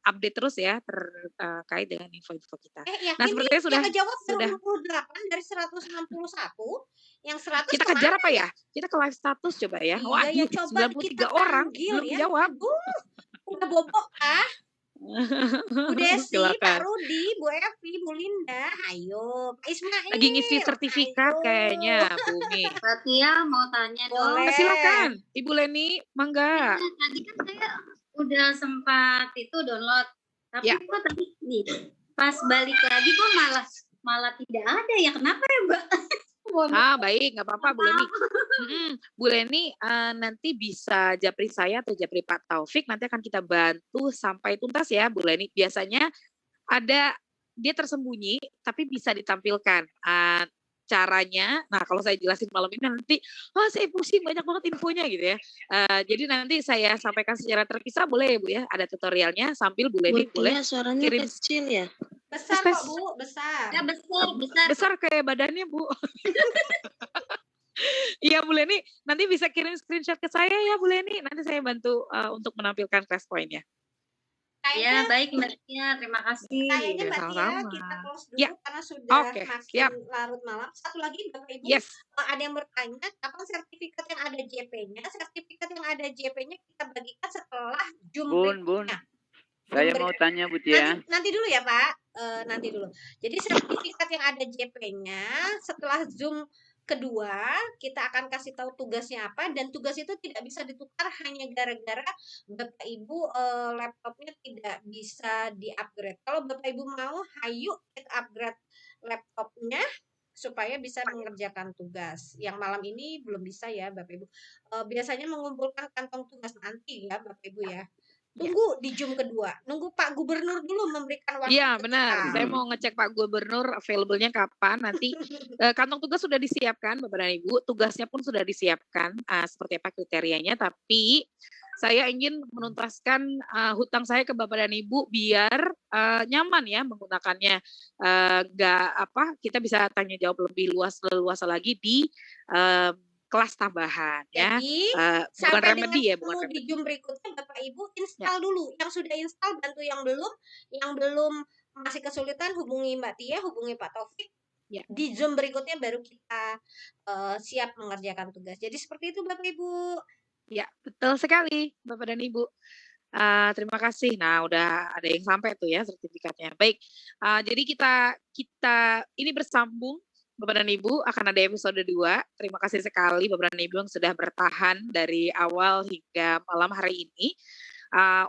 update terus ya terkait dengan info-info kita. Nah, sepertinya sudah 28 dari 161, yang 100 kita kejar apa ya? Kita ke live status coba ya. Wah, 93 orang belum jawab. Udah bobok Bu Desi, Pak Silakan. Rudi, Bu Evi, Bu Linda, ayo. Pak Ismail. Lagi ngisi sertifikat kayaknya, Bu Umi. Tia mau tanya dong. Boleh. Silakan, Ibu Leni, mangga. Tadi kan saya udah sempat itu download, tapi Ya. kok tadi nih pas balik lagi kok malah tidak ada ya, kenapa ya Mbak? Baik, nggak apa-apa Bu Leni. Bu Leni nanti bisa japri saya atau japri Pak Taufik, nanti akan kita bantu sampai tuntas ya Bu Leni. Biasanya ada dia tersembunyi tapi bisa ditampilkan caranya. Nah kalau saya jelasin malam ini nanti, saya pusing banyak banget infonya gitu ya. Jadi nanti saya sampaikan secara terpisah boleh ya Bu ya, ada tutorialnya sambil Bu Leni boleh suaranya kirim. kecil ya. Besar kok Bu, besar. Ya besar. Besar kayak badannya Bu. Iya Bu Leni, nanti bisa kirim screenshot ke saya ya Bu Leni. Nanti saya bantu untuk menampilkan class point-nya. Ya baik Mbak Tia, terima kasih. Kayaknya Mbak Tia Sama-sama. kita close dulu Ya. karena sudah Oke, makin siap. larut malam. Satu lagi Bapak Ibu, Yes. ada yang bertanya kapan sertifikat yang ada JP-nya? Sertifikat yang ada JP-nya kita bagikan setelah Zoom Bun. berikutnya. Saya mau tanya Bu Tia. Nanti dulu ya Pak, nanti dulu. Jadi sertifikat yang ada JP-nya setelah Zoom kedua kita akan kasih tahu tugasnya apa, dan tugas itu tidak bisa ditukar hanya gara-gara Bapak Ibu laptopnya tidak bisa di-upgrade. Kalau Bapak Ibu mau, ayo kita upgrade laptopnya supaya bisa mengerjakan tugas. Yang malam ini belum bisa ya Bapak Ibu. Biasanya mengumpulkan kantong tugas nanti ya Bapak Ibu ya. Tunggu di Zoom kedua. Nunggu Pak Gubernur dulu memberikan waktu. Iya ke benar. kita. Saya mau ngecek Pak Gubernur available-nya kapan. Nanti kantong tugas sudah disiapkan Bapak dan Ibu. Tugasnya pun sudah disiapkan seperti apa kriterianya. Tapi saya ingin menuntaskan hutang saya ke Bapak dan Ibu biar nyaman ya menggunakannya. Kita bisa tanya jawab lebih leluasa lagi di kelas tambahan ya. Jadi bukan sampai remedi ya, dengan bukan 10 di remedi. Zoom berikutnya Bapak Ibu install dulu. Yang sudah install bantu yang belum masih kesulitan hubungi Mbak Tia, hubungi Pak Taufik. Ya. Di Zoom berikutnya baru kita siap mengerjakan tugas. Jadi seperti itu Bapak Ibu. Ya, betul sekali Bapak dan Ibu. Terima kasih. Nah, udah ada yang sampai tuh ya sertifikatnya. Baik. Jadi kita ini bersambung Bapak dan Ibu akan ada episode 2. Terima kasih sekali Bapak dan Ibu yang sudah bertahan dari awal hingga malam hari ini.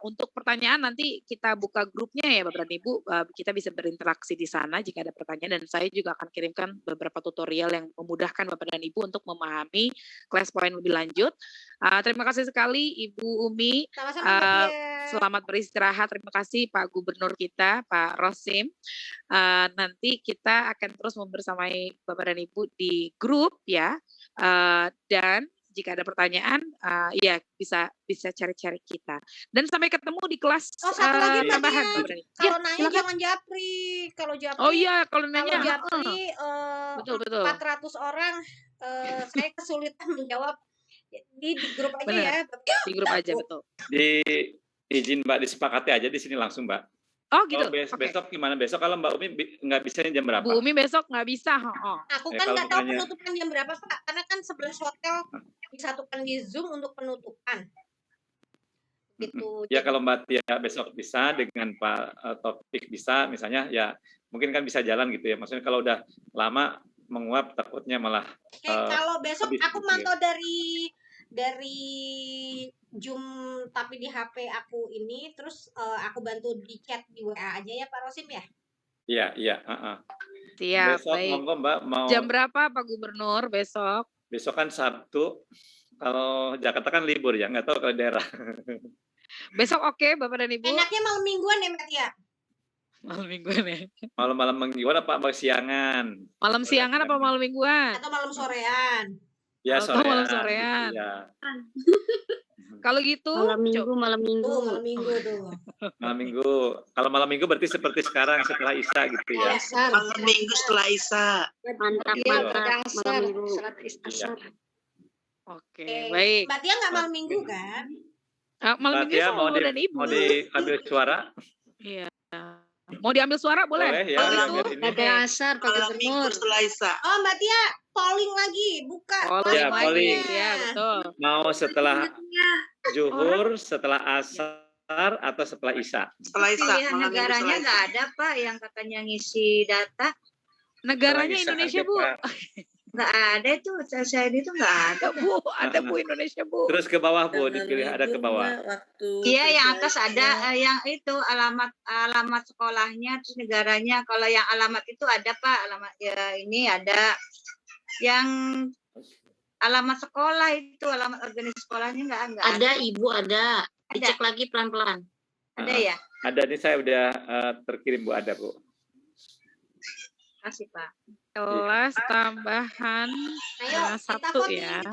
Untuk pertanyaan nanti kita buka grupnya ya Bapak dan Ibu, kita bisa berinteraksi di sana jika ada pertanyaan, dan saya juga akan kirimkan beberapa tutorial yang memudahkan Bapak dan Ibu untuk memahami class point lebih lanjut. Terima kasih sekali Ibu Umi. Sama-sama, selamat beristirahat. Terima kasih Pak Gubernur kita, Pak Rosim. Nanti kita akan terus membersamai Bapak dan Ibu di grup ya. Dan jika ada pertanyaan, ya bisa cari-cari kita. Dan sampai ketemu di kelas satu lagi tambahan. Kalau nanya jangan japri. Kalau japri. Oh iya, kalau nanya. Kalau japri betul. 400 orang, saya kesulitan menjawab. Di grup aja. Benar. Ya. Di grup aja betul. Izin Mbak disepakati aja di sini langsung Mbak. Oh gitu. Besok gimana? Besok kalau Mbak Umi nggak bisa jam berapa? Bu Umi besok nggak bisa. Aku kan nggak tahu penutupan jam berapa Pak, karena kan 11 hotel disatukan di Zoom untuk penutupan. Gitu. Ya kalau Mbak Tia besok bisa dengan Pak Topik bisa, misalnya ya mungkin kan bisa jalan gitu ya. Maksudnya kalau udah lama menguap takutnya malah. Kalau besok aku mantau dari Zoom tapi di HP aku ini, terus aku bantu di chat di WA aja ya Pak Rosim ya? Iya. Siap, besok baik. monggo Mbak mau. Jam berapa Pak Gubernur besok? Besok kan Sabtu. Kalau Jakarta kan libur ya, nggak tahu kalau daerah. Besok oke Bapak dan Ibu? Enaknya malam mingguan ya Mbak Tia? Malam mingguan ya? Malam mingguan apa siangan? Malam siangan apa malam mingguan? Atau malam sorean? Ya sorean. Malam sorean. Ya. Kalau gitu malam minggu tuh. Malam minggu. Kalau malam minggu berarti seperti sekarang setelah Isya gitu ya. Malam minggu setelah Isya. Mantap. Malam minggu. Oke, baik. Mbak Tia nggak malam minggu kan? Malam minggu mau dan Ibu. Mau diambil suara? Iya. Mau diambil suara boleh? Boleh ya. Pada asar pakai Gubernur. Oh Mbak Tia, polling lagi, buka. Ya, polling. Ya, betul. Mau setelah zuhur, setelah asar, asar atau setelah isya? Pilihan negaranya nggak ada Pak yang katanya ngisi data. Negaranya Indonesia Bu. Nggak ada itu, saya itu nggak ada Bu, ada Bu Indonesia Bu. Terus ke bawah Bu, dipilih ada ke bawah. Iya, yang atas ada yang itu alamat sekolahnya, terus negaranya. Kalau yang alamat itu ada Pak, alamat ya ini ada yang alamat sekolah itu, alamat organisasi sekolahnya nggak Ada Ibu, ada. Dicek lagi pelan-pelan. Ada ya? Ada nih, saya udah terkirim Bu, ada Bu. Kasih Pak. Kelas tambahan Ayo, satu ya.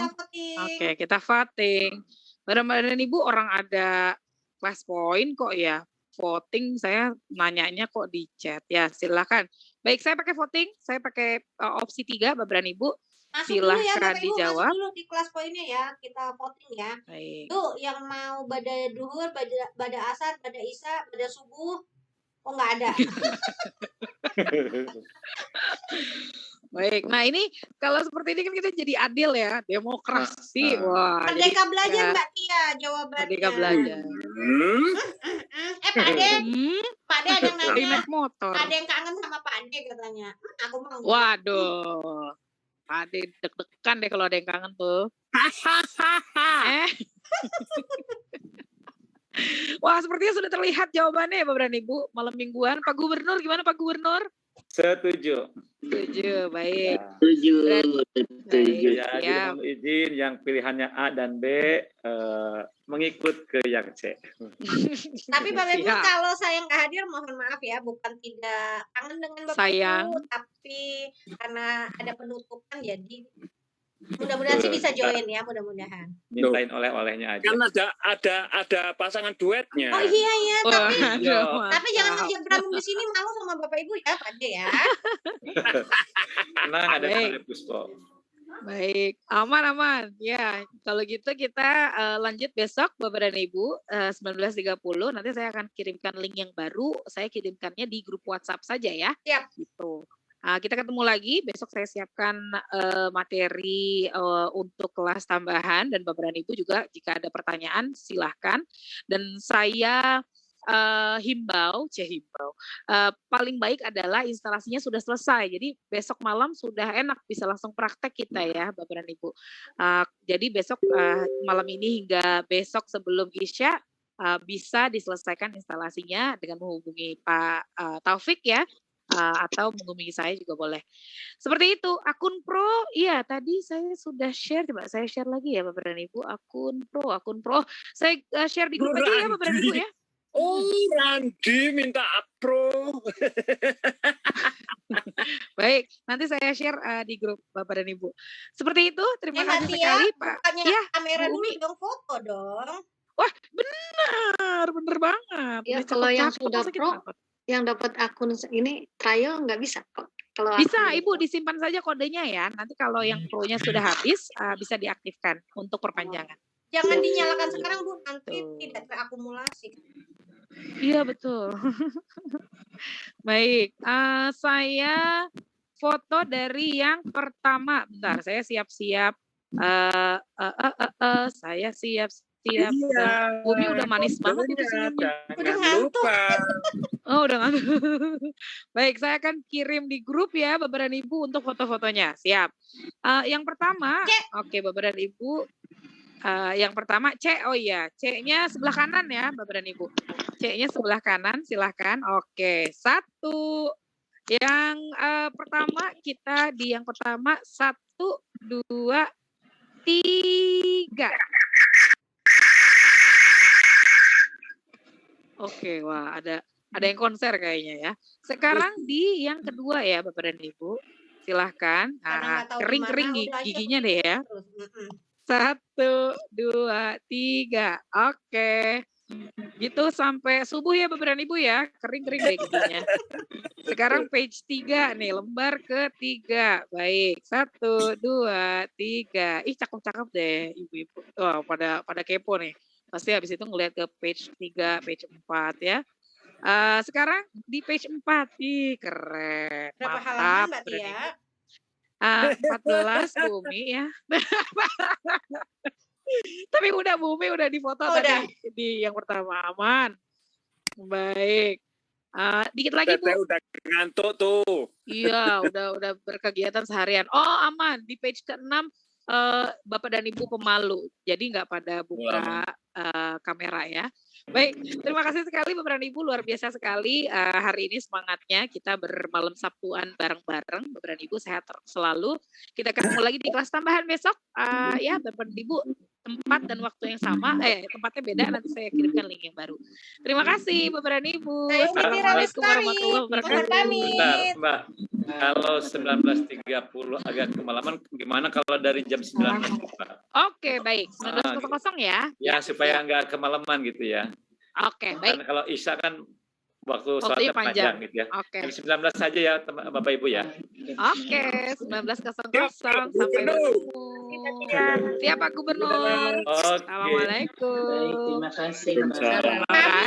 Oke, kita voting. Badan Ibu orang ada kelas poin kok ya. Voting saya nanyanya kok di chat. Ya, silakan. Baik, saya pakai voting. Saya pakai opsi 3, Bapak dan Ibu. Masuk dulu ya Silahkan Bapak Ibu, dijawab. masuk dulu di kelas poinnya ya. Kita voting ya. Baik. Tuh, yang mau pada duhur, pada asar, pada isya, pada subuh. Oh, nggak ada. Baik, nah ini kalau seperti ini kan kita jadi adil ya, demokrasi. Wah, Merdeka belajar Mbak Tia jawabannya. Merdeka belajar. Pak Ade, Pak Ade ada yang nanya. Naik motor. Ada yang kangen sama Pak Ade katanya. Aku mau. Waduh, Pak Ade deg-degan deh kalau ada yang kangen tuh. Wah, sepertinya sudah terlihat jawabannya ya Bapak dan Ibu. Malam mingguan, Pak Gubernur gimana Pak Gubernur? Setuju. Setuju, baik. Setuju. Ya, jadi mohon izin yang pilihannya A dan B mengikut ke yang C. Tapi Bapak Ibu kalau saya nggak hadir mohon maaf ya, bukan tidak kangen dengan Bapak Ibu, tapi karena ada penutupan jadi mudah-mudahan sih bisa join ya, mudah-mudahan. Mintain oleh-olehnya aja. Kan ada pasangan duetnya. Oh iya ya, tapi jangan ngajak berantem di sini, malu sama Bapak Ibu ya, Pak De ya. Tenang, ada Pak Puspo. Baik, aman. Ya, kalau gitu kita lanjut besok Bapak dan Ibu 19.30. Nanti saya akan kirimkan link yang baru. Saya kirimkannya di grup WhatsApp saja ya. Siap. Gitu. Kita ketemu lagi, besok saya siapkan materi untuk kelas tambahan dan Bapak dan Ibu juga jika ada pertanyaan silahkan. Dan saya himbau, paling baik adalah instalasinya sudah selesai. Jadi besok malam sudah enak bisa langsung praktek kita ya Bapak dan Ibu. Jadi besok malam ini hingga besok sebelum Isya bisa diselesaikan instalasinya dengan menghubungi Pak Taufik ya. Atau menghubungi saya juga boleh. Seperti itu, akun pro, iya tadi saya sudah share, coba saya share lagi ya Bapak dan Ibu, akun pro. Saya share di grup aja ya Bapak dan Ibu ya. Oh, Randi minta pro. Baik, nanti saya share di grup Bapak dan Ibu. Seperti itu, terima kasih sekali Pak. Ya, kamera dulu dong, foto dong. Wah, bener banget. Ya, kalau yang sudah pro, yang dapat akun ini trial nggak bisa kok. Kalau bisa Ibu disimpan saja kodenya ya. Nanti kalau yang pro-nya sudah habis bisa diaktifkan untuk perpanjangan. Jangan dinyalakan sekarang Bu, nanti tidak terakumulasi. Iya betul. Baik, saya foto dari yang pertama. Bentar, saya siap-siap. Saya siap-siap. Bumi udah manis banget itu senyumnya. Udah ngantuk. Oh, udah ngantuk. Baik, saya akan kirim di grup ya Bapak dan Ibu untuk foto-fotonya. Siap. Yang pertama, oke Bapak dan Ibu. Yang pertama C, oh iya, C-nya sebelah kanan ya Bapak dan Ibu. C-nya sebelah kanan, silahkan. Oke, 1. Yang pertama kita di yang pertama 1, 2, 3. Oke, wah ada yang konser kayaknya ya. Sekarang di yang kedua ya Bapak dan Ibu. Silahkan. Kering-kering giginya deh ya. 1, 2, 3. Oke. Gitu sampai subuh ya Bapak dan Ibu ya. Kering-kering deh giginya. Sekarang page 3 nih, lembar ke-3. Baik. 1, 2, 3. Ih, cakep-cakep deh ibu-ibu. Wah, pada kepo nih. Pasti habis itu ngeliat ke page 3, page 4 ya. Sekarang di page 4. Ih, keren. Berapa mantap. halaman Mbak Tia? 14 Bumi ya. Tapi udah Bumi udah difoto tadi di yang pertama. Aman. Baik. Dikit lagi Bu. Udah ngantuk tuh. Iya, udah berkegiatan seharian. Oh, aman. Di page ke-6 Bapak dan Ibu pemalu. Jadi nggak pada buka kamera ya. Baik, terima kasih sekali Bapak dan Ibu, luar biasa sekali hari ini semangatnya kita bermalam Sabtuan bareng-bareng. Bapak dan Ibu sehat selalu. Kita ketemu lagi di kelas tambahan besok. Ya, Bapak dan Ibu, tempat dan waktu yang sama. Tempatnya beda, nanti saya kirimkan link yang baru. Terima kasih Bapak dan Ibu. Assalamualaikum warahmatullahi wabarakatuh. Bentar, Mbak. Kalau 19.30 agak kemalaman, gimana kalau dari jam 19? Oke, baik. 19.00 ya. Ya, supaya nggak kemalaman gitu ya. Oke, baik. Karena kalau Isya kan waktu sholatnya panjang gitu ya. Oke. Jam 19 saja ya Bapak Ibu ya. Oke, 19.00 sampai bertemu. Siap Pak Gubernur. Assalamualaikum. Baik, terima kasih.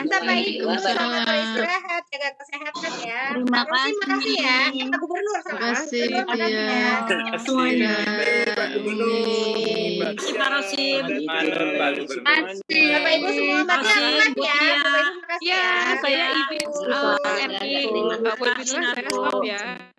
Bapak Ibu, selamat beristirahat, jaga kesehatan ya. Terima kasih. Makasih ya, Pak Gubernur. Terima kasih ya. semuanya. Pak Rosim. Bapak Ibu semua semangat ya. Bapak Ibu makasih Ya, ya. saya Ibu RI. Bapak Ibu saya stop ya.